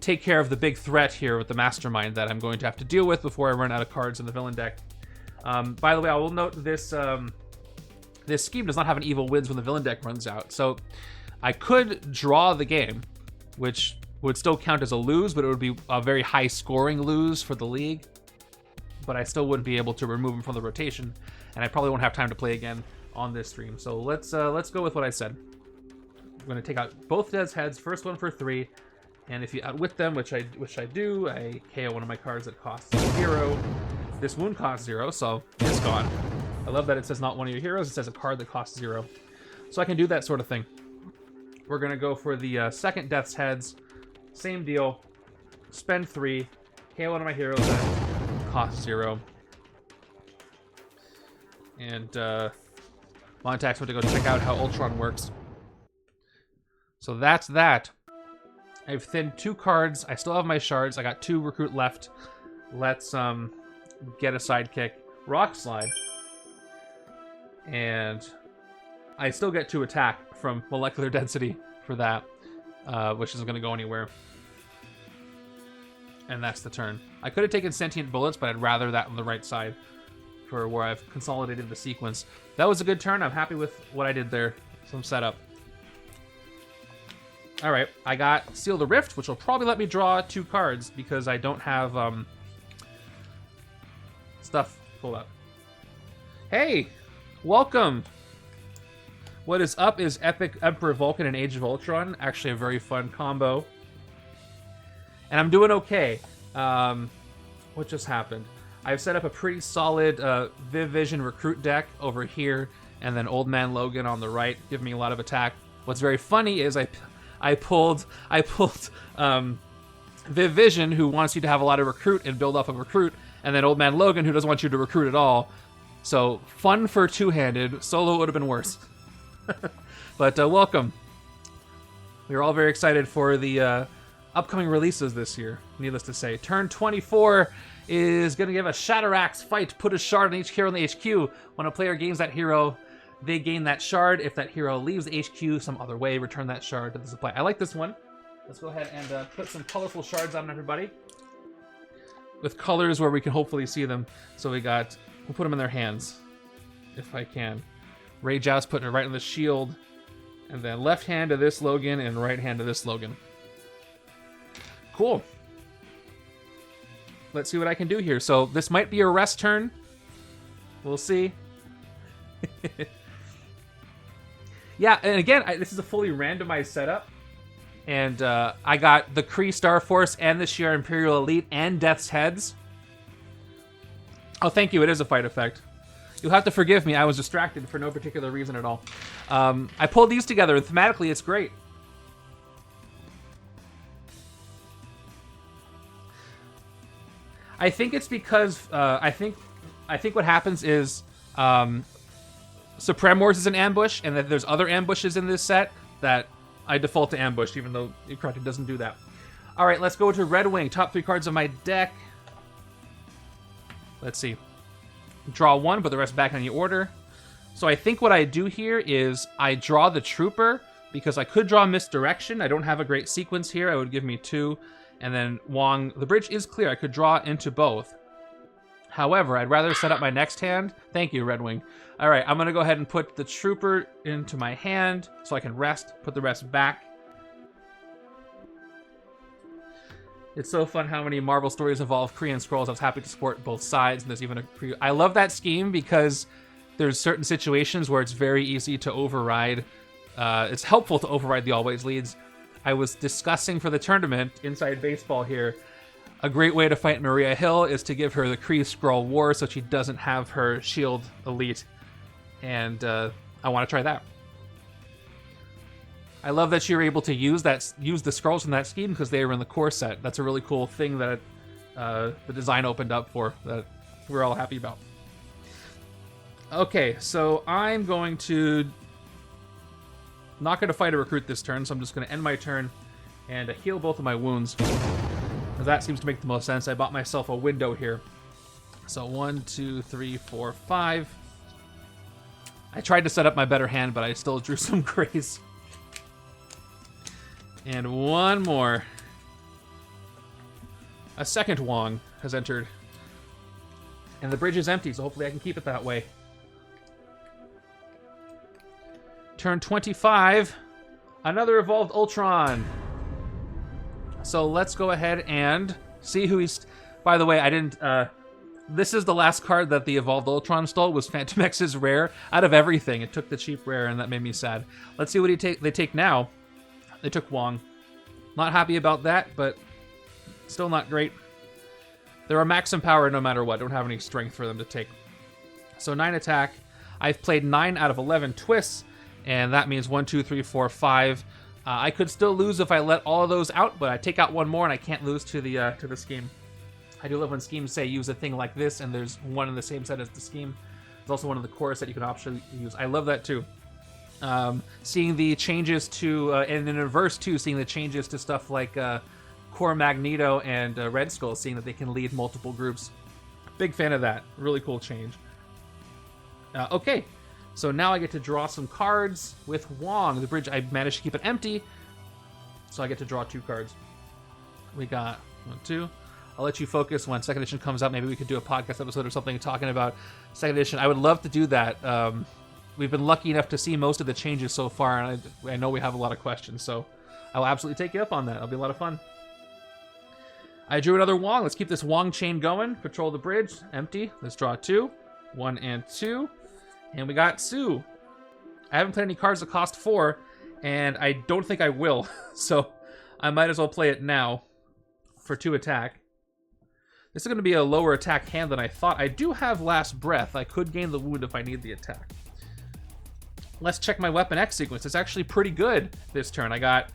take care of the big threat here with the Mastermind that I'm going to have to deal with before I run out of cards in the villain deck. By the way, I will note this this scheme does not have an evil wins when the villain deck runs out. So I could draw the game, which would still count as a lose, but it would be a very high scoring lose for the league. But I still wouldn't be able to remove him from the rotation, and I probably won't have time to play again on this stream. So let's go with what I said. I'm going to take out both Death's Heads, first one for 3, and if you outwit them, which I do, I KO one of my cards that costs 0. This wound costs 0, so it's gone. I love that it says not one of your heroes, it says a card that costs 0. So I can do that sort of thing. We're going to go for the second Death's Heads. Same deal. Spend 3. KO one of my heroes that costs 0. And Montax went to go check out how Ultron works. So that's that. I've thinned 2 cards. I still have my shards. I got 2 recruit left. Let's get a sidekick. Rock Slide. And I still get 2 attack from molecular density for that, which isn't going to go anywhere. And that's the turn. I could have taken Sentient Bullets, but I'd rather that on the right side for where I've consolidated the sequence. That was a good turn. I'm happy with what I did there. Some setup. All right, I got Seal the Rift, which will probably let me draw 2 cards because I don't have stuff pulled up. Hey, welcome. What is up is Epic Emperor Vulcan and Age of Ultron. Actually a very fun combo. And I'm doing okay. What just happened? I've set up a pretty solid Viv Vision recruit deck over here, and then Old Man Logan on the right, giving me a lot of attack. What's very funny is I pulled Viv Vision, who wants you to have a lot of recruit and build off of recruit, and then Old Man Logan, who doesn't want you to recruit at all. So fun for two-handed. Solo would have been worse. But welcome. We are all very excited for the upcoming releases this year, needless to say. Turn 24 is going to give a Shatteraxe fight. Put a shard on each hero in the HQ. When a player gains that hero, they gain that shard. If that hero leaves the HQ some other way, return that shard to the supply. I like this one. Let's go ahead and put some colorful shards on everybody. With colors where we can hopefully see them. So we'll put them in their hands, if I can. Ray Joust putting it right on the shield. And then left hand to this Logan and right hand to this Logan. Cool. Let's see what I can do here. So this might be a rest turn. We'll see. Yeah, and again, this is a fully randomized setup. And I got the Kree Starforce and the Shi'ar Imperial Elite and Death's Heads. Oh, thank you. It is a fight effect. You'll have to forgive me. I was distracted for no particular reason at all. I pulled these together, and thematically, it's great. I think it's because I think what happens is Supreme Wars is an ambush, and that there's other ambushes in this set that I default to ambush, even though it doesn't do that. All right, let's go to Red Wing. Top 3 cards of my deck. Let's see. Draw 1, put the rest back in the order. So I think what I do here is I draw the Trooper, because I could draw Misdirection. I don't have a great sequence here. It would give me 2. And then Wong, the bridge is clear. I could draw into both. However, I'd rather set up my next hand. Thank you, Red Wing. All right, I'm going to go ahead and put the Trooper into my hand so I can rest, put the rest back. It's so fun how many Marvel stories involve Kree and Skrulls. I was happy to support both sides, and there's even a Kree. I love that scheme because there's certain situations where it's very easy to override. It's helpful to override the always leads. I was discussing for the tournament, Inside Baseball here, a great way to fight Maria Hill is to give her the Kree Skrull War so she doesn't have her shield elite. And I want to try that. I love that you're able to use the Skrulls from that scheme because they were in the core set. That's a really cool thing that the design opened up for that we're all happy about. Okay, so I'm going to... Not going to fight a recruit this turn, so I'm just going to end my turn and heal both of my wounds. That seems to make the most sense. I bought myself a window here. So 1, 2, 3, 4, 5. I tried to set up my better hand, but I still drew some grays. And one more. A second Wong has entered. And the bridge is empty, so hopefully I can keep it that way. Turn 25. Another Evolved Ultron. So let's go ahead and see who he's... By the way, I didn't... This is the last card that the Evolved Ultron stole, was Fantomex's rare. Out of everything, it took the cheap rare, and that made me sad. Let's see what they take now. They took Wong. Not happy about that, but still not great. They're a max in power no matter what. Don't have any strength for them to take. So 9 attack. I've played 9 out of 11 twists, and that means 1, 2, 3, 4, 5. I could still lose if I let all of those out, but I take out one more and I can't lose to the scheme. I do love when schemes say use a thing like this, and there's one in the same set as the scheme. There's also one in the core set you can optionally use. I love that too. Seeing the changes to, and in reverse too, seeing the changes to stuff like Core Magneto and Red Skull, seeing that they can lead multiple groups. Big fan of that. Really cool change. Okay, so now I get to draw some cards with Wong. The bridge, I managed to keep it empty, so I get to draw 2 cards. We got 1, 2. I'll let you focus when second edition comes out. Maybe we could do a podcast episode or something talking about second edition. I would love to do that. We've been lucky enough to see most of the changes so far, and I know we have a lot of questions, so I will absolutely take you up on that. It'll be a lot of fun. I drew another Wong. Let's keep this Wong chain going. Patrol the bridge. Empty. Let's draw 2. 1 and 2. And we got Sue. I haven't played any cards that cost 4, and I don't think I will, so I might as well play it now for 2 attack. This is going to be a lower attack hand than I thought. I do have Last Breath. I could gain the wound if I need the attack. Let's check my Weapon X sequence. It's actually pretty good this turn. I got,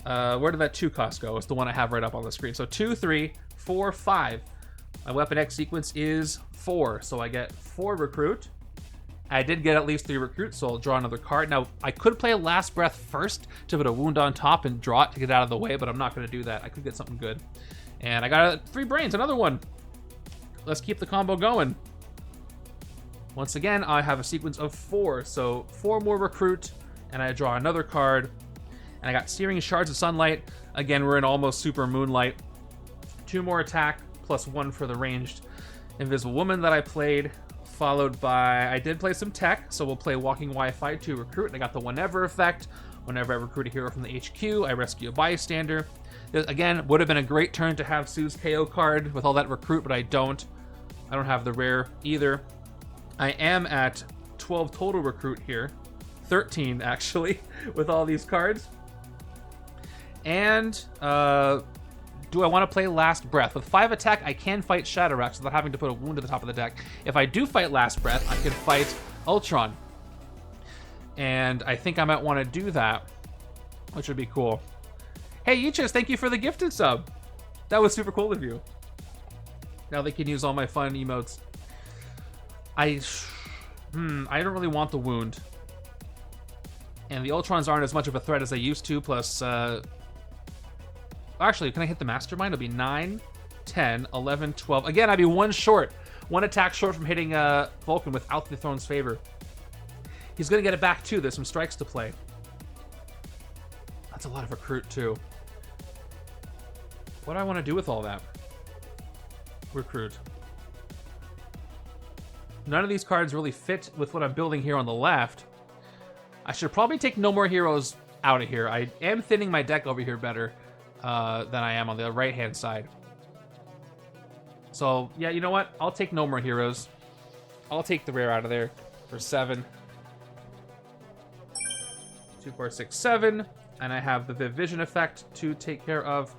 where did that 2 cost go? It's the one I have right up on the screen. So 2, 3, 4, 5. My Weapon X sequence is 4. So I get 4 recruit. I did get at least 3 recruits, so I'll draw another card. Now, I could play a Last Breath first to put a wound on top and draw it to get out of the way, but I'm not going to do that. I could get something good. And I got 3 brains, another one. Let's keep the combo going. Once again, I have a sequence of 4. So 4 more recruit, and I draw another card. And I got Searing Shards of Sunlight. Again, we're in almost Super Moonlight. 2 more attack, plus 1 for the ranged Invisible Woman that I played. Followed by, I did play some tech, so we'll play Walking Wi-Fi to recruit. And I got the Whenever effect. Whenever I recruit a hero from the HQ, I rescue a bystander. This, again, would have been a great turn to have Sue's KO card with all that recruit, but I don't. I don't have the rare either. I am at 12 total recruit here. 13, actually, with all these cards. And, do I want to play Last Breath? With 5 attack, I can fight Shatterax without having to put a wound at the top of the deck. If I do fight Last Breath, I can fight Ultron. And I think I might want to do that, which would be cool. Hey, Ichis, thank you for the gifted sub. That was super cool of you. Now they can use all my fun emotes. I don't really want the wound. And the Ultrons aren't as much of a threat as they used to, plus, actually, can I hit the Mastermind? It'll be 9, 10, 11, 12. Again, I'd be one short. One attack short from hitting Vulcan without the Throne's favor. He's going to get it back, too. There's some strikes to play. That's a lot of recruit, too. What do I want to do with all that? Recruit. None of these cards really fit with what I'm building here on the left. I should probably take no more heroes out of here. I am thinning my deck over here better than I am on the right-hand side. So, yeah, you know what? I'll take no more heroes. I'll take the rare out of there for 7. 2, 4, 6, 7. And I have the Viv Vision effect to take care of.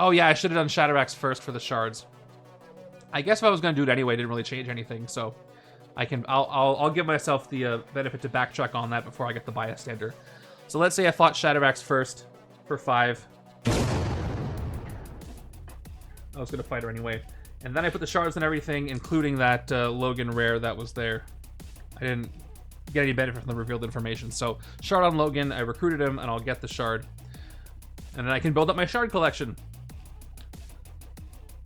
Oh, yeah, I should have done Shatterax first for the shards. I guess if I was going to do it anyway, it didn't really change anything, so I'll give myself the benefit to backtrack on that before I get the bystander. So let's say I fought Shatterax first for 5. I was going to fight her anyway. And then I put the shards and everything, including that Logan rare that was there. I didn't get any benefit from the revealed information. So shard on Logan, I recruited him, and I'll get the shard. And then I can build up my shard collection.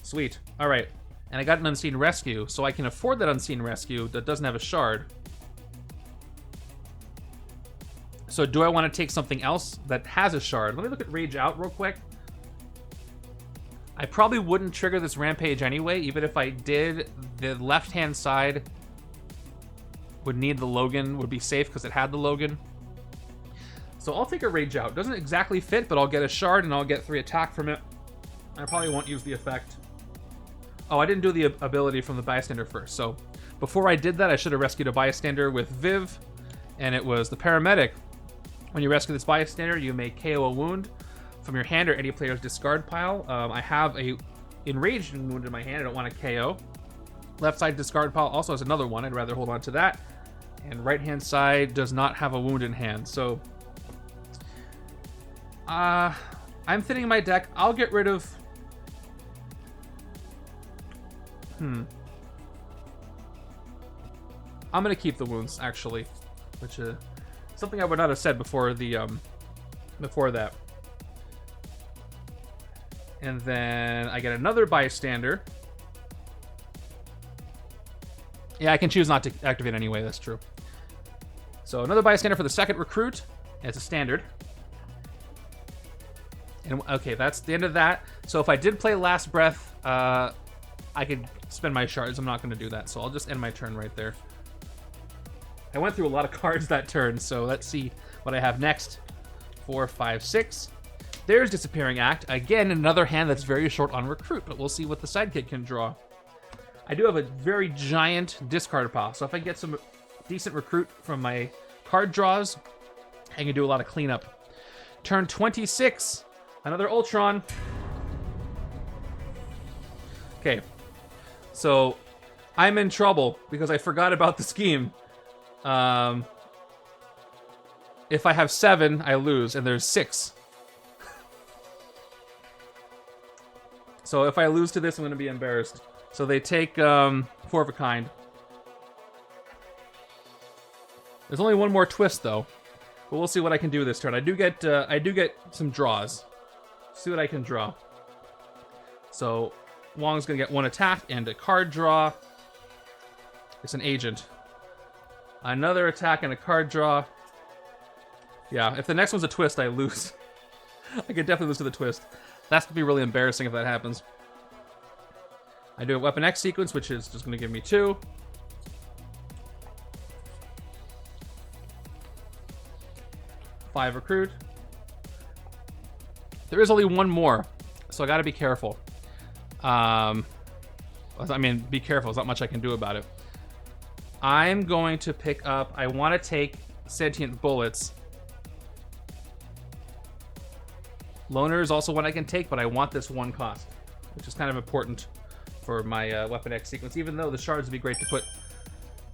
Sweet. All right. And I got an Unseen Rescue, so I can afford that Unseen Rescue that doesn't have a shard. So do I want to take something else that has a shard? Let me look at Rage Out real quick. I probably wouldn't trigger this Rampage anyway. Even if I did, the left-hand side would need the Logan, would be safe because it had the Logan. So I'll take a Rage Out. Doesn't exactly fit, but I'll get a shard and I'll get 3 attack from it. I probably won't use the effect. Oh, I didn't do the ability from the bystander first. So before I did that, I should have rescued a bystander with Viv, and it was the paramedic. When you rescue this bystander, you may KO a wound from your hand or any player's discard pile. I have a enraged wound in my hand. I don't want to KO. Left side discard pile also has another one. I'd rather hold on to that. And right hand side does not have a wound in hand. So I'm thinning my deck. I'll get rid of... I'm gonna keep the wounds, actually, which is something I would not have said before the before that. And then I get another bystander. Yeah, I can choose not to activate anyway. That's true. So another bystander for the second recruit. It's a standard. And okay, that's the end of that. So if I did play Last Breath, I could spend my shards. I'm not going to do that, so I'll just end my turn right there. I went through a lot of cards that turn, so let's see what I have next. 4, 5, 6. There's Disappearing Act. Again, another hand that's very short on recruit, but we'll see what the sidekick can draw. I do have a very giant discard pile, so if I get some decent recruit from my card draws, I can do a lot of cleanup. Turn 26. Another Ultron. Okay. So, I'm in trouble because I forgot about the scheme. If I have 7, I lose, and there's 6. So if I lose to this, I'm going to be embarrassed. So they take 4 of a kind. There's only one more twist, though. But we'll see what I can do this turn. I do get some draws. See what I can draw. So Wong's going to get 1 attack and a card draw. It's an agent. Another attack and a card draw. Yeah, if the next one's a twist, I lose. I could definitely lose to the twist. That's going to be really embarrassing if that happens. I do a Weapon X sequence, which is just going to give me 2. 5 recruit. There is only one more, so I gotta be careful. I mean, be careful. There's not much I can do about it. I'm going to pick up... I want to take sentient bullets. Loner is also one I can take, but I want this one cost, which is kind of important for my Weapon X sequence, even though the shards would be great to put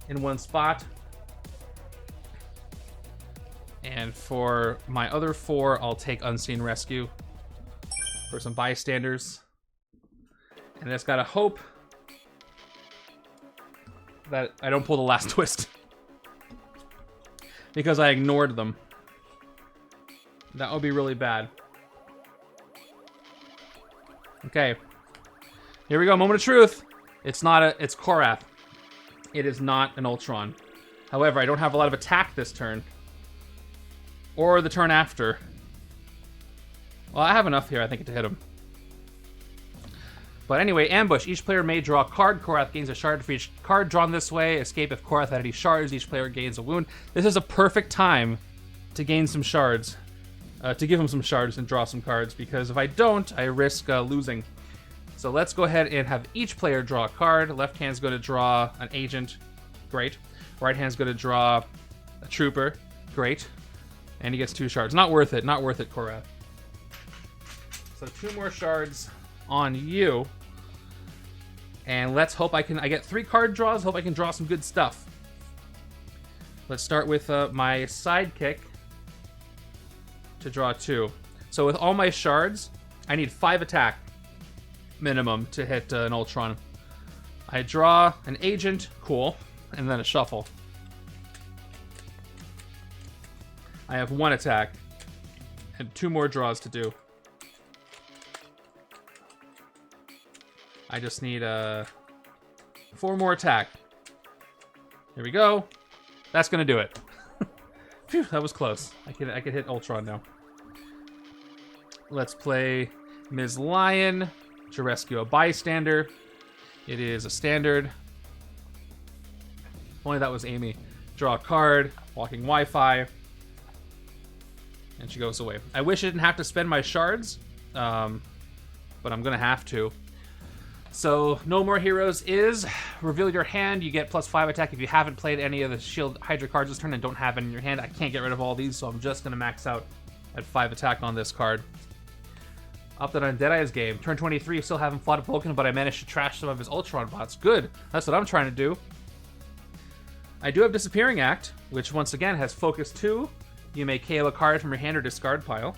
in one spot. And for my other 4, I'll take Unseen Rescue for some bystanders. And I just gotta hope that I don't pull the last twist, because I ignored them. That would be really bad. Okay. Here we go, moment of truth. It's Korath. It is not an Ultron. However, I don't have a lot of attack this turn. Or the turn after. Well, I have enough here, I think, to hit him. But anyway, ambush. Each player may draw a card. Korath gains a shard for each card drawn this way. Escape if Korath had any shards. Each player gains a wound. This is a perfect time to gain some shards. To give him some shards and draw some cards, because if I don't, I risk losing. So let's go ahead and have each player draw a card. Left hand's going to draw an agent. Great. Right hand's going to draw a trooper. Great. And he gets 2 shards. Not worth it. Not worth it, Korath. So 2 more shards on you. And let's hope I get 3 card draws. Hope I can draw some good stuff. Let's start with my sidekick to draw 2. So with all my shards, I need 5 attack minimum to hit an Ultron. I draw an agent, cool, and then a shuffle. I have 1 attack and 2 more draws to do. I just need 4 more attack. Here we go. That's gonna do it. Phew, that was close. I could hit Ultron now. Let's play Ms. Lion to rescue a bystander. It is a standard. If only that was Amy. Draw a card. Walking Wi-Fi. And she goes away. I wish I didn't have to spend my shards, but I'm gonna have to. So, No More Heroes is reveal your hand. You get +5 attack if you haven't played any of the Shield Hydra cards this turn and don't have it in your hand. I can't get rid of all these, so I'm just going to max out at 5 attack on this card. Opted on Deadeye's game. Turn 23, still haven't fought a Vulcan, but I managed to trash some of his Ultron bots. Good. That's what I'm trying to do. I do have Disappearing Act, which once again has Focus 2. You may KO a card from your hand or discard pile.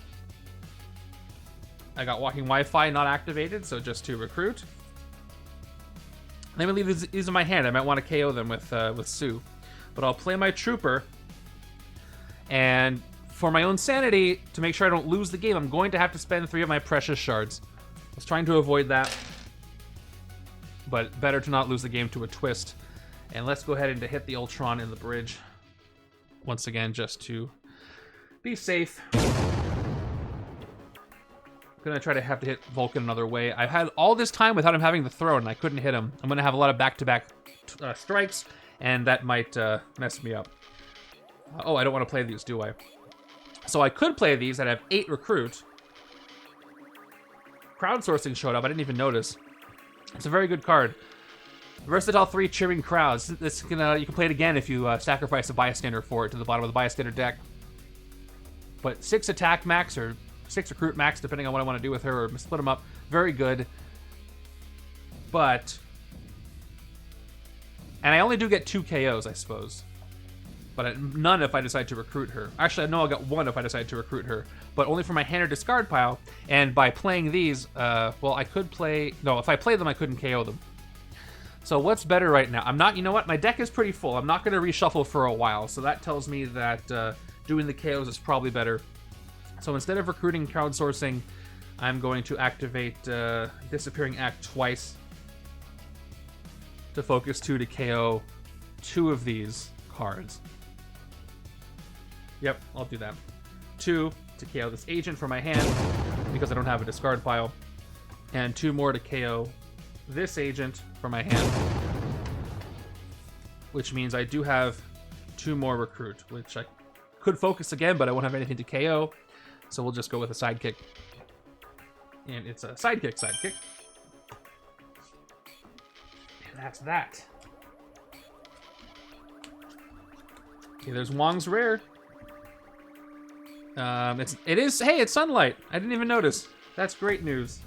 I got Walking Wi-Fi not activated, so just to recruit. Let me leave these in my hand. I might want to KO them with Sue. But I'll play my Trooper. And for my own sanity, to make sure I don't lose the game, I'm going to have to spend 3 of my precious shards. I was trying to avoid that. But better to not lose the game to a twist. And let's go ahead and hit the Ultron in the bridge. Once again, just to be safe. Gonna try to hit Vulcan another way. I've had all this time without him having the throw, and I couldn't hit him. I'm gonna have a lot of back-to-back strikes, and that might mess me up. Oh, I don't want to play these, do I? So I could play these. I'd have 8 recruit. Crowdsourcing showed up. I didn't even notice. It's a very good card. Versatile 3 cheering crowds. This can you can play it again if you sacrifice a bystander for it to the bottom of the bystander deck. But 6 attack max or 6 recruit max, depending on what I want to do with her, or split them up. Very good. But... And I only do get 2 KOs, I suppose. But none if I decide to recruit her. Actually, no, I'll get 1 if I decide to recruit her. But only for my hand or discard pile. And by playing these, well, I could play... No, if I play them, I couldn't KO them. So what's better right now? I'm not... You know what? My deck is pretty full. I'm not going to reshuffle for a while. So that tells me that doing the KOs is probably better. So instead of recruiting crowdsourcing, I'm going to activate Disappearing Act twice to focus 2 to KO 2 of these cards. Yep, I'll do that. 2 to KO this agent from my hand because I don't have a discard pile, and 2 more to KO this agent from my hand, which means I do have 2 more recruit, which I could focus again, but I won't have anything to KO. So we'll just go with a sidekick. And it's a sidekick. And that's that. Okay, there's Wong's rare. It's sunlight. I didn't even notice. That's great news.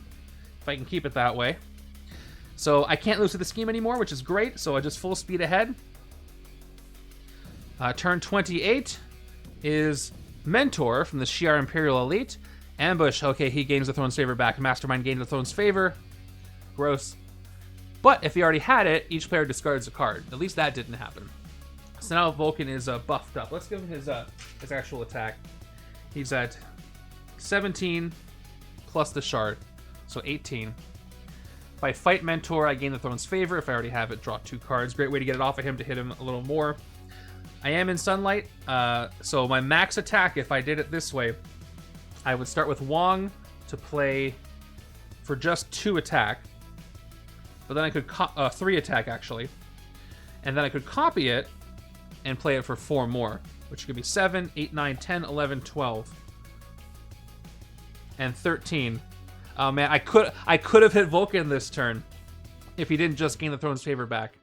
If I can keep it that way. So I can't lose to the scheme anymore, which is great. So I just full speed ahead. Turn 28 is Mentor from the Shi'ar Imperial Elite. Ambush. Okay, he gains the throne's favor back. Mastermind gains the throne's favor. Gross. But if he already had it, each player discards a card. At least that didn't happen. So now Vulcan is buffed up. Let's give him his actual attack. He's at 17 plus the shard, so 18. If I fight Mentor, I gain the throne's favor. If I already have it, draw 2 cards. Great way to get it off of him to hit him a little more. I am in sunlight, so my max attack, if I did it this way, I would start with Wong to play for just 2 attack, but then I could 3 attack actually, and then I could copy it and play it for 4 more, which could be 7, 8, 9, 10, 11, 12, and 13. Oh man, I could have hit Vulcan this turn if he didn't just gain the throne's favor back.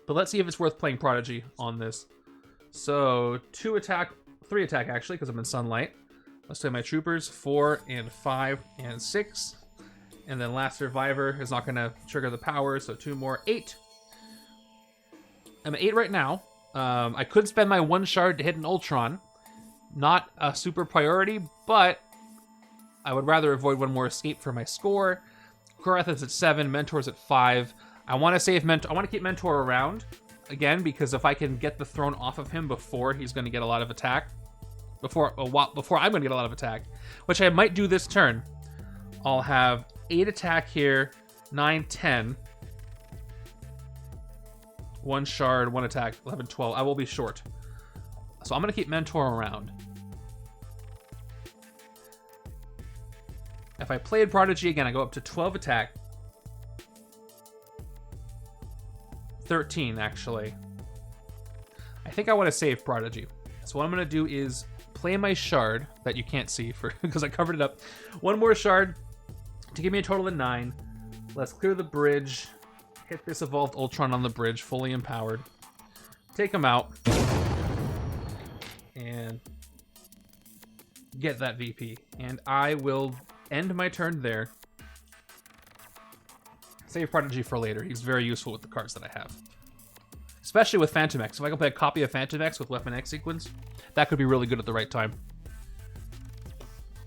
But let's see if it's worth playing Prodigy on this. So 2 attack, 3 attack actually, because I'm in sunlight. Let's play my troopers, 4 and 5 and 6. And then last survivor is not going to trigger the power, so 2 more, 8. I'm at 8 right now. I could spend my 1 shard to hit an Ultron. Not a super priority, but I would rather avoid 1 more escape for my score. Korath is at 7, Mentor's at 5. I want to save Mentor. I want to keep Mentor around again because if I can get the throne off of him before he's going to get a lot of attack, before I'm going to get a lot of attack, which I might do this turn, I'll have 8 attack here, 9, 10. 1 shard, 1 attack, 11, 12. I will be short. So I'm going to keep Mentor around. If I played Prodigy again, I go up to 12 attack. 13, actually. I think I want to save Prodigy. So what I'm going to do is play my shard that you can't see for because I covered it up. 1 more shard to give me a total of 9. Let's clear the bridge. Hit this evolved Ultron on the bridge, fully empowered. Take him out. And get that VP. And I will end my turn there. Save Prodigy for later. He's very useful with the cards that I have. Especially with Fantomex. If I can play a copy of Fantomex with Weapon X sequence, that could be really good at the right time.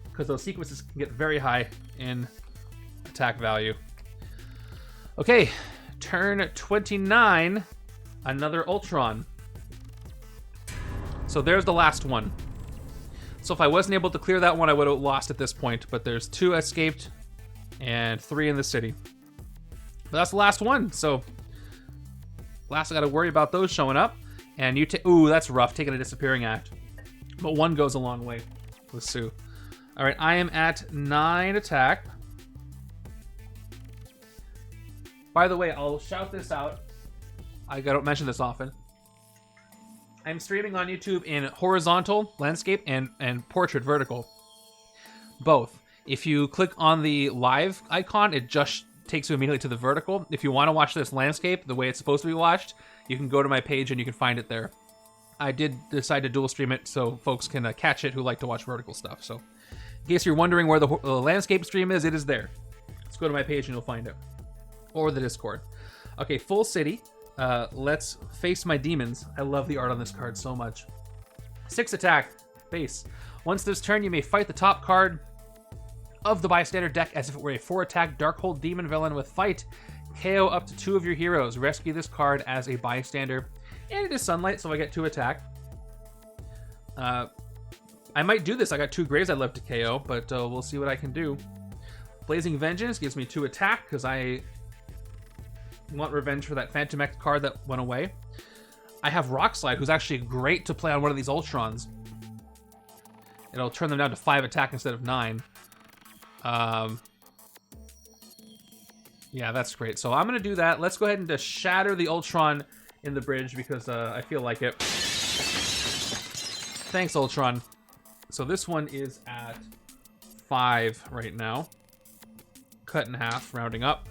Because those sequences can get very high in attack value. Okay, turn 29. Another Ultron. So there's the last one. So if I wasn't able to clear that one, I would have lost at this point. But there's 2 escaped and 3 in the city. But that's the last one. So last I got to worry about those showing up. And you take... Ooh, that's rough, taking a disappearing act. But 1 goes a long way with Sue. All right, I am at 9 attack. By the way, I'll shout this out. I don't mention this often. I'm streaming on YouTube in horizontal, landscape, and portrait, vertical. Both. If you click on the live icon, it just takes you immediately to the vertical. If you want to watch this landscape the way it's supposed to be watched, you can go to my page and you can find it there. I did decide to dual stream it so folks can catch it who like to watch vertical stuff. So in case you're wondering where the landscape stream is, it is there. Let's go to my page and you'll find it. Or the Discord. Okay, full city. Let's face my demons. I love the art on this card so much. 6 attack, base. Once this turn, you may fight the top card of the bystander deck as if it were a 4 attack Darkhold demon villain with fight. KO up to 2 of your heroes. Rescue this card as a bystander. And it is sunlight, so I get 2 attack. I might do this. I got 2 graves I'd love to KO, but we'll see what I can do. Blazing Vengeance gives me 2 attack because I want revenge for that Fantomex card that went away. I have Rock Slide, who's actually great to play on one of these Ultrons. It'll turn them down to 5 attack instead of 9. Yeah, that's great. So I'm going to do that. Let's go ahead and just shatter the Ultron in the bridge because I feel like it. Thanks, Ultron. So this one is at 5 right now. Cut in half, rounding up.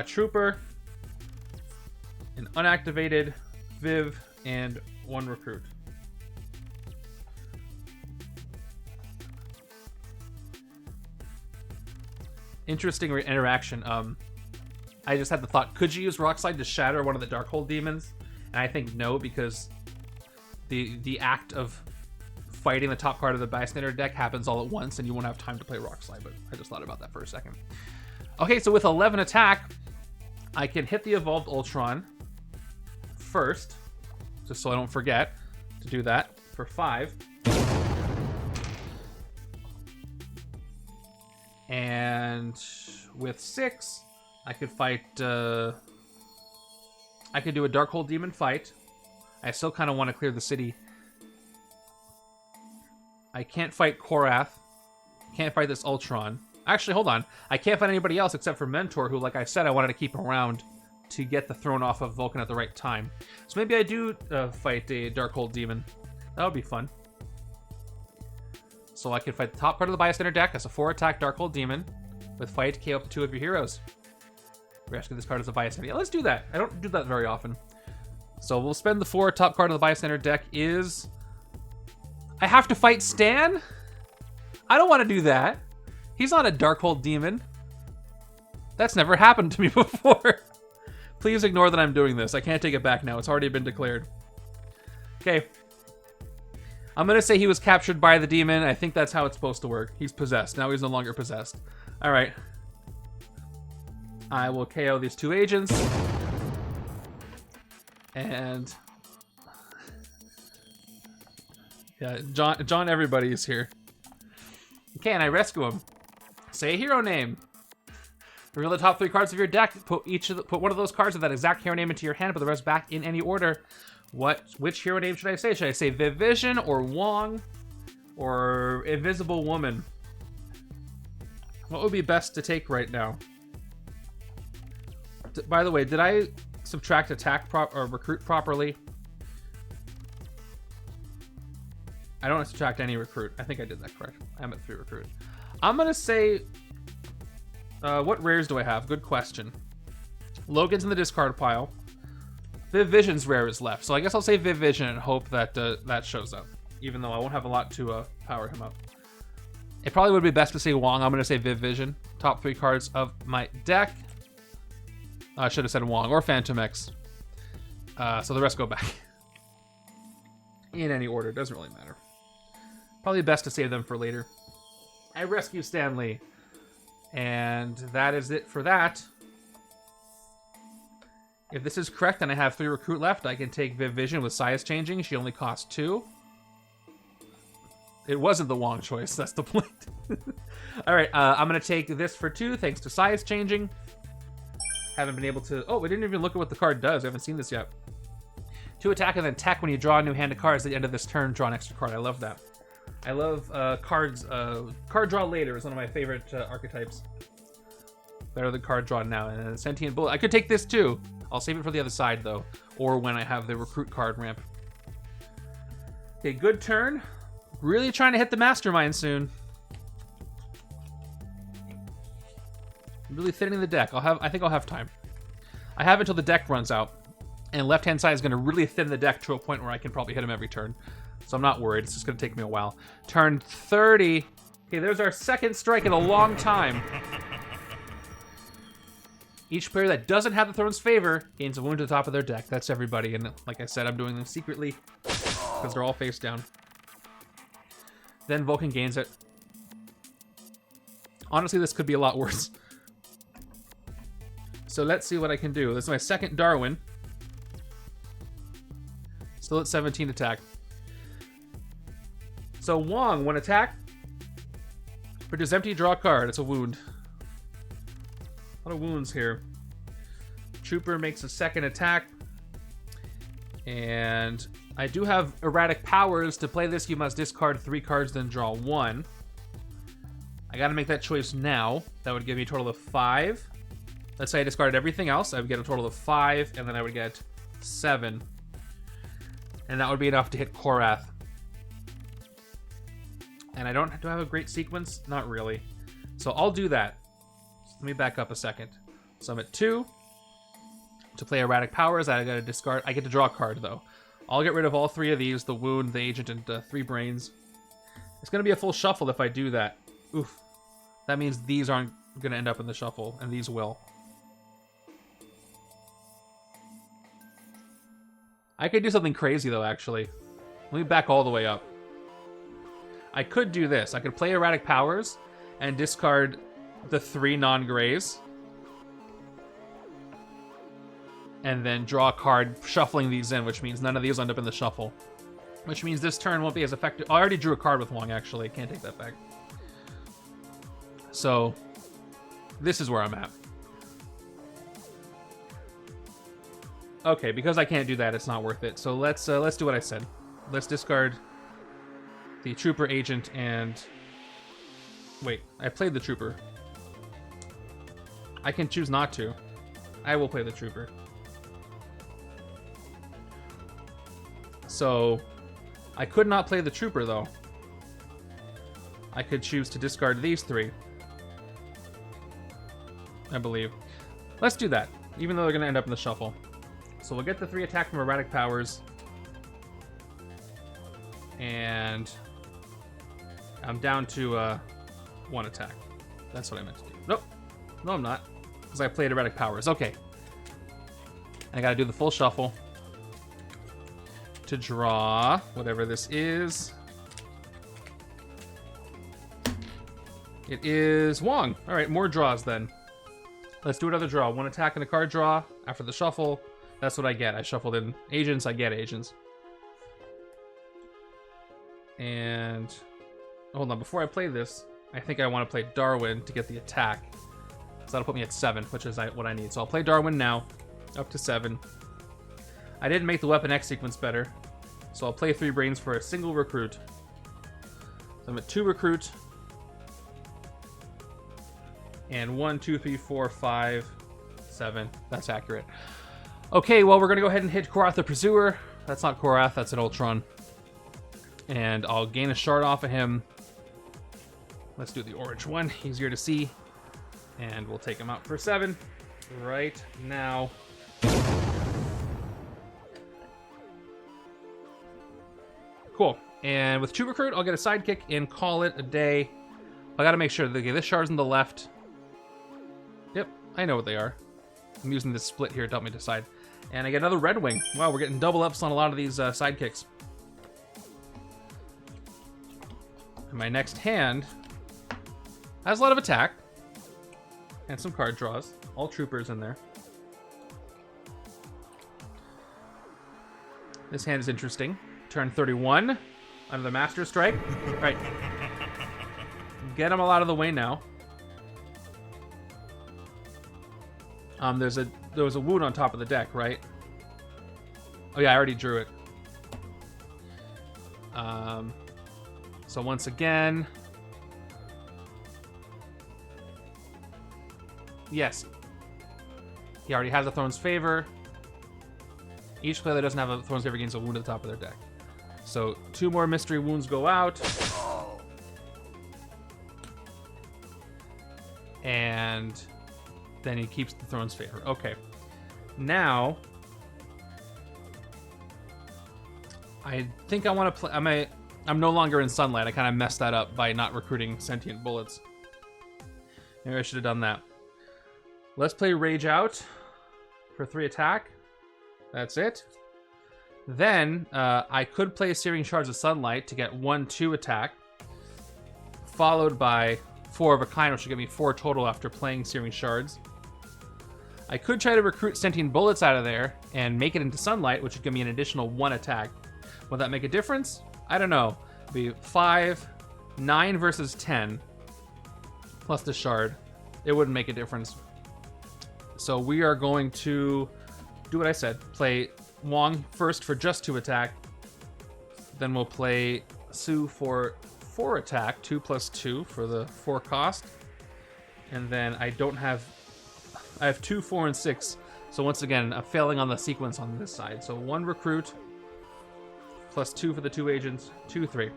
Trooper, an unactivated Viv, and 1 recruit. Interesting interaction. I just had the thought, could you use Rock Slide to shatter one of the Darkhold demons? And I think no, because the act of fighting the top card of the bystander deck happens all at once, and you won't have time to play Rock Slide, but I just thought about that for a second. Okay, so with 11 attack, I can hit the Evolved Ultron first, just so I don't forget to do that, for 5. And with 6, I could fight, I could do a Darkhold Demon fight. I still kind of want to clear the city. I can't fight Korath. Can't fight this Ultron. Actually, hold on. I can't fight anybody else except for Mentor, who, like I said, I wanted to keep around to get the throne off of Vulcan at the right time. So maybe I do fight a Darkhold Demon. That would be fun. So I could fight the top card of the bystander deck as a 4-attack Darkhold Demon with fight, KO up to 2 of your heroes. Rescue this card as a bystander. Yeah, let's do that. I don't do that very often. So we'll spend the 4. Top card of the bystander deck is... I have to fight Stan? I don't want to do that. He's not a Darkhold Demon. That's never happened to me before. Please ignore that I'm doing this. I can't take it back now. It's already been declared. Okay. I'm going to say he was captured by the demon. I think that's how it's supposed to work. He's possessed. Now he's no longer possessed. All right. I will KO these 2 agents. And... yeah, John everybody is here. Okay, and I rescue him. Say a hero name. Reveal the top 3 cards of your deck. Put one of those cards with that exact hero name into your hand, put the rest back in any order. Which hero name should I say? Should I say Vision or Wong or Invisible Woman? What would be best to take right now? By the way, did I subtract attack or recruit properly? I don't subtract any recruit. I think I did that correct. I'm at 3 recruit. I'm gonna say, what rares do I have? Good question. Logan's in the discard pile. Viv Vision's rare is left, so I guess I'll say Viv Vision and hope that that shows up, even though I won't have a lot to power him up. It probably would be best to say Wong. I'm gonna say Viv Vision. Top 3 cards of my deck. I should have said Wong or Fantomex. So the rest go back. In any order, doesn't really matter. Probably best to save them for later. I rescue Stanley. And that is it for that. If this is correct and I have 3 recruit left, I can take Viv Vision with size changing. She only costs 2. It wasn't the Wong choice, that's the point. Alright, I'm going to take this for 2 thanks to size changing. Haven't been able to... oh, we didn't even look at what the card does. I haven't seen this yet. 2 attack and then attack when you draw a new hand of cards at the end of this turn. Draw an extra card. I love that. I love cards. Card draw later is one of my favorite archetypes. Better than card draw now. And then Sentient Bullet. I could take this too. I'll save it for the other side though, or when I have the recruit card ramp. Okay, good turn. Really trying to hit the Mastermind soon. Really thinning the deck. I think I'll have time. I have until the deck runs out. And left-hand side is going to really thin the deck to a point where I can probably hit him every turn. So I'm not worried. It's just going to take me a while. Turn 30. Okay, there's our second strike in a long time. Each player that doesn't have the Throne's favor gains a wound to the top of their deck. That's everybody. And like I said, I'm doing them secretly because they're all face down. Then Vulcan gains it. Honestly, this could be a lot worse. So let's see what I can do. This is my second Darwin. Still at 17 attack. So Wong, 1 attack. Produce empty, draw a card. It's a wound. A lot of wounds here. Trooper makes a 2nd attack. And I do have erratic powers. To play this, you must discard 3 cards, then draw 1. I gotta make that choice now. That would give me a total of 5. Let's say I discarded everything else. I would get a total of 5, and then I would get 7. And that would be enough to hit Korath. And do I have a great sequence? Not really. So I'll do that. Let me back up a second. So I'm at 2. To play Erratic Powers, I gotta discard. I get to draw a card, though. I'll get rid of all 3 of these, the Wound, the Agent, and 3 Brains. It's gonna be a full shuffle if I do that. Oof. That means these aren't gonna end up in the shuffle, and these will. I could do something crazy, though, actually. Let me back all the way up. I could do this. I could play Erratic Powers and discard the 3 non-grays. And then draw a card, shuffling these in, which means none of these end up in the shuffle. Which means this turn won't be as effective. I already drew a card with Wong, actually. Can't take that back. So, this is where I'm at. Okay, because I can't do that, it's not worth it. So let's do what I said. Let's discard the Trooper, Agent, and... Wait, I played the Trooper. I can choose not to. I will play the Trooper. So, I could not play the Trooper, though. I could choose to discard these 3. I believe. Let's do that, even though they're going to end up in the shuffle. So we'll get the 3 attack from Erratic Powers. And I'm down to 1 attack. That's what I meant to do. Nope. No, I'm not. Because I played Erratic Powers. Okay. I got to do the full shuffle to draw whatever this is. It is Wong. All right, more draws then. Let's do another draw. 1 attack and a card draw after the shuffle. That's what I get. I shuffled in Agents. I get Agents. And hold on. Before I play this, I think I want to play Darwin to get the attack. So that'll put me at 7, which is what I need. So I'll play Darwin now, up to 7. I didn't make the Weapon X sequence better, so I'll play 3 Brains for a single recruit. So I'm at 2 recruit. And 1, 2, 3, 4, 5, 7. That's accurate. Okay, well, we're going to go ahead and hit Korath the Pursuer. That's not Korath, that's an Ultron. And I'll gain a shard off of him. Let's do the orange one, easier to see. And we'll take him out for 7 right now. Cool. And with 2 recruit, I'll get a sidekick and call it a day. I gotta make sure that this shard's on the left. Yep, I know what they are. I'm using this split here to help me decide. And I get another Red Wing. Wow, we're getting double ups on a lot of these sidekicks. And my next hand has a lot of attack. And some card draws. All troopers in there. This hand is interesting. Turn 31. Under the Master Strike. All right. Get them all out of the way now. There was a wound on top of the deck, right? Oh yeah, I already drew it. So once again, yes, he already has a Throne's Favor. Each player that doesn't have a Throne's Favor gains a wound at the top of their deck. So 2 more mystery wounds go out. And then he keeps the Throne's Favor. Okay. Now, I think I want to play... I'm no longer in Sunlight. I kind of messed that up by not recruiting sentient bullets. Maybe I should have done that. Let's play Rage Out for 3 attack. That's it. Then, I could play Searing Shards of Sunlight to get 1/2 attack. Followed by 4 of a kind, which should give me 4 total after playing Searing Shards. I could try to recruit Sentient Bullets out of there and make it into Sunlight, which would give me an additional 1 attack. Will that make a difference? I don't know. It'd be 5, 9 versus 10, plus the Shard. It wouldn't make a difference. So we are going to do what I said. Play Wong first for just 2 attack. Then we'll play Sue for 4 attack, 2 plus 2 for the 4 cost. And then I have 2, 4, and 6. So once again, I'm failing on the sequence on this side. So 1 recruit, +2 for the 2 agents, 2, 3.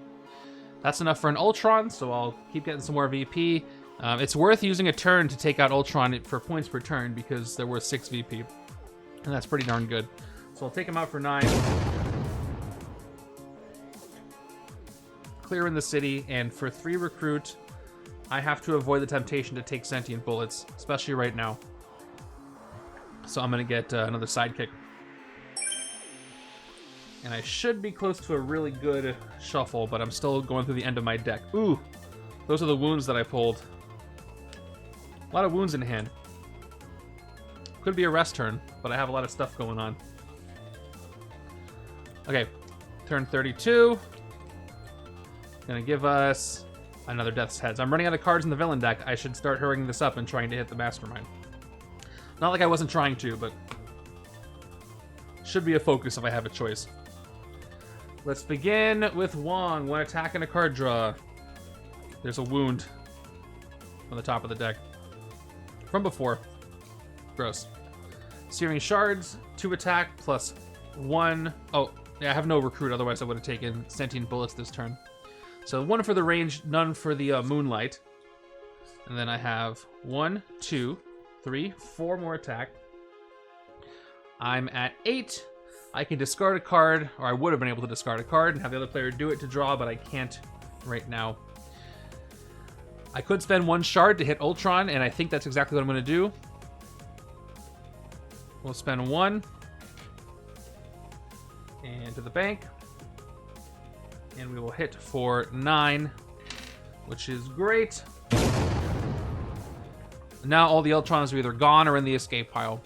That's enough for an Ultron, so I'll keep getting some more VP. It's worth using a turn to take out Ultron for points per turn because they're worth 6 VP. And that's pretty darn good. So I'll take him out for 9. Clear in the city, and for 3 recruit, I have to avoid the temptation to take sentient bullets, especially right now. So I'm going to get another sidekick. And I should be close to a really good shuffle, but I'm still going through the end of my deck. Ooh, those are the wounds that I pulled. A lot of wounds in hand. Could be a rest turn, but I have a lot of stuff going on. Okay, turn 32. Gonna give us another Death's Heads. I'm running out of cards in the villain deck. I should start hurrying this up and trying to hit the Mastermind. Not like I wasn't trying to, but should be a focus if I have a choice. Let's begin with Wong. 1 attack and a card draw. There's a wound on the top of the deck. From before. Gross. Searing Shards, 2 attack, +1. Oh, yeah, I have no recruit, otherwise I would have taken Sentient Bullets this turn. So 1 for the range, none for the Moonlight. And then I have 1, 2, 3, 4 more attack. I'm at 8. I can discard a card, or I would have been able to discard a card and have the other player do it to draw, but I can't right now. I could spend 1 shard to hit Ultron, and I think that's exactly what I'm going to do. We'll spend 1. And to the bank. And we will hit for 9, which is great. Now all the Ultrons are either gone or in the escape pile.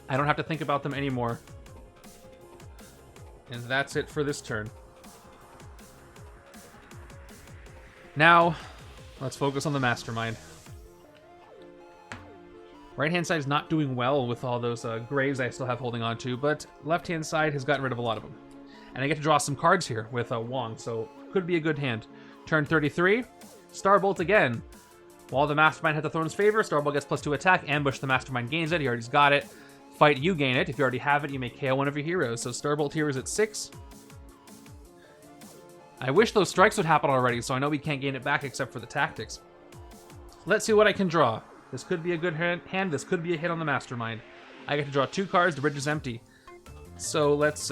I don't have to think about them anymore. And that's it for this turn. Now, let's focus on the Mastermind. Right-hand side is not doing well with all those graves I still have holding on to, but left-hand side has gotten rid of a lot of them. And I get to draw some cards here with Wong, so could be a good hand. Turn 33, Starbolt again. While the Mastermind has the Throne's favor, Starbolt gets +2 attack, ambush the Mastermind gains it, he already's got it. Fight, you gain it. If you already have it, you may KO one of your heroes. So Starbolt here is at 6. I wish those strikes would happen already, so I know we can't gain it back except for the tactics. Let's see what I can draw. This could be a good hand, this could be a hit on the Mastermind. I get to draw 2 cards, the bridge is empty. So let's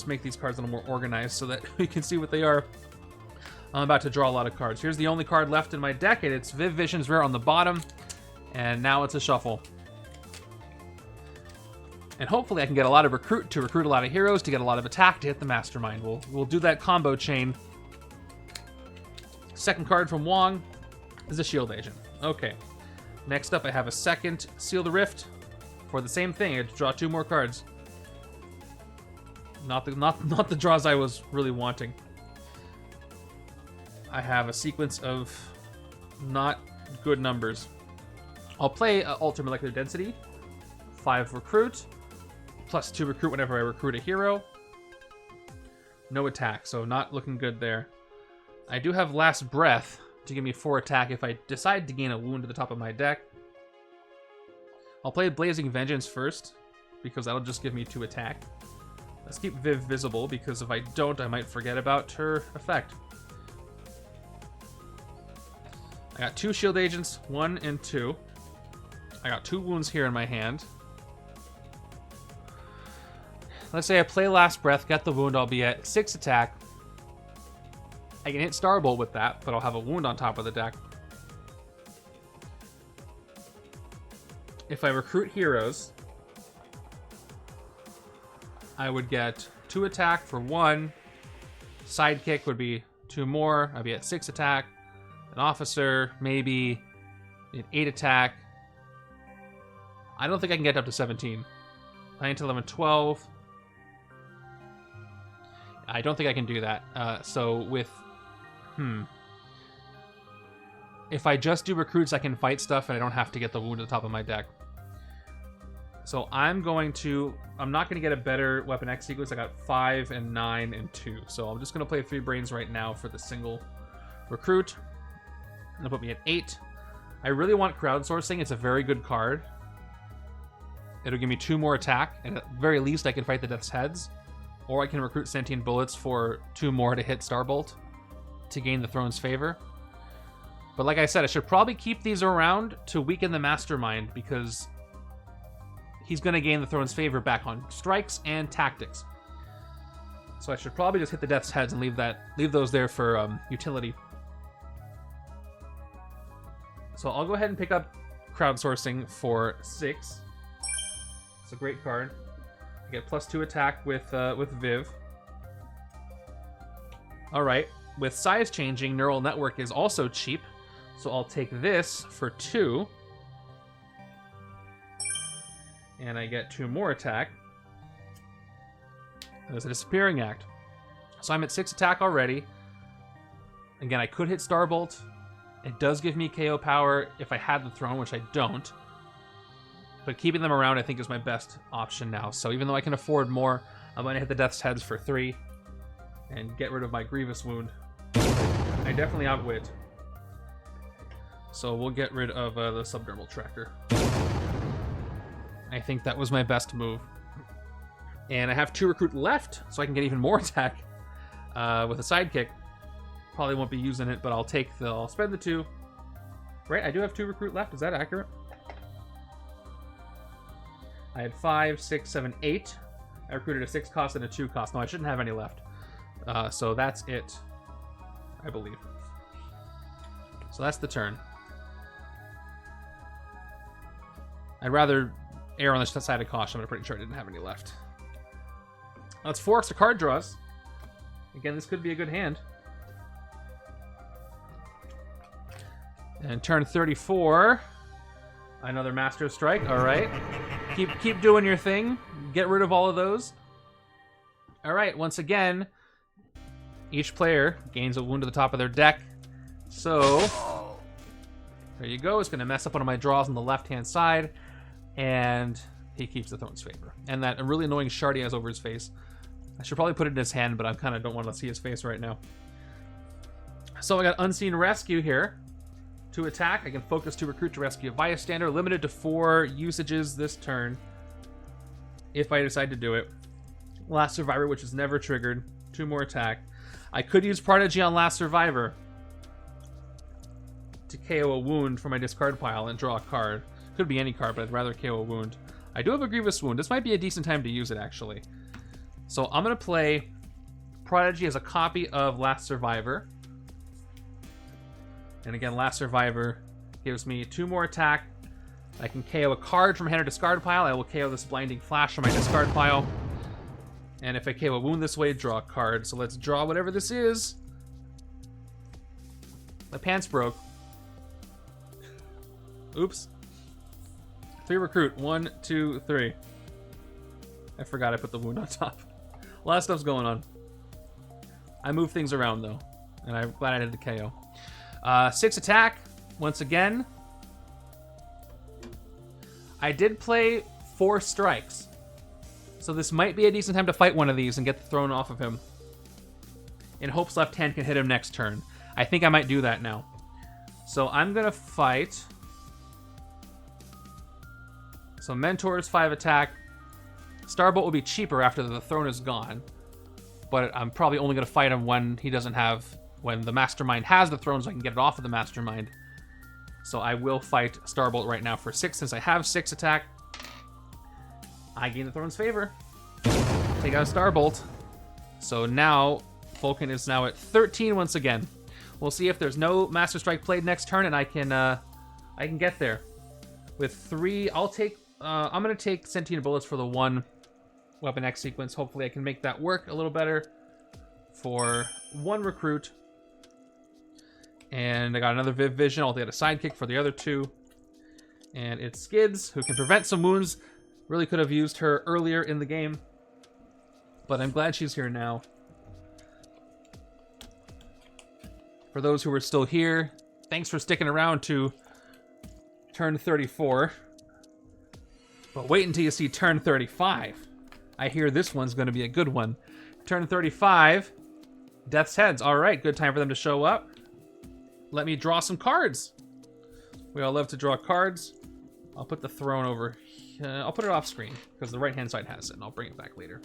make these cards a little more organized so that we can see what they are. I'm about to draw a lot of cards. Here's the only card left in my deck, and it's Viv Vision's Rare on the bottom. And now it's a shuffle. And hopefully I can get a lot of recruit to recruit a lot of heroes to get a lot of attack to hit the Mastermind. We'll do that combo chain. Second card from Wong is a Shield Agent. Okay. Next up I have a second Seal the Rift for the same thing. I have to draw 2 more cards. Not the draws I was really wanting. I have a sequence of not good numbers. I'll play Ultra Molecular Density, 5 recruit, +2 recruit whenever I recruit a hero. No attack, so not looking good there. I do have Last Breath to give me 4 attack if I decide to gain a wound to the top of my deck. I'll play Blazing Vengeance first, because that'll just give me 2 attack. Let's keep Viv visible, because if I don't, I might forget about her effect. I got 2 Shield Agents, 1 and 2. I got 2 wounds here in my hand. Let's say I play Last Breath, get the wound, I'll be at 6 attack. I can hit Starbolt with that, but I'll have a wound on top of the deck. If I recruit heroes, I would get 2 attack for 1. Sidekick would be 2 more. I'd be at 6 attack. An officer, maybe an 8 attack. I don't think I can get up to 17. 9 to 11, 12. I don't think I can do that. So with... If I just do recruits, I can fight stuff and I don't have to get the wound at the top of my deck. So I'm not going to get a better Weapon X sequence. I got 5 and 9 and 2. So I'm just going to play 3 brains right now for the single recruit. That'll put me at 8. I really want Crowdsourcing. It's a very good card. It'll give me 2 more attack, and at the very least I can fight the Death's Heads. or I can recruit sentient bullets for 2 more to hit Starbolt to gain the throne's favor. But like I said, I should probably keep these around to weaken the Mastermind, because he's going to gain the throne's favor back on strikes and tactics. So I should probably just hit the Death's Heads and leave those there for utility. So I'll go ahead and pick up Crowdsourcing for 6. It's a great card. I get +2 attack with Viv. All right, with size changing, Neural Network is also cheap, so I'll take this for 2. And I get 2 more attack. There's a Disappearing Act. So I'm at 6 attack already. Again, I could hit Starbolt. It does give me KO power if I had the throne, which I don't. But keeping them around, I think, is my best option now. So even though I can afford more, I'm going to hit the Death's Heads for 3 and get rid of my Grievous Wound. I definitely outwit. So we'll get rid of the Subdermal Tracker. I think that was my best move. And I have 2 recruit left, so I can get even more attack with a sidekick. Probably won't be using it, but I'll spend the 2. Right, I do have 2 recruit left. Is that accurate? I had 5, 6, 7, 8. I recruited a 6 cost and a 2 cost. No, I shouldn't have any left. So that's it, I believe. So that's the turn. I'd rather err on the side of caution, but I'm pretty sure I didn't have any left. That's 4 extra card draws. Again, this could be a good hand. And turn 34, another Master Strike. All right, keep doing your thing. Get rid of all of those. All right, once again, each player gains a wound to the top of their deck. So there you go. It's going to mess up one of my draws on the left-hand side, and he keeps the throne's favor. And that really annoying shard he has over his face. I should probably put it in his hand, but I kind of don't want to see his face right now. So I got Unseen Rescue here. To attack, I can focus to recruit to rescue a bystander, limited to 4 usages this turn, if I decide to do it. Last Survivor, which is never triggered, 2 more attack. I could use Prodigy on Last Survivor to KO a wound from my discard pile and draw a card. Could be any card, but I'd rather KO a wound. I do have a Grievous Wound. This might be a decent time to use it, actually. So I'm going to play Prodigy as a copy of Last Survivor. And again, Last Survivor gives me 2 more attack. I can KO a card from my hand or discard pile. I will KO this Blinding Flash from my discard pile. And if I KO a wound this way, draw a card. So let's draw whatever this is. My pants broke. Oops. 3 recruit. 1, 2, 3. I forgot I put the wound on top. A lot of stuff's going on. I move things around, though. And I'm glad I did the KO. 6 attack, once again. I did play 4 strikes. So this might be a decent time to fight one of these and get the throne off of him. In hopes left hand can hit him next turn. I think I might do that now. So I'm going to fight. So Mentor's 5 attack. Starbolt will be cheaper after the throne is gone. But I'm probably only going to fight him when he doesn't have... when the Mastermind has the throne, so I can get it off of the Mastermind. So I will fight Starbolt right now for 6, since I have 6 attack. I gain the throne's favor. Take out Starbolt. So now, Vulcan is now at 13 once again. We'll see if there's no Master Strike played next turn, and I can get there. With 3, I'm going to take Sentient Bullets for the 1 Weapon X sequence. Hopefully I can make that work a little better for 1 recruit. And I got another Viv Vision. I'll get a sidekick for the other 2. And it's Skids, who can prevent some wounds. Really could have used her earlier in the game. But I'm glad she's here now. For those who are still here, thanks for sticking around to turn 34. But wait until you see turn 35. I hear this one's going to be a good one. Turn 35, Death's Heads. All right, good time for them to show up. Let me draw some cards. We all love to draw cards. I'll put the throne over. I'll put it off screen because the right-hand side has it, and I'll bring it back later.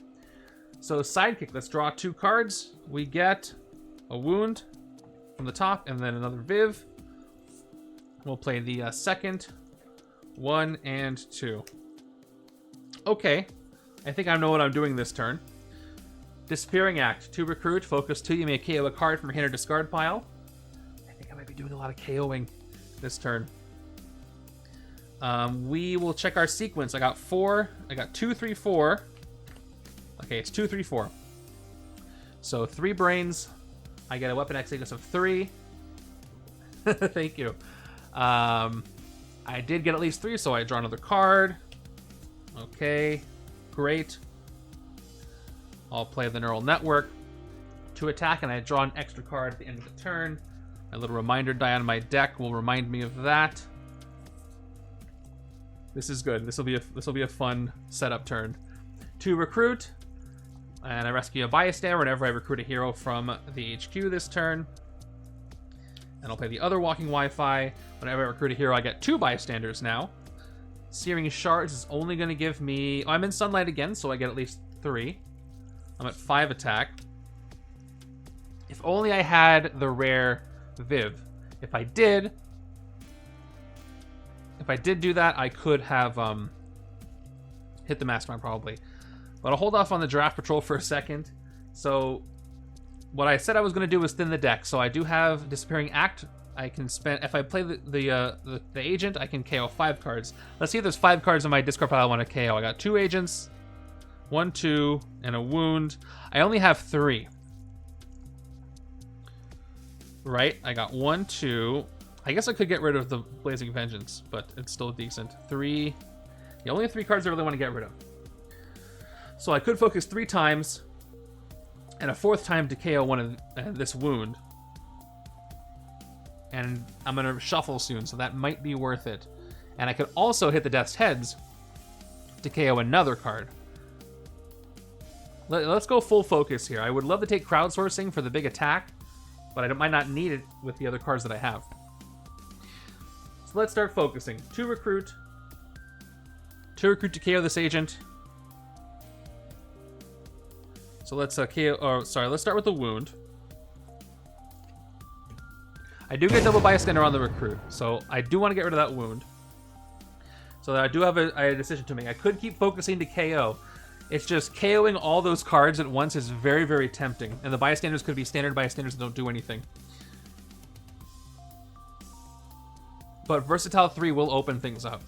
So sidekick, let's draw 2 cards. We get a wound from the top and then another Viv. We'll play the second 1 and 2. Okay, I think I know what I'm doing this turn. Disappearing Act. To recruit, focus 2. You may KO a card from your hand or discard pile. I think I might be doing a lot of KOing this turn. We will check our sequence. I got 4. I got 2, 3, 4. Okay, it's 2, 3, 4. So 3 brains. I get a weapon X equals of 3. Thank you. I did get at least 3, so I draw another card. Okay, great. I'll play the neural network to attack, and I draw an extra card at the end of the turn. My little reminder die on my deck will remind me of that. This is good. This will be a fun setup turn. To recruit, and I rescue a bystander whenever I recruit a hero from the HQ this turn. And I'll play the other walking Wi-Fi. Whenever I recruit a hero, I get 2 bystanders now. Searing Shards is only going to give me... Oh, I'm in Sunlight again, so I get at least 3. I'm at 5 attack. If only I had the rare Viv. If I did do that, I could have hit the Mastermind probably. But I'll hold off on the Draft Patrol for a second. So what I said I was going to do was thin the deck. So I do have Disappearing Act. I can spend, if I play the agent, I can KO 5 cards. Let's see if there's 5 cards in my discard pile I want to KO. I got 2 agents, 1, 2, and a wound. I only have 3. Right? I got 1, 2. I guess I could get rid of the Blazing Vengeance, but it's still decent. 3. Yeah, only 3 cards I really want to get rid of. So I could focus 3 times, and a 4th time to KO one of this wound. And I'm going to shuffle soon, so that might be worth it. And I could also hit the Death's Heads to KO another card. Let's go full focus here. I would love to take crowdsourcing for the big attack, but I might not need it with the other cards that I have. So let's start focusing. To recruit to KO this agent. So let's let's start with the wound. I do get double bystander on the recruit, so I do want to get rid of that wound. So I do have a decision to make. I could keep focusing to KO. It's just KOing all those cards at once is very, very tempting. And the bystanders could be standard bystanders that don't do anything. But Versatile 3 will open things up.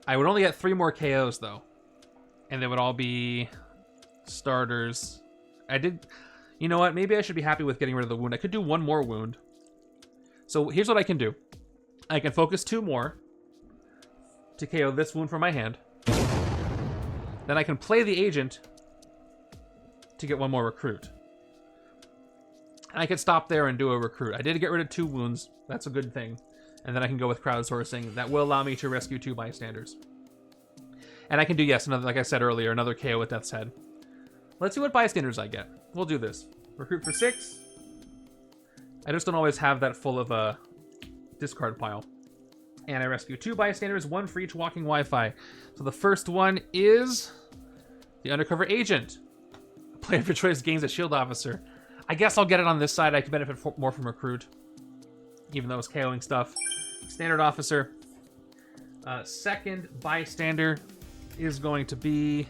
I would only get 3 more KOs, though. And they would all be starters. You know what? Maybe I should be happy with getting rid of the wound. I could do 1 more wound. So here's what I can do. I can focus 2 more to KO this wound from my hand. Then I can play the agent to get 1 more recruit. And I could stop there and do a recruit. I did get rid of 2 wounds. That's a good thing. And then I can go with crowdsourcing. That will allow me to rescue 2 bystanders. And I can do, yes, another, like I said earlier, another KO with Death's Head. Let's see what bystanders I get. We'll do this. Recruit for 6. I just don't always have that full of a discard pile. And I rescue 2 bystanders, 1 for each walking Wi-Fi. So the first one is the Undercover Agent. Player of your choice gains a shield officer. I guess I'll get it on this side. I can benefit more from recruit, even though it's KOing stuff. Standard officer. Second bystander is going to be...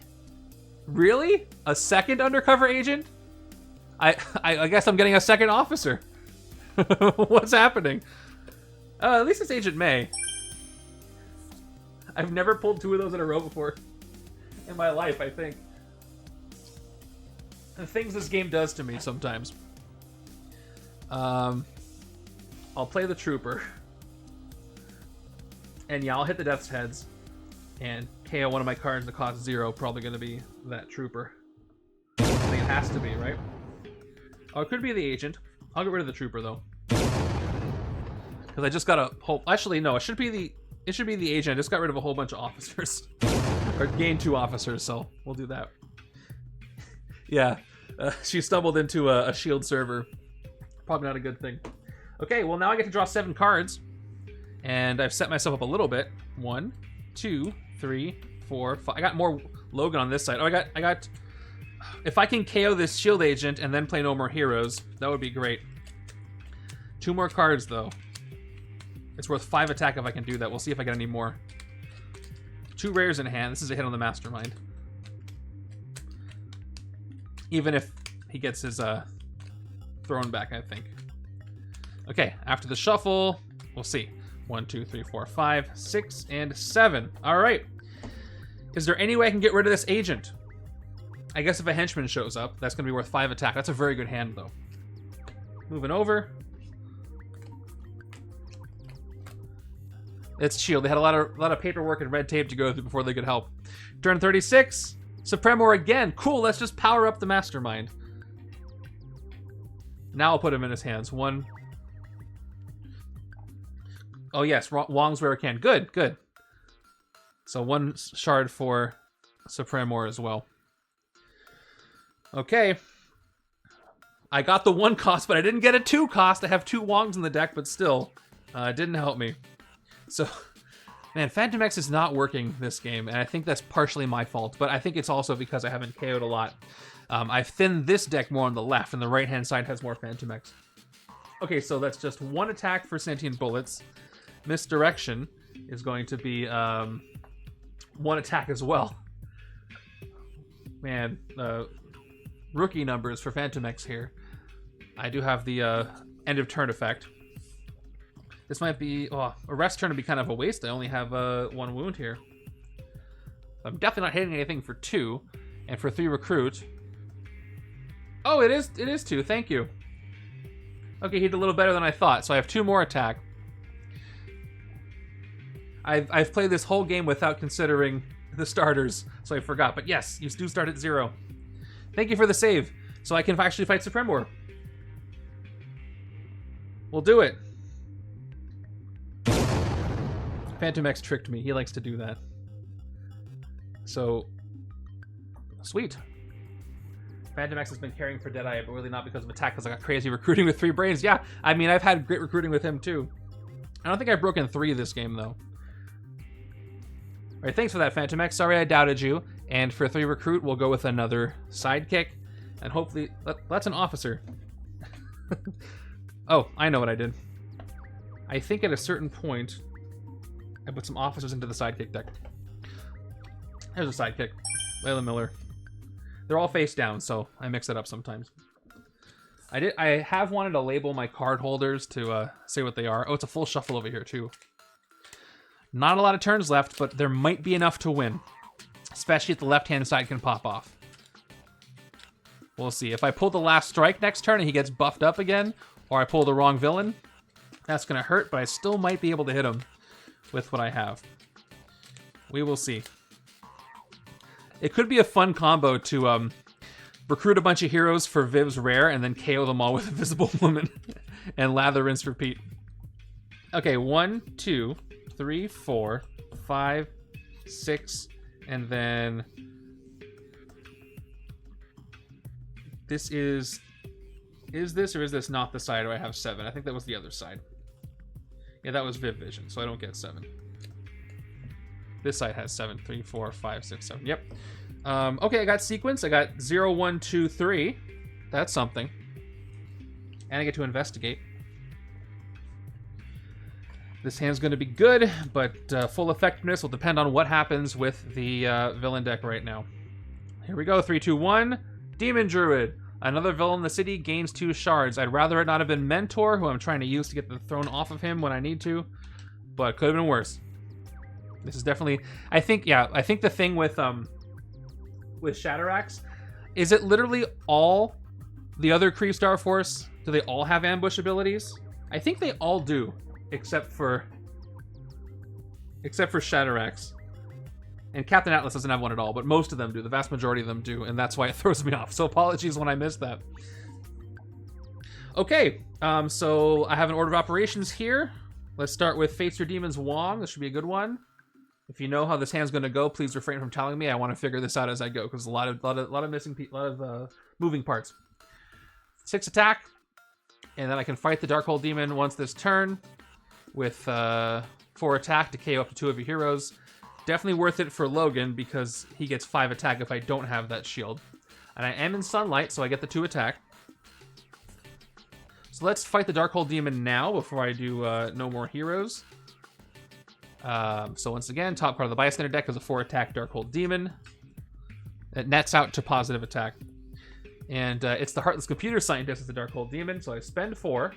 Really? A second Undercover Agent? I guess I'm getting a second officer. What's happening? At least it's Agent May. I've never pulled 2 of those in a row before in my life, I think. The things this game does to me sometimes. I'll play the Trooper. And yeah, I'll hit the Death's Heads. And KO one of my cards that costs 0. Probably going to be that Trooper. I think it has to be, right? Oh, it could be the Agent. I'll get rid of the Trooper, though. Because I just got a whole... Actually, no, it should be the Agent. I just got rid of a whole bunch of officers. Or gained 2 officers, so we'll do that. Yeah, she stumbled into a shield server. Probably not a good thing. Okay, well now I get to draw 7 cards. And I've set myself up a little bit. 1, 2, 3, 4, 5. I got more Logan on this side. Oh, I got. If I can KO this shield agent and then play no more heroes, that would be great. 2 more cards though. It's worth 5 attack if I can do that. We'll see if I get any more. 2 rares in hand. This is a hit on the Mastermind. Even if he gets his throne back, I think. Okay, after the shuffle, we'll see. 1, 2, 3, 4, 5, 6, and 7. All right. Is there any way I can get rid of this agent? I guess if a henchman shows up, that's going to be worth 5 attack. That's a very good hand, though. Moving over. It's shield. They had a lot of paperwork and red tape to go through before they could help. Turn 36. Supremor again. Cool, let's just power up the Mastermind. Now I'll put him in his hands. 1. Oh, yes, Wong's rare can. Good, good. So 1 shard for Supremor as well. Okay. I got the 1 cost, but I didn't get a 2 cost. I have 2 Wongs in the deck, but still, it didn't help me. So, man, Fantomex is not working this game, and I think that's partially my fault, but I think it's also because I haven't KO'd a lot. I've thinned this deck more on the left, and the right-hand side has more Fantomex. Okay, so that's just 1 attack for Sentient Bullets. Misdirection is going to be 1 attack as well. Man, rookie numbers for Fantomex here. I do have the end of turn effect. This might be... Oh, a rest turn would be kind of a waste. I only have 1 wound here. I'm definitely not hitting anything for 2. And for 3 recruit... Oh, it is 2. Thank you. Okay, he did a little better than I thought. So I have 2 more attack. I've played this whole game without considering the starters, so I forgot. But yes, you do start at 0. Thank you for the save, so I can actually fight Supremor. We'll do it. Fantomex tricked me. He likes to do that. So, sweet. Fantomex has been carrying for Deadeye, but really not because of attack, because I got crazy recruiting with 3 brains. Yeah, I mean, I've had great recruiting with him, too. I don't think I've broken 3 this game, though. Alright, thanks for that, Fantomex. Sorry I doubted you. And for 3 recruit, we'll go with another sidekick. And hopefully... That's an officer. Oh, I know what I did. I think at a certain point, I put some officers into the sidekick deck. There's a sidekick. Layla Miller. They're all face down, so I mix it up sometimes. I have wanted to label my card holders to say what they are. Oh, it's a full shuffle over here, too. Not a lot of turns left, but there might be enough to win. Especially if the left-hand side can pop off. We'll see. If I pull the last strike next turn and he gets buffed up again, or I pull the wrong villain, that's going to hurt, but I still might be able to hit him with what I have. We will see. It could be a fun combo to recruit a bunch of heroes for Viv's rare and then KO them all with Invisible Woman and lather, rinse, repeat. Okay, 1, 2, 3, 4, 5, 6, and then this is this or is this not the side where I have 7? I think that was the other side. Yeah, that was Viv Vision, so I don't get 7. This side has 7. 3, 4, 5, 6, 7. Yep. Okay, I got sequence. I got 0, 1, 2, 3. That's something. And I get to investigate. This hand's going to be good, but full effectiveness will depend on what happens with the villain deck right now. Here we go. 3, 2, 1. Demon Druid. Another villain in the city gains 2 shards. I'd rather it not have been Mentor, who I'm trying to use to get the throne off of him when I need to, but could have been worse. This is definitely... I think the thing with Shatteraxe, is it literally all the other Kree Starforce? Do they all have ambush abilities? I think they all do, except for Shatteraxe. And Captain Atlas doesn't have one at all, but most of them do. The vast majority of them do, and that's why it throws me off. So apologies when I missed that. Okay, so I have an order of operations here. Let's start with Face Your Demons Wong. This should be a good one. If you know how this hand's going to go, please refrain from telling me. I want to figure this out as I go, because a lot of moving parts. 6 attack, and then I can fight the Darkhold Demon once this turn with 4 attack to KO up to 2 of your heroes. Definitely worth it for Logan because he gets 5 attack if I don't have that shield. And I am in sunlight, so I get the 2 attack. So let's fight the Darkhold Demon now before I do No More Heroes. So once again, top card of the Bystander deck is a 4 attack Darkhold Demon. It nets out to positive attack. And it's the Heartless Computer Scientist as the Darkhold Demon, so I spend 4.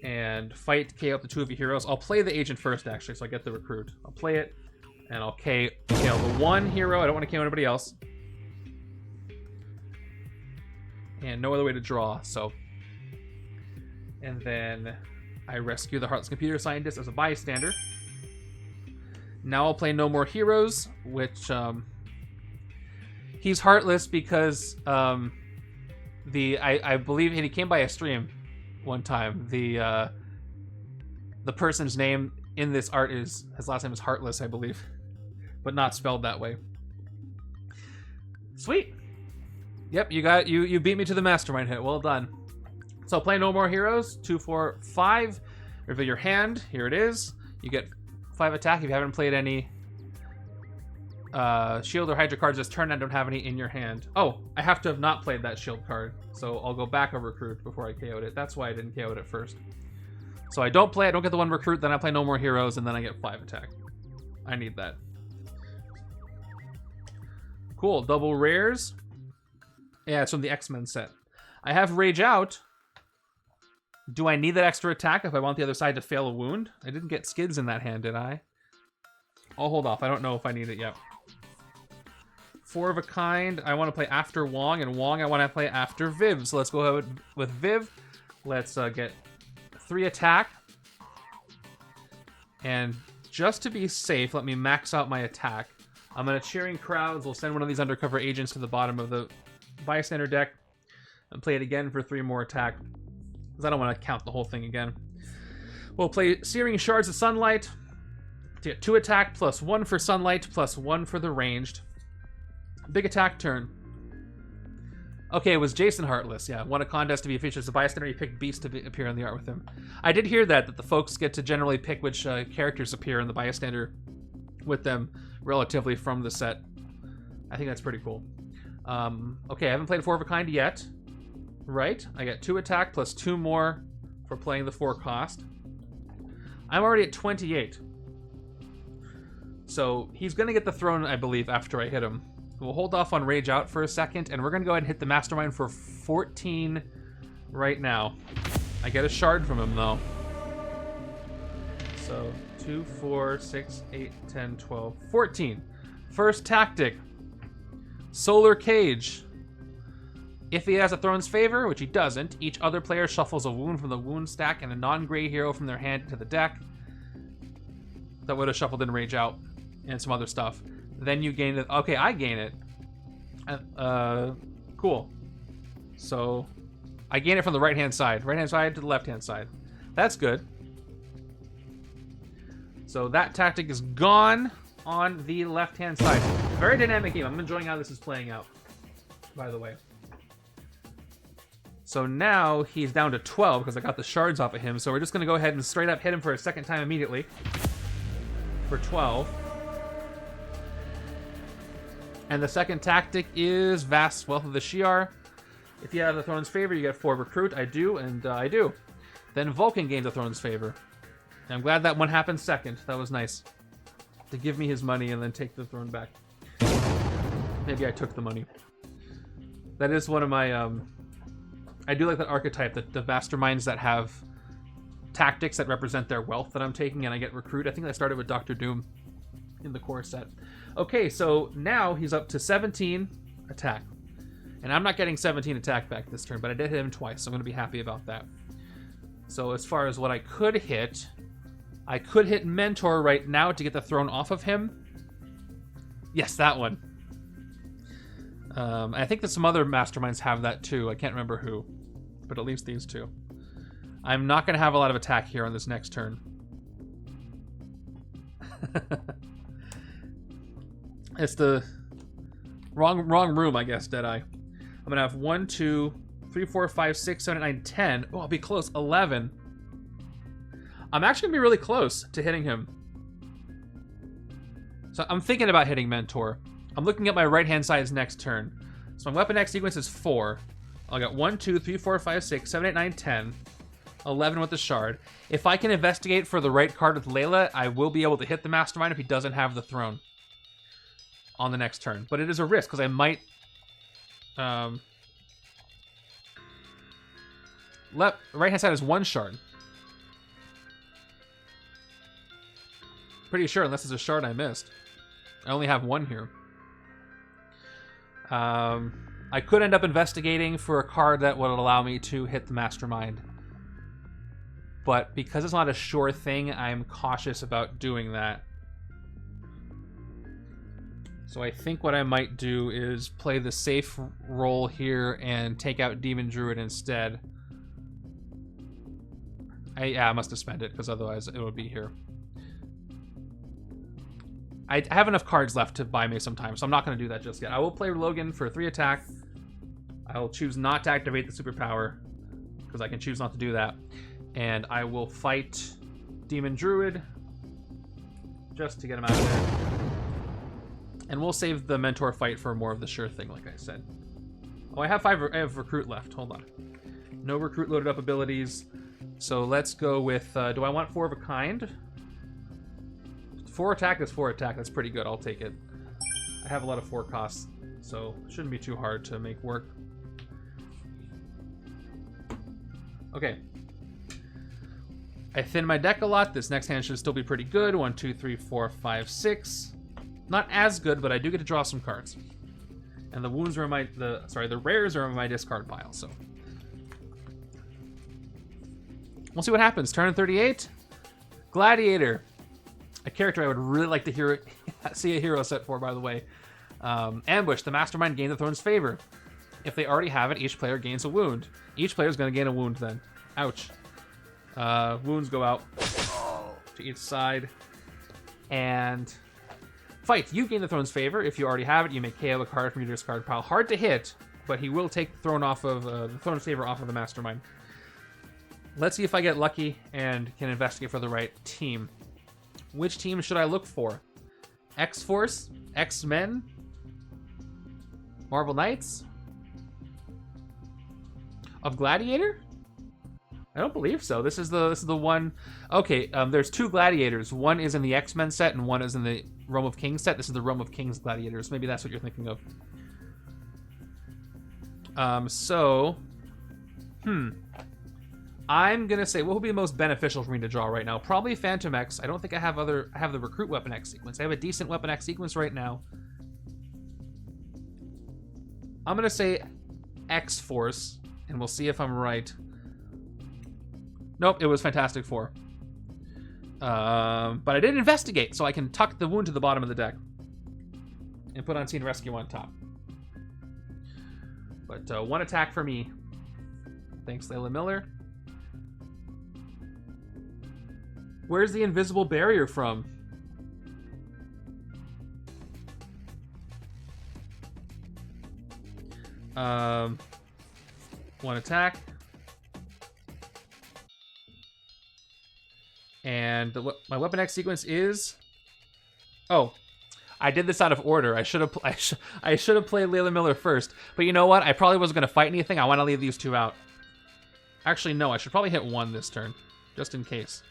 And fight, KO up to 2 of your heroes. I'll play the Agent first, actually, so I get the Recruit. I'll play it, and I'll KO the 1 hero. I don't want to KO anybody else. And no other way to draw, so. And then I rescue the Heartless Computer Scientist as a bystander. Now I'll play No More Heroes, which he's heartless because I believe he came by a stream one time. The person's name in this art his last name is Heartless, I believe, but not spelled that way. Sweet. Yep, you beat me to the Mastermind hit. Well done. So play No More Heroes. 2, 4, 5. Reveal your hand. Here it is. You get 5 attack if you haven't played any shield or Hydra cards this turn and don't have any in your hand. Oh, I have to have not played that shield card. So I'll go back a Recruit before I KO'd it. That's why I didn't KO it at first. So I don't get the 1 Recruit, then I play No More Heroes, and then I get 5 attack. I need that. Cool, double rares. Yeah, it's from the X-Men set. I have Rage Out. Do I need that extra attack if I want the other side to fail a wound? I didn't get Skids in that hand, did I? I'll hold off. I don't know if I need it yet. 4 of a kind. I want to play after Wong, and Wong I want to play after Viv. So let's go ahead with Viv. Let's get 3 attack. And just to be safe, let me max out my attack. I'm going to Cheering Crowds. We'll send one of these undercover agents to the bottom of the Bystander deck and play it again for 3 more attack, because I don't want to count the whole thing again. We'll play Searing Shards of Sunlight to get 2 attack plus 1 for Sunlight plus 1 for the ranged. Big attack turn. Okay, it was Jason Heartless. Yeah, won a contest to be featured as a bystander. He picked Beast to appear in the art with him. I did hear that the folks get to generally pick which characters appear in the bystander with them relatively from the set. I think that's pretty cool. Okay, I haven't played 4 of a kind yet. Right, I get 2 attack plus 2 more for playing the 4 cost. I'm already at 28. So he's going to get the throne, I believe, after I hit him. We'll hold off on Rage Out for a second, and we're going to go ahead and hit the Mastermind for 14 right now. I get a shard from him, though. So 2, 4, 6, 8, 10, 12, 14. First tactic. Solar Cage. If he has a Throne's Favor, which he doesn't, each other player shuffles a wound from the wound stack and a non-gray hero from their hand into the deck. That would have shuffled in Rage Out and some other stuff. Then you gain it. Okay, I gain it. Cool. So I gain it from the right-hand side. Right-hand side to the left-hand side. That's good. So that tactic is gone on the left-hand side. Very dynamic game. I'm enjoying how this is playing out, by the way. So now he's down to 12 because I got the shards off of him. So we're just going to go ahead and straight up hit him for a second time immediately. For 12. And the second tactic is Vast Wealth of the Shi'ar. If you have the Throne's Favor, you get 4 Recruit. I do, and I do. Then Vulcan gains the Throne's Favor. And I'm glad that one happened second. That was nice. To give me his money and then take the throne back. Maybe I took the money. That is one of my... I do like that archetype, the masterminds that have tactics that represent their wealth that I'm taking, and I get Recruit. I think I started with Dr. Doom in the core set. Okay, so now he's up to 17 attack. And I'm not getting 17 attack back this turn, but I did hit him twice, so I'm going to be happy about that. So as far as what I could hit Mentor right now to get the throne off of him. Yes, that one. I think that some other masterminds have that too. I can't remember who, but at least these two. I'm not going to have a lot of attack here on this next turn. It's the wrong room, I guess, Deadeye. I'm going to have 1, 2, 3, 4, 5, 6, 7, 8, 9, 10. Oh, I'll be close. 11. I'm actually going to be really close to hitting him. So I'm thinking about hitting Mentor. I'm looking at my right-hand side's next turn. So my Weapon X sequence is 4. I'll get 1, 2, 3, 4, 5, 6, 7, 8, 9, 10. 11 with the shard. If I can investigate for the right card with Layla, I will be able to hit the Mastermind if he doesn't have the throne on the next turn. But it is a risk, because I might... right-hand side is 1 shard. Pretty sure, unless it's a shard I missed. I only have 1 here. I could end up investigating for a card that would allow me to hit the Mastermind. But because it's not a sure thing, I'm cautious about doing that. So I think what I might do is play the safe role here and take out Demon Druid instead. I must have spent it, because otherwise it would be here. I have enough cards left to buy me some time, so I'm not going to do that just yet. I will play Logan for 3 attack. I will choose not to activate the superpower, because I can choose not to do that. And I will fight Demon Druid, just to get him out of there. And we'll save the Mentor fight for more of the sure thing, like I said. Oh, I have Recruit left. Hold on. No Recruit loaded up abilities. So let's go with, do I want 4 of a kind? 4 attack is 4 attack. That's pretty good. I'll take it. I have a lot of 4 costs, so it shouldn't be too hard to make work. Okay. I thin my deck a lot. This next hand should still be pretty good. 1, 2, 3, 4, 5, 6. Not as good, but I do get to draw some cards. And the wounds are in my... the rares are in my discard pile, so... We'll see what happens. Turn 38. Gladiator. A character I would really like to see a hero set for, by the way. Ambush. The Mastermind gain the Throne's favor. If they already have it, each player gains a wound. Each player is going to gain a wound then. Ouch. Wounds go out to each side. And fight. You gain the Throne's favor. If you already have it, you may KO a card from your discard pile. Hard to hit, but he will take the throne off of the Throne's favor off of the Mastermind. Let's see if I get lucky and can investigate for the right team. Which team should I look for? X-Force? X-Men? Marvel Knights? Of Gladiator? I don't believe so. This is the one. Okay, there's 2 Gladiators. One is in the X-Men set and one is in the Realm of Kings set. This is the Realm of Kings Gladiators. Maybe that's what you're thinking of. I'm gonna say what would be the most beneficial for me to draw right now? Probably Fantomex. I don't think I have the Recruit Weapon X sequence. I have a decent Weapon X sequence right now. I'm gonna say X-Force, and we'll see if I'm right. Nope, it was Fantastic Four. But I did investigate, so I can tuck the wound to the bottom of the deck and put Unseen Rescue on top. But 1 attack for me. Thanks, Layla Miller. Where's the invisible barrier from? One attack. And my Weapon X sequence is... Oh, I did this out of order. I should have played Layla Miller first. But you know what? I probably wasn't going to fight anything. I want to leave these 2 out. Actually, no. I should probably hit 1 this turn, just in case.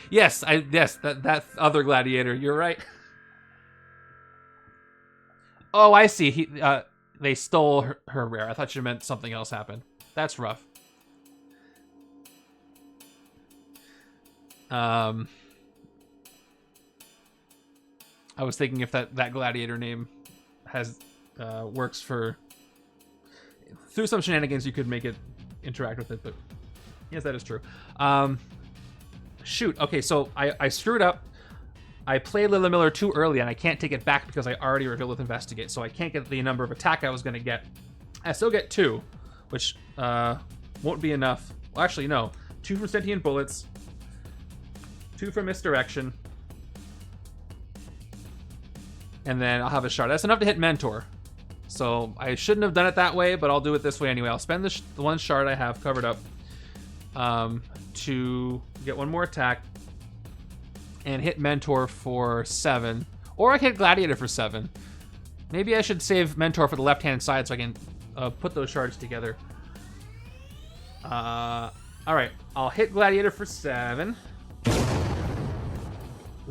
Yes, that other Gladiator. You're right. Oh, I see. They stole her rare. I thought you meant something else happened. That's rough. I was thinking if that Gladiator name has works for... Through some shenanigans, you could make it interact with it, but yes, that is true. Shoot. Okay, so I screwed up. I played Layla Miller too early, and I can't take it back because I already revealed with Investigate, so I can't get the number of attack I was going to get. I still get 2, which won't be enough. Well, actually, no. 2 from Sentient Bullets, 2 from Misdirection, and then I'll have a shard. That's enough to hit Mentor. So I shouldn't have done it that way, but I'll do it this way anyway. I'll spend the 1 shard I have covered up to get 1 more attack. and hit Mentor for 7. Or I can hit Gladiator for 7. Maybe I should save Mentor for the left-hand side so I can put those shards together. Alright, I'll hit Gladiator for 7.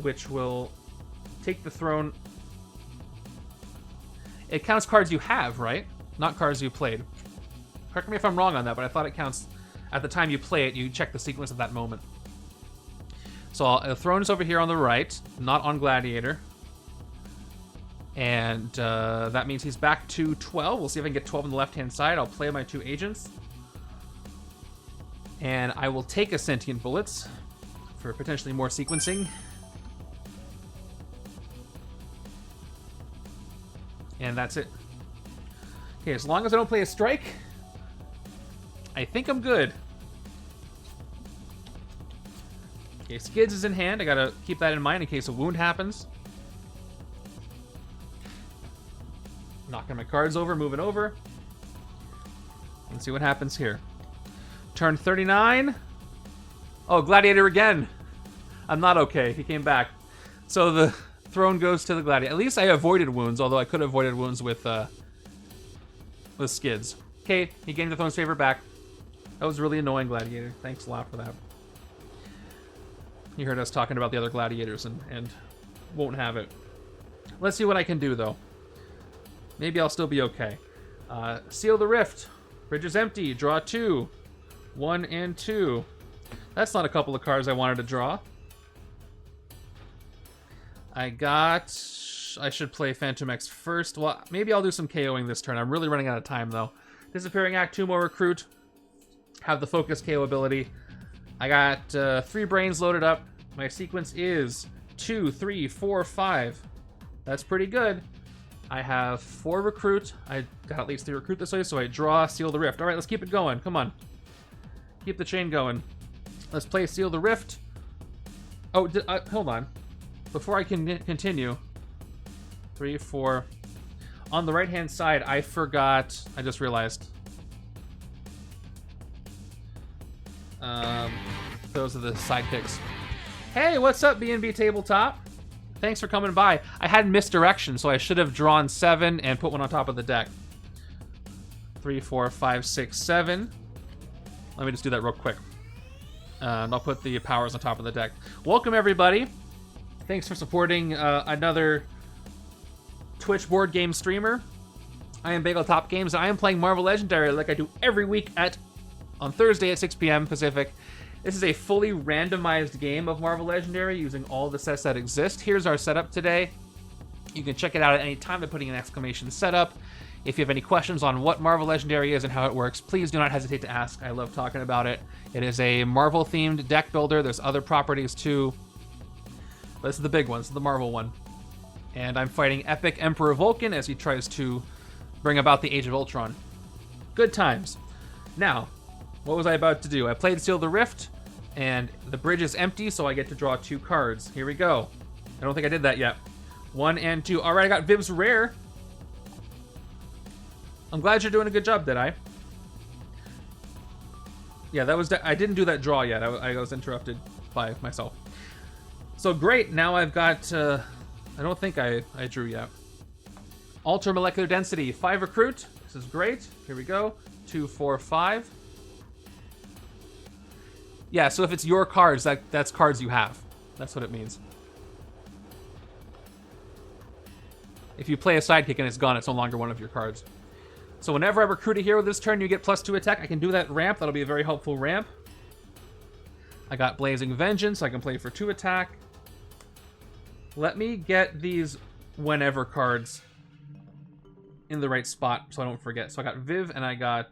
Which will take the throne. It counts cards you have, right? Not cards you played. Correct me if I'm wrong on that, but I thought it counts at the time you play it. You check the sequence of that moment. So the throne is over here on the right, not on Gladiator. And that means he's back to 12. We'll see if I can get 12 on the left-hand side. I'll play my 2 agents. And I will take a Sentient Bullets for potentially more sequencing. And that's it. Okay, as long as I don't play a strike, I think I'm good. Okay, Skids is in hand. I gotta keep that in mind in case a wound happens. Knocking my cards over, moving over. Let's see what happens here. Turn 39. Oh, Gladiator again. I'm not okay. He came back. So the throne goes to the Gladiator. At least I avoided wounds, although I could have avoided wounds with Skids. Okay, he gained the throne's favor back. That was really annoying, Gladiator. Thanks a lot for that. You heard us talking about the other Gladiators and won't have it. Let's see what I can do, though. Maybe I'll still be okay. Seal the Rift. Bridge is empty. Draw 2. 1 and 2. That's not a couple of cards I wanted to draw. I should play Fantomex first. Well, maybe I'll do some KOing this turn. I'm really running out of time, though. Disappearing Act, 2 more Recruit. Have the Focus KO ability. I got 3 brains loaded up. My sequence is 2, 3, 4, 5. That's pretty good. I have 4 Recruit. I got at least 3 Recruit this way, so I draw Seal the Rift. All right, let's keep it going. Come on. Keep the chain going. Let's play Seal the Rift. Oh, hold on. Before I can continue. 3, 4. On the right-hand side, I forgot. I just realized. Those are the sidekicks. Hey, what's up, B&B Tabletop? Thanks for coming by. I had misdirection, so I should have drawn 7 and put one on top of the deck. 3, 4, 5, 6, 7. Let me just do that real quick. And I'll put the powers on top of the deck. Welcome, everybody. Thanks for supporting another Twitch board game streamer. I am Bagel Top Games, and I am playing Marvel Legendary like I do every week on Thursday at 6 p.m. Pacific. This is a fully randomized game of Marvel Legendary using all the sets that exist. Here's our setup today. You can check it out at any time by putting an exclamation setup. If you have any questions on what Marvel Legendary is and how it works, please do not hesitate to ask. I love talking about it. It is a Marvel-themed deck builder. There's other properties too, but this is the big one. This is the Marvel one. And I'm fighting Epic Emperor Vulcan as he tries to bring about the Age of Ultron. Good times. Now, what was I about to do? I played Seal the Rift, and the bridge is empty, so I get to draw 2 cards. Here we go. I don't think I did that yet. 1 and 2. All right, I got Viv's Rare. I'm glad you're doing a good job, did I? Yeah, that was... I didn't do that draw yet. I was interrupted by myself. So great, now I've got... I don't think I drew yet. Alter Molecular Density, 5 Recruit. This is great. Here we go. 2, 4, 5. Yeah, so if it's your cards, that's cards you have. That's what it means. If you play a sidekick and it's gone, it's no longer one of your cards. So whenever I recruit a hero this turn, you get +2 attack. I can do that ramp. That'll be a very helpful ramp. I got Blazing Vengeance. I can play for 2 attack. Let me get these whenever cards in the right spot so I don't forget. So I got Viv and I got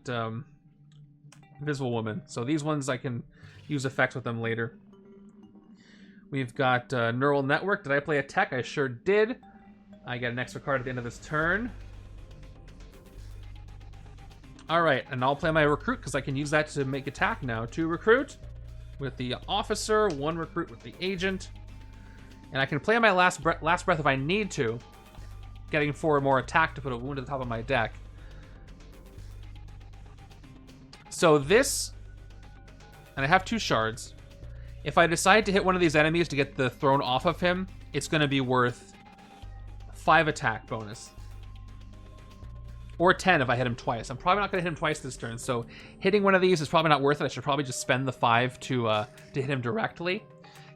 Invisible Woman. So these ones I can use effects with them later. We've got Neural Network. Did I play a tech? I sure did. I get an extra card at the end of this turn. Alright, and I'll play my Recruit because I can use that to make attack now. 2 Recruit with the Officer, 1 Recruit with the Agent. And I can play my last breath if I need to, getting 4 more attack to put a wound at the top of my deck. So this, and I have 2 shards. If I decide to hit one of these enemies to get the thrown off of him, it's going to be worth 5 attack bonus. Or 10 if I hit him twice. I'm probably not going to hit him twice this turn, so hitting one of these is probably not worth it. I should probably just spend the 5 to hit him directly.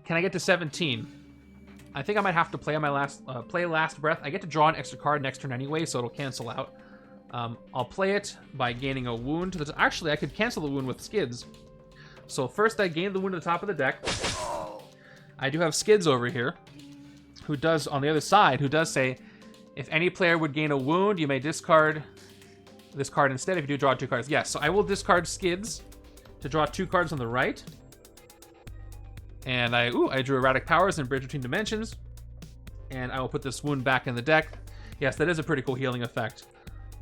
Can I get to 17? I think I might have to play on my last breath. I get to draw an extra card next turn anyway, so it'll cancel out. I'll play it by gaining a wound. Actually, I could cancel the wound with skids. So first I gain the wound at the top of the deck. I do have skids over here, who does, on the other side, who does say, if any player would gain a wound, you may discard this card instead if you do draw 2 cards. Yes, so I will discard skids to draw 2 cards on the right. And I drew Erratic Powers and Bridge Between Dimensions. And I will put this wound back in the deck. Yes, that is a pretty cool healing effect.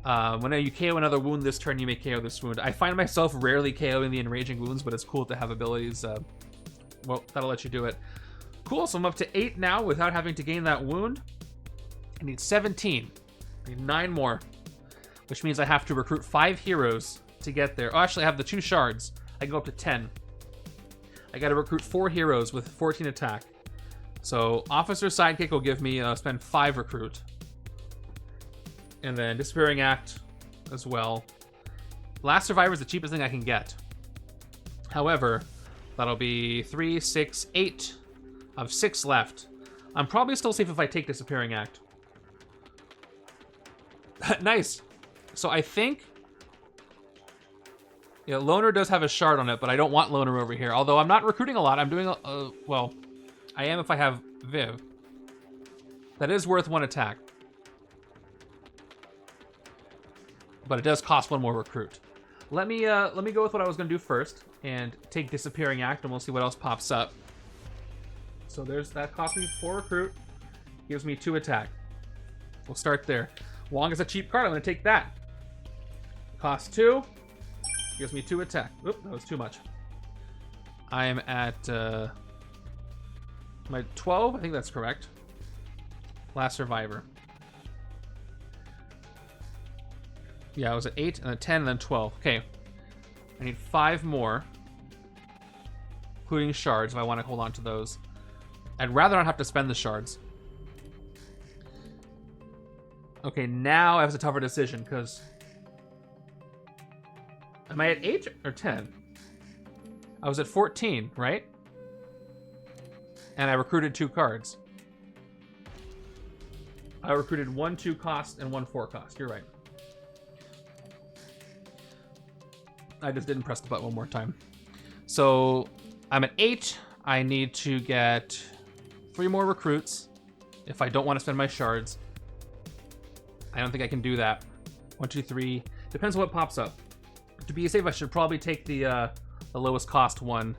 When you KO another wound this turn, you may KO this wound. I find myself rarely KOing the enraging wounds, but it's cool to have abilities. Well, that'll let you do it. Cool, so I'm up to 8 now without having to gain that wound. I need 17. I need 9 more. Which means I have to recruit 5 heroes to get there. Oh, actually, I have the 2 shards. I can go up to 10. I gotta recruit 4 heroes with 14 attack. So, Officer Sidekick will give me, spend 5 recruit. And then Disappearing Act as well. Last Survivor is the cheapest thing I can get. However, that'll be 3, 6, 8 of 6 left. I'm probably still safe if I take Disappearing Act. Nice. So I think... Yeah, Loner does have a shard on it, but I don't want Loner over here. Although I'm not recruiting a lot. I'm doing well, I am if I have Viv. That is worth 1 attack. But it does cost 1 more recruit. Let me go with what I was going to do first and take Disappearing Act, and we'll see what else pops up. So that cost me 4 recruit, gives me 2 attack. We'll start there. Wong is a cheap card. I'm going to take that. Cost 2, gives me 2 attack. Oop, that was too much. I am at my 12. I think that's correct. Last Survivor. Yeah, I was at 8, and then 10, and then 12. Okay. I need 5 more, including shards if I want to hold on to those. I'd rather not have to spend the shards. Okay, now I have a tougher decision, because... Am I at 8 or 10? I was at 14, right? And I recruited 2 cards. I recruited 1 2 cost and 1 4 cost. You're right. I just didn't press the button one more time. So I'm at 8. I need to get 3 more recruits if I don't want to spend my shards. I don't think I can do that. 1 2 3. Depends on what pops up. To be safe, I should probably take the lowest cost one.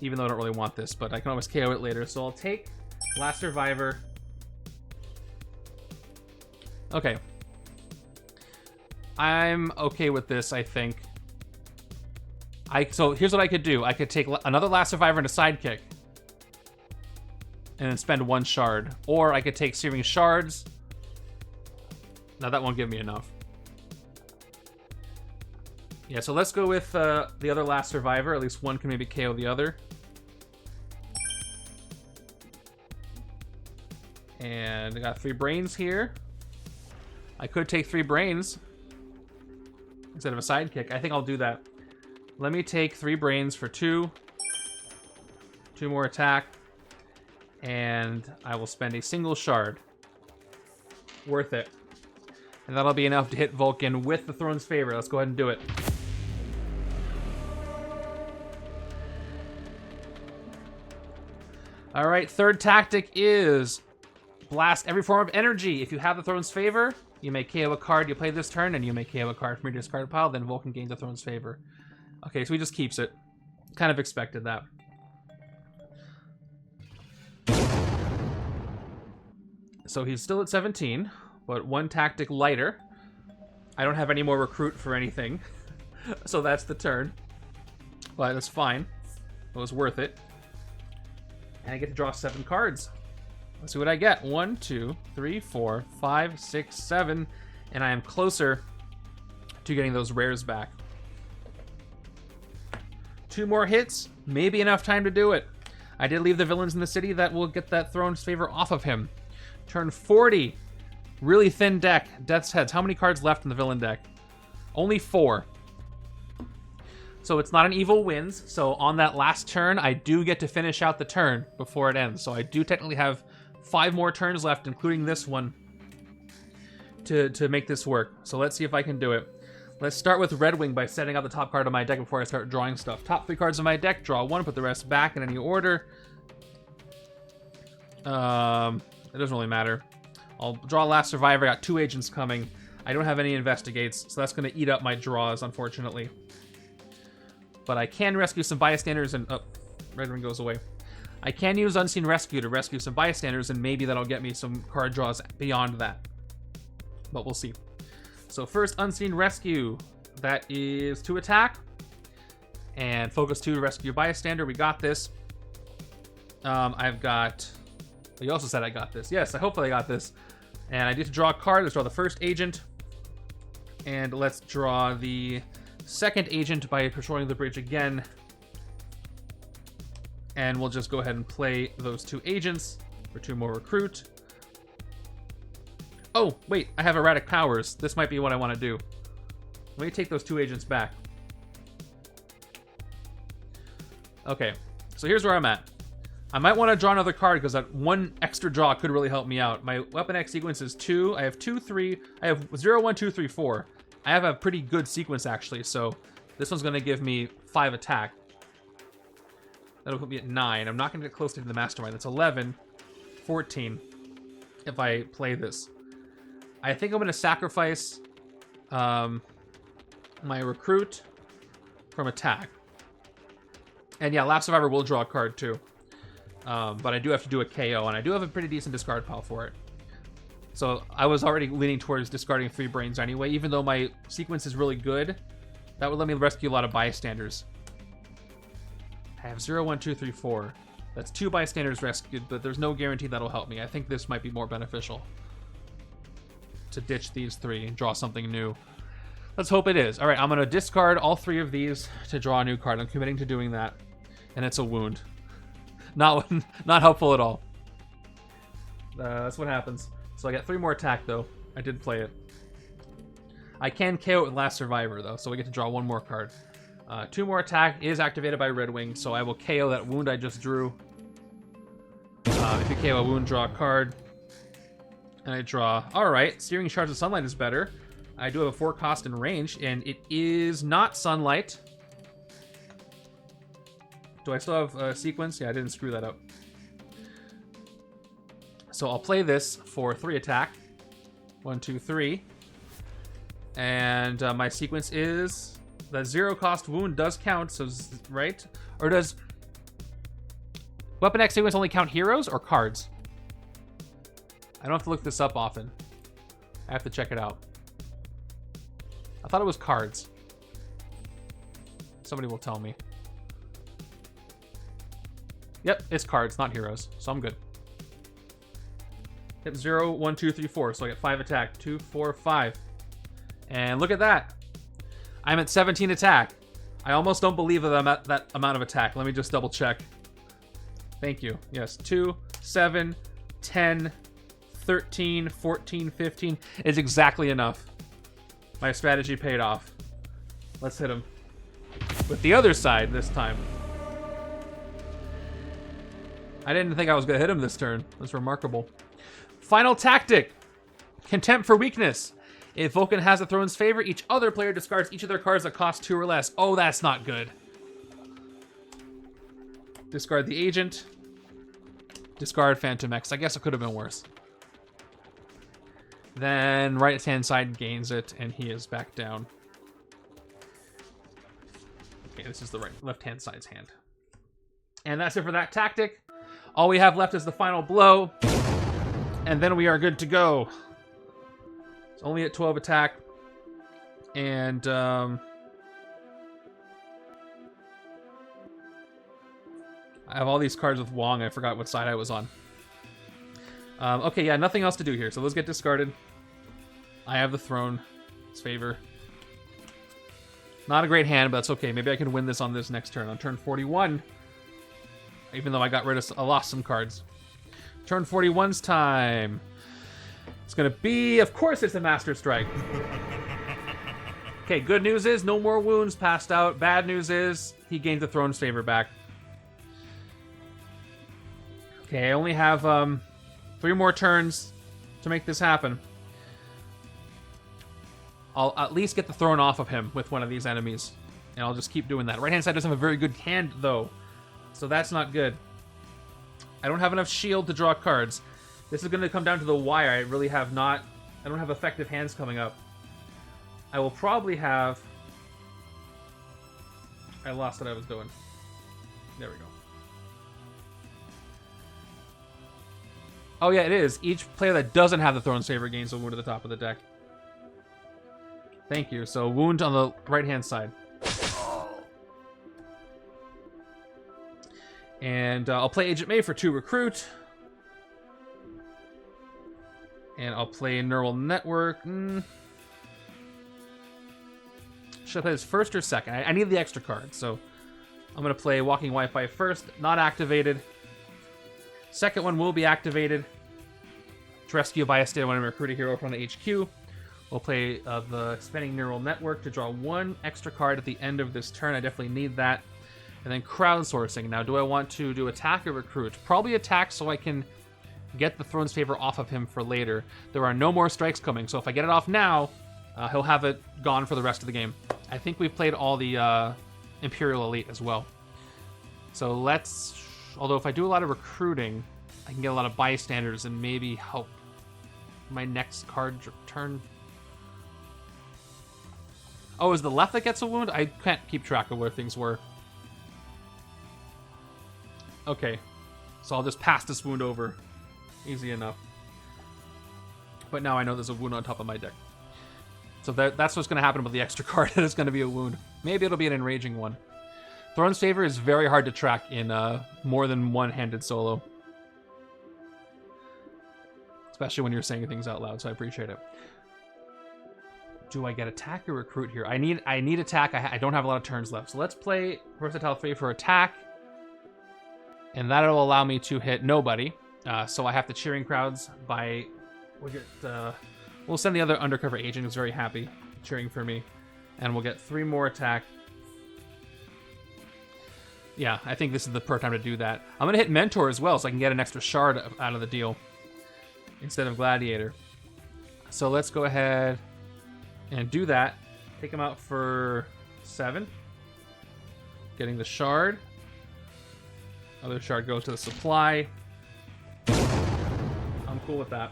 Even though I don't really want this, but I can always KO it later. So I'll take Last Survivor. Okay. I'm okay with this, I think. So here's what I could do. I could take another Last Survivor and a Sidekick. And then spend 1 shard. Or I could take Searing Shards. Now that won't give me enough. Yeah, so let's go with the other Last Survivor. At least one can maybe KO the other. And I got 3 brains here. I could take 3 brains instead of a Sidekick. I think I'll do that. Let me take 3 brains for 2. 2 more attack. And I will spend a single shard. Worth it. And that'll be enough to hit Vulcan with the Throne's Favor. Let's go ahead and do it. Alright, third tactic is blast every form of energy. If you have the Throne's Favor, you may KO a card you play this turn, and you may KO a card from your discard pile, then Vulcan gains the Throne's Favor. Okay, so he just keeps it. Kind of expected that. So he's still at 17, but 1 tactic lighter. I don't have any more recruit for anything, so that's the turn. But that's fine. It was worth it. And I get to draw 7 cards. Let's see what I get. 1, 2, 3, 4, 5, 6, 7. And I am closer to getting those rares back. 2 more hits, Maybe enough time to do it. I did leave the villains in the city that will get that throne's favor off of him. Turn 40. Really thin deck. Death's Heads. How many cards left in the villain deck? Only 4. So it's not an evil wins. So on that last turn, I do get to finish out the turn before it ends. So I do technically have 5 more turns left, including this one, to make this work. So let's see if I can do it. Let's start with Red Wing by setting out the top card of my deck before I start drawing stuff. Top 3 cards of my deck, draw 1, put the rest back in any order. It doesn't really matter. I'll draw Last Survivor. I got 2 agents coming. I don't have any investigates, so that's going to eat up my draws, unfortunately. But I can rescue some bystanders and... Oh, Red Wing goes away. I can use Unseen Rescue to rescue some bystanders, and maybe that'll get me some card draws beyond that. But we'll see. So first, Unseen Rescue. That is 2 attack. And Focus 2 to rescue bystander. We got this. I've got... You also said I got this. Yes, I hopefully I got this. And I need to draw a card. Let's draw the first agent. And let's draw the second agent by patrolling the bridge again. And we'll just go ahead and play those 2 agents for 2 more recruit. Oh, wait, I have erratic powers. This might be what I want to do. Let me take those 2 agents back. Okay, so here's where I'm at. I might want to draw another card because that 1 extra draw could really help me out. My Weapon X sequence is 2. I have 2, 3. I have 0, 1, 2, 3, 4. I have a pretty good sequence, actually, so this one's going to give me 5 attack. That'll put me at 9. I'm not going to get close to the Mastermind. That's 11, 14 if I play this. I think I'm going to sacrifice my recruit from attack. And yeah, Last Survivor will draw a card too. But I do have to do a KO, and I do have a pretty decent discard pile for it. So I was already leaning towards discarding 3 brains anyway, even though my sequence is really good. That would let me rescue a lot of bystanders. I have 0, 1, 2, 3, 4. That's 2 bystanders rescued, but there's no guarantee that'll help me. I think this might be more beneficial to ditch these 3 and draw something new. Let's hope it is. All right, I'm going to discard all 3 of these to draw a new card. I'm committing to doing that. And it's a wound. Not helpful at all. That's what happens. So I got 3 more attack, though. I did play it. I can KO it with Last Survivor, though, so we get to draw 1 more card. 2 more attack is activated by Red Wing, so I will KO that wound I just drew. If you KO a wound, draw a card. And I draw... Alright, Steering Shards of Sunlight is better. I do have a 4 cost and range, and it is not Sunlight. Do I still have a sequence? Yeah, I didn't screw that up. So I'll play this for 3 attack. 1, 2, 3. And my sequence is... The 0 cost wound does count, so... Right? Or does... Weapon X sequence only count heroes or cards? I don't have to look this up often. I have to check it out. I thought it was cards. Somebody will tell me. Yep, it's cards, not heroes, so I'm good. Hit 0, 1, 2, 3, 4, so I get 5 attack. 2, 4, 5. And look at that. I'm at 17 attack. I almost don't believe that I'm at that amount of attack. Let me just double check. Thank you. Yes, 2, 7, 10, 13, 14, 15 is exactly enough. My strategy paid off. Let's hit him. With the other side this time. I didn't think I was going to hit him this turn. That's remarkable. Final tactic. Contempt for weakness. If Vulcan has the throne's favor, each other player discards each of their cards that cost 2 or less. Oh, that's not good. Discard the agent. Discard Fantomex. I guess it could have been worse. Then right-hand side gains it, and he is back down. Okay, this is the left-hand side's hand. And that's it for that tactic. All we have left is the final blow. And then we are good to go. It's only at 12 attack. And, I have all these cards with Wong. I forgot what side I was on. Okay, yeah, nothing else to do here. So let's get discarded. I have the throne. Its favor. Not a great hand, but that's okay. Maybe I can win this on this next turn. On turn 41. Even though I lost some cards. Turn 41's time. It's going to be, of course, it's a Master Strike. Okay, good news is no more wounds passed out. Bad news is he gains the Throne's favor back. Okay, I only have 3 more turns to make this happen. I'll at least get the Throne off of him with one of these enemies. And I'll just keep doing that. Right-hand side doesn't have a very good hand, though. So that's not good. I don't have enough shield to draw cards. This is going to come down to the wire. I don't have effective hands coming up. I will probably have... I lost what I was doing. There we go. Oh yeah, it is. Each player that doesn't have the Throne's favor gains a wound at the top of the deck. Thank you. So wound on the right-hand side. And I'll play Agent May for 2 recruit. And I'll play Neural Network. Should I play this first or second? I need the extra card, so I'm going to play Walking Wi-Fi first. Not activated. Second one will be activated. To rescue a bystander when I recruit a hero from the HQ. We'll play the Expanding Neural Network to draw 1 extra card at the end of this turn. I definitely need that. And then crowdsourcing. Now, do I want to do attack or recruit? Probably attack so I can get the Throne's favor off of him for later. There are no more strikes coming, so if I get it off now, he'll have it gone for the rest of the game. I think we've played all the Imperial Elite as well. So let's... Although if I do a lot of recruiting, I can get a lot of bystanders and maybe help my next card turn. Oh, is the left that gets a wound? I can't keep track of where things were. Okay, so I'll just pass this wound over. Easy enough. But now I know there's a wound on top of my deck. So that's what's going to happen with the extra card. It's going to be a wound. Maybe it'll be an enraging one. Throne's favor is very hard to track in more than one-handed solo. Especially when you're saying things out loud, so I appreciate it. Do I get attack or recruit here? I need attack. I don't have a lot of turns left. So let's play Versatile 3 for attack. And that'll allow me to hit nobody. So I have the cheering crowds by... We'll send the other undercover agent who's very happy cheering for me. And we'll get 3 more attack. Yeah, I think this is the perfect time to do that. I'm going to hit Mentor as well so I can get an extra shard out of the deal. Instead of Gladiator. So let's go ahead and do that. Take him out for 7. Getting the shard. Other shard goes to the supply. I'm cool with that.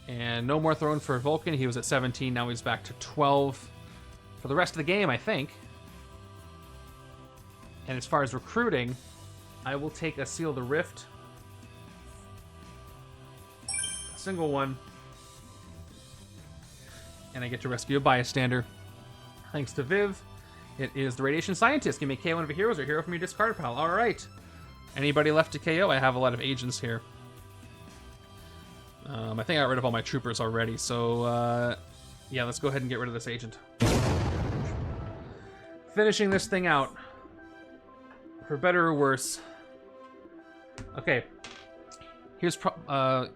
And no more throne for Vulcan. He was at 17. Now he's back to 12 for the rest of the game, I think. And as far as recruiting, I will take a Seal the Rift. A single one. And I get to rescue a bystander. Thanks to Viv. It is the Radiation Scientist. Give me KO one of your heroes or hero from your discard pile. All right. Anybody left to KO? I have a lot of agents here. I think I got rid of all my troopers already. So, yeah, let's go ahead and get rid of this agent. Finishing this thing out. For better or worse. Okay. Here's, 3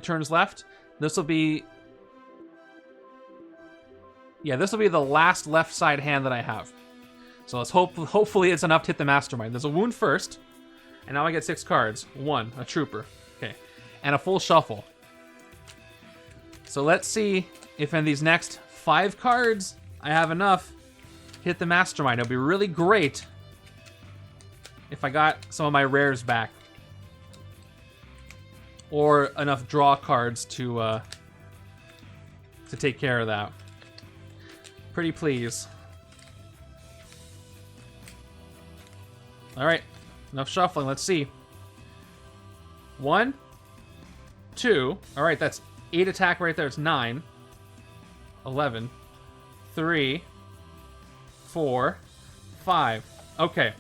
turns left. This will be... Yeah, this will be the last left side hand that I have. So let's hopefully it's enough to hit the Mastermind. There's a wound first, and now I get 6 cards. 1, a trooper, okay, and a full shuffle. So let's see if in these next 5 cards I have enough to hit the Mastermind. It'll be really great if I got some of my rares back, or enough draw cards to take care of that. Pretty please. All right, enough shuffling. Let's see. 1, 2. All right, that's 8 attack right there. It's 9, 11, 3, 4, 5. Okay,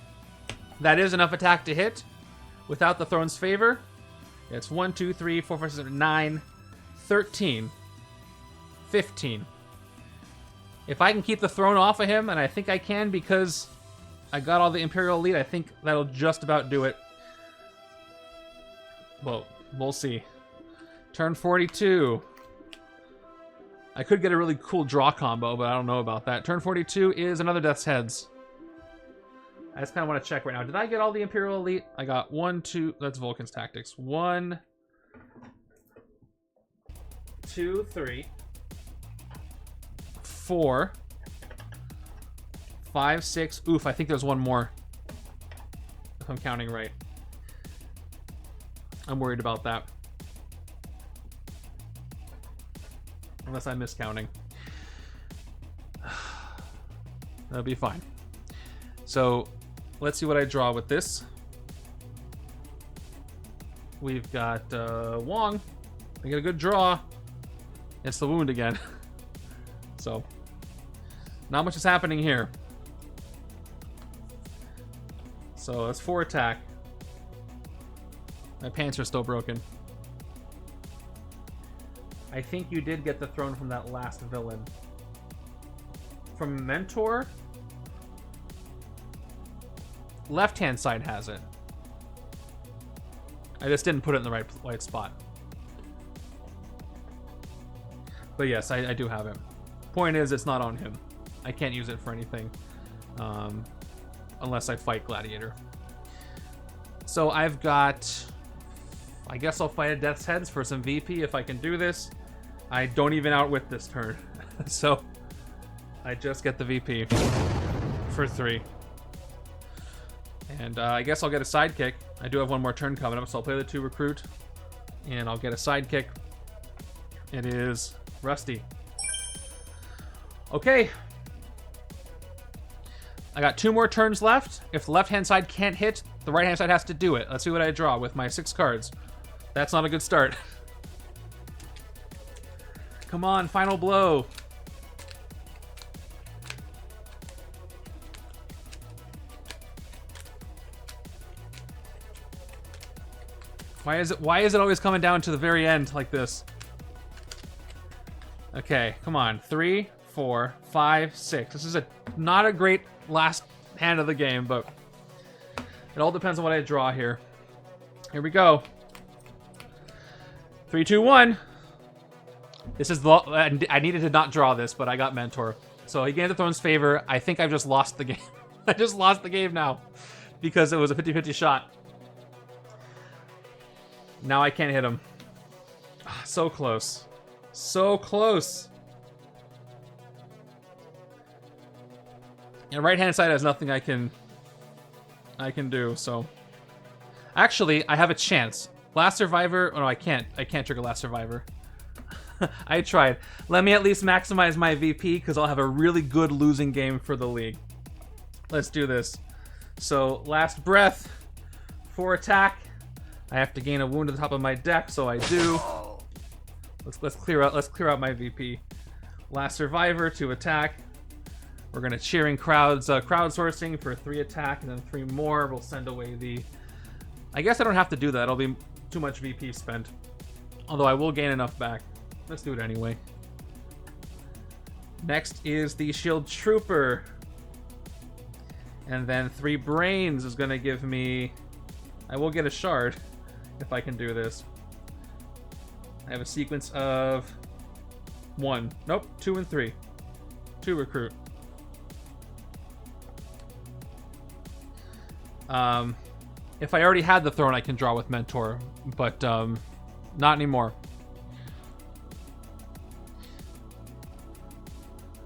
that is enough attack to hit without the Throne's favor. It's 1, 2, 3, 4, 5, 6, 7, 9, 13, 15. If I can keep the throne off of him, and I think I can because I got all the Imperial Elite, I think that'll just about do it. Well, we'll see. Turn 42. I could get a really cool draw combo, but I don't know about that. Turn 42 is another Death's Heads. I just kind of want to check right now. Did I get all the Imperial Elite? I got 1, 2... That's Vulcan's tactics. 1, 2, 3, 4, 5, 6. Oof, I think there's one more. If I'm counting right. I'm worried about that. Unless I'm miscounting. That'll be fine. So, let's see what I draw with this. We've got Wong. I get a good draw. It's the wound again. So, not much is happening here. So, that's 4 attack. My pants are still broken. I think you did get the throne from that last villain. From Mentor? Left-hand side has it. I just didn't put it in the right spot. But yes, I do have it. Point is, it's not on him. I can't use it for anything. Unless I fight Gladiator. So I've got... I guess I'll fight a Death's Heads for some VP if I can do this. I don't even outwit this turn. So I just get the VP for 3. And I guess I'll get a sidekick. I do have one more turn coming up, so I'll play the 2 recruit. And I'll get a sidekick. It is Rusty. Okay. I got 2 more turns left. If the left-hand side can't hit, the right-hand side has to do it. Let's see what I draw with my 6 cards. That's not a good start. Come on, final blow. Why is it always coming down to the very end like this? Okay, come on. 3, 4, 5, 6. This is not a great last hand of the game, but it all depends on what I draw here. Here we go. 3, 2, 1. This is the... I needed to not draw this, but I got Mentor. So he gained the Throne's favor. I think I've just lost the game. I just lost the game now because it was a 50-50 shot. Now I can't hit him. So close. So close. And right-hand side has nothing I can do, so... Actually, I have a chance. Last Survivor... Oh, no, I can't. I can't trigger Last Survivor. I tried. Let me at least maximize my VP, because I'll have a really good losing game for the league. Let's do this. So, Last Breath. 4 attack. I have to gain a wound to the top of my deck, so I do. Let's clear out my VP. Last Survivor, 2 attack. We're gonna cheering crowds, crowdsourcing for 3 attack, and then 3 more. We'll send away the... I guess I don't have to do that. It'll be too much VP spent. Although I will gain enough back. Let's do it anyway. Next is the Shield Trooper. And then 3 brains is gonna give me... I will get a shard if I can do this. I have a sequence of 1. Nope, 2 and 3. 2 recruit. If I already had the throne, I can draw with Mentor, but not anymore.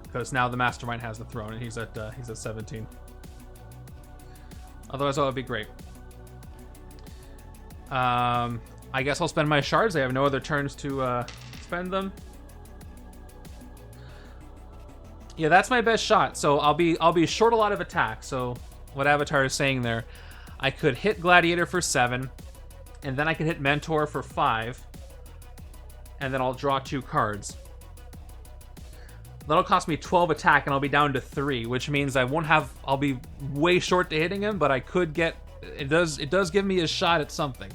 Because now the Mastermind has the throne, and he's at 17. Otherwise, that would be great. I guess I'll spend my shards. I have no other turns to spend them. Yeah, that's my best shot. So I'll be short a lot of attack. So what Avatar is saying there, I could hit Gladiator for 7, and then I could hit Mentor for 5, and then I'll draw 2 cards. That'll cost me 12 attack, and I'll be down to 3, which means I'll be way short to hitting him, but I could get... It does give me a shot at something.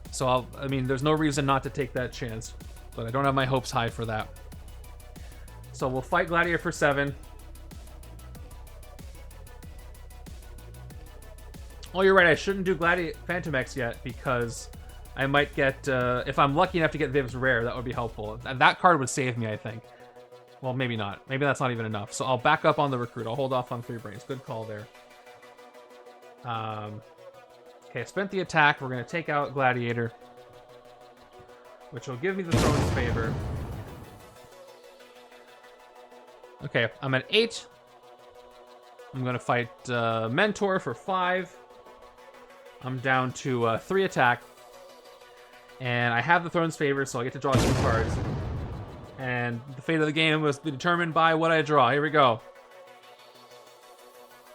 So there's no reason not to take that chance, but I don't have my hopes high for that. So we'll fight Gladiator for 7. Oh, you're right. I shouldn't do Fantomex yet because I might get, if I'm lucky enough to get Viv's Rare, that would be helpful. And that card would save me, I think. Well, maybe not. Maybe that's not even enough. So I'll back up on the Recruit. I'll hold off on 3 Brains. Good call there. Okay, I spent the attack. We're going to take out Gladiator, which will give me the Throne's Favor. Okay, I'm at 8. I'm going to fight Mentor for 5. I'm down to 3 attack. And I have the Throne's Favor, so I get to draw 2 cards. And the fate of the game was determined by what I draw. Here we go.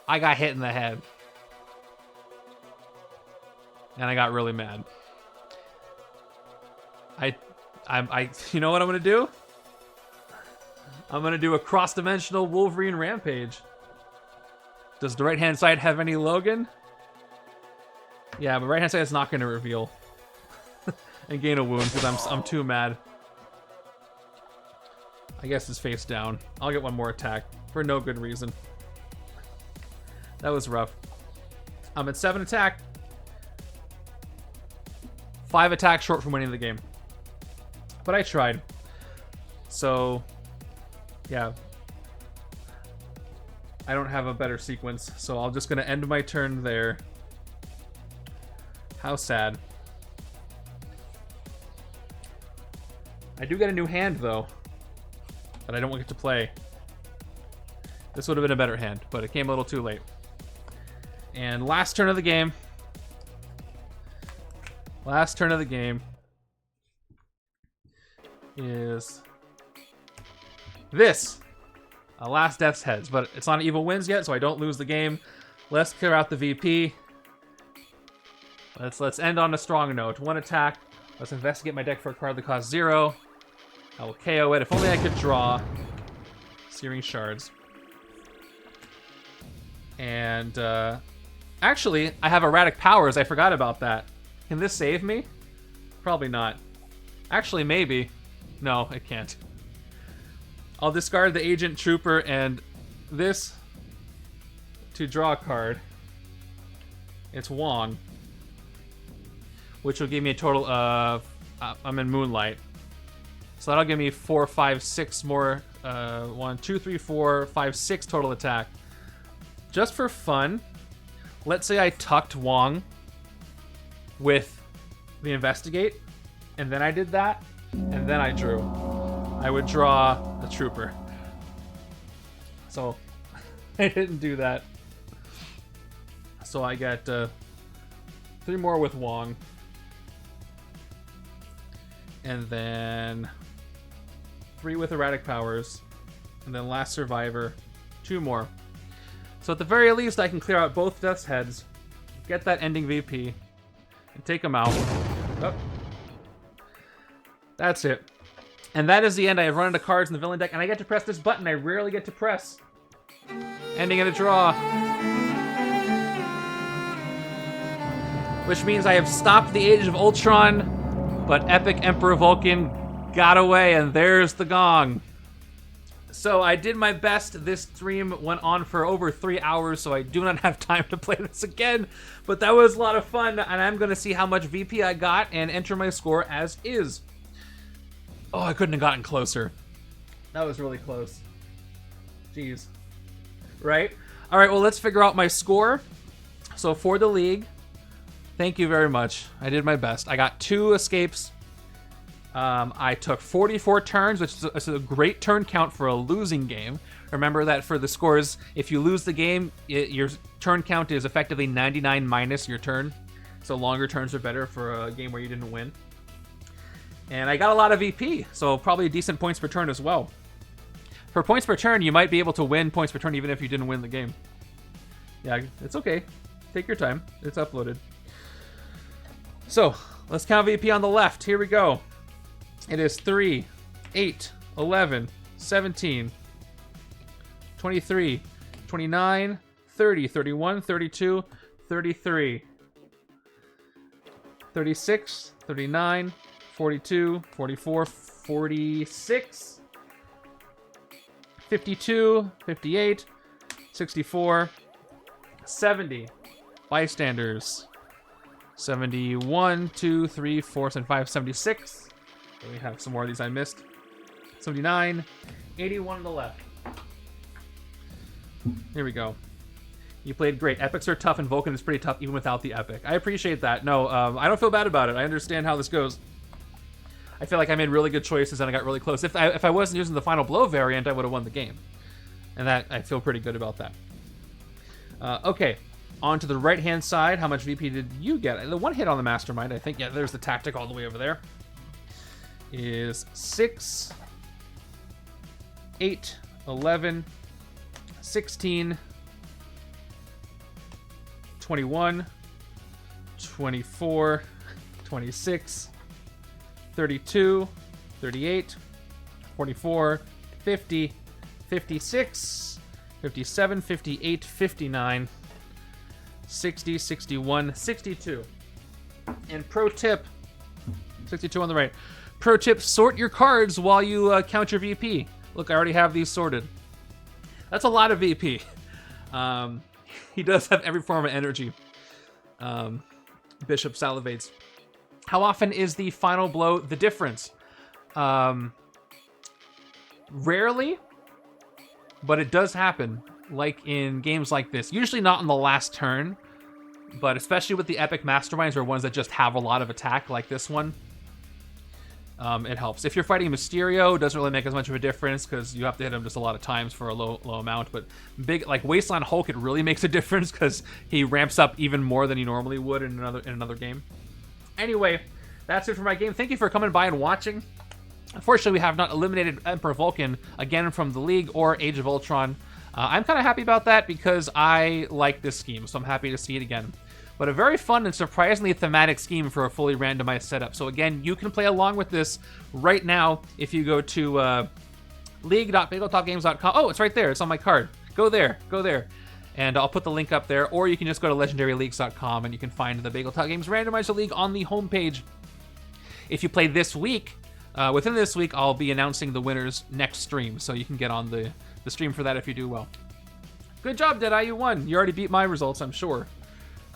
I got hit in the head. And I got really mad. You know what I'm gonna do? I'm gonna do a cross-dimensional Wolverine Rampage. Does the right-hand side have any Logan? Yeah, but right-hand side is not gonna reveal. And gain a wound because I'm too mad. I guess it's face down. I'll get one more attack for no good reason. That was rough. I'm at 7 attack. 5 attacks short from winning the game. But I tried. So, yeah. I don't have a better sequence, so I'm just going to end my turn there. How sad. I do get a new hand, though, that I don't get to play. This would have been a better hand, but it came a little too late. And last turn of the game. Last turn of the game is this. Last Death's Heads, but it's not Evil Wins yet, so I don't lose the game. Let's clear out the VP. Let's end on a strong note. 1 attack. Let's investigate my deck for a card that costs 0. I will KO it. If only I could draw Searing Shards. And actually, I have Erratic Powers. I forgot about that. Can this save me? Probably not. Actually, maybe. No, it can't. I'll discard the Agent Trooper and this to draw a card. It's Wong, which will give me a total of... I'm in Moonlight. So that'll give me 4, 5, 6 more... 1, 2, 3, 4, 5, 6 total attack. Just for fun, let's say I tucked Wong with the Investigate, and then I did that, and then I drew. I would draw the Trooper. So, I didn't do that. So I got 3 more with Wong. And then 3 with Erratic Powers. And then Last Survivor, 2 more. So at the very least, I can clear out both Death's Heads, get that ending VP, and take them out. Oh. That's it. And that is the end. I have run out of cards in the villain deck, and I get to press this button I rarely get to press. Ending in a draw. Which means I have stopped the Age of Ultron, but Epic Emperor Vulcan got away, and there's the gong. So I did my best. This stream went on for over 3 hours, so I do not have time to play this again. But that was a lot of fun, and I'm going to see how much VP I got and enter my score as is. Oh, I couldn't have gotten closer. That was really close. Jeez. Right? All right, well, let's figure out my score. So for the league, thank you very much. I did my best. I got 2 escapes. I took 44 turns, which is a great turn count for a losing game. Remember that for the scores, if you lose the game, your turn count is effectively 99 minus your turn. So longer turns are better for a game where you didn't win. And I got a lot of VP, so probably decent points per turn as well. For points per turn, you might be able to win points per turn even if you didn't win the game. Yeah, it's okay. Take your time. It's uploaded. So, let's count VP on the left. Here we go. It is 3, 8, 11, 17, 23, 29, 30, 31, 32, 33, 36, 39, 42, 44, 46, 52, 58, 64, 70. Bystanders. 71, 2, 3, 4, 5, 76. And we have some more of these I missed. 79, 81 on the left. Here we go. You played great. Epics are tough, and Vulcan is pretty tough even without the epic. I appreciate that. No, I don't feel bad about it. I understand how this goes. I feel like I made really good choices, and I got really close. If I wasn't using the Final Blow variant, I would have won the game. And that I feel pretty good about that. Okay. On to the right-hand side. How much VP did you get? The one hit on the Mastermind, I think. Yeah, there's the tactic all the way over there. Is 6, 8, 11, 16, 21, 24, 26, 32, 38, 44, 50, 56, 57, 58, 59, 60, 61, 62. And pro tip, 62 on the right. Pro tip, sort your cards while you count your VP. Look, I already have these sorted. That's a lot of VP. He does have every form of energy. Bishop salivates. How often is the Final Blow the difference? Rarely, but it does happen. Like in games like this. Usually not on the last turn, but especially with the epic masterminds or ones that just have a lot of attack like this one. It helps. If you're fighting Mysterio, it doesn't really make as much of a difference because you have to hit him just a lot of times for a low amount. But big, like Wasteland Hulk, it really makes a difference because he ramps up even more than he normally would in another game. Anyway, that's it for my game. Thank you for coming by and watching. Unfortunately, we have not eliminated Emperor Vulcan again from the League or Age of Ultron. I'm kind of happy about that because I like this scheme, so I'm happy to see it again. But a very fun and surprisingly thematic scheme for a fully randomized setup. So again, you can play along with this right now if you go to league.bagletopgames.com. Oh, it's right there. It's on my card. Go there. Go there. And I'll put the link up there. Or you can just go to legendaryleagues.com and you can find the Bagel Top Games Randomizer League on the homepage. If you play this week, within this week, I'll be announcing the winners next stream. So you can get on the stream for that if you do well. Good job, Deadeye. You won. You already beat my results, I'm sure.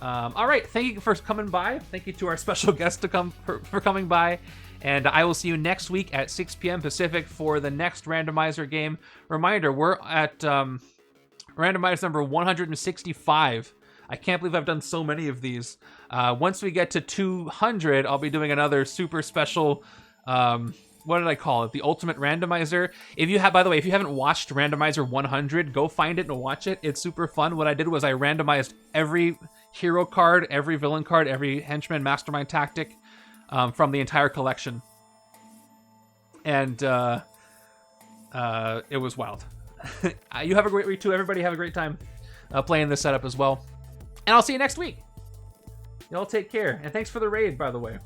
All right, thank you for coming by. Thank you to our special guest for coming by. And I will see you next week at 6 p.m. Pacific for the next randomizer game. Reminder, we're at randomizer number 165. I can't believe I've done so many of these. Once we get to 200, I'll be doing another super special... what did I call it? The Ultimate Randomizer. By the way, if you haven't watched Randomizer 100, go find it and watch it. It's super fun. What I did was I randomized every hero card, every villain card, every henchman mastermind tactic from the entire collection. And it was wild. You have a great week too. Everybody have a great time playing this setup as well. And I'll see you next week. Y'all take care. And thanks for the raid, by the way.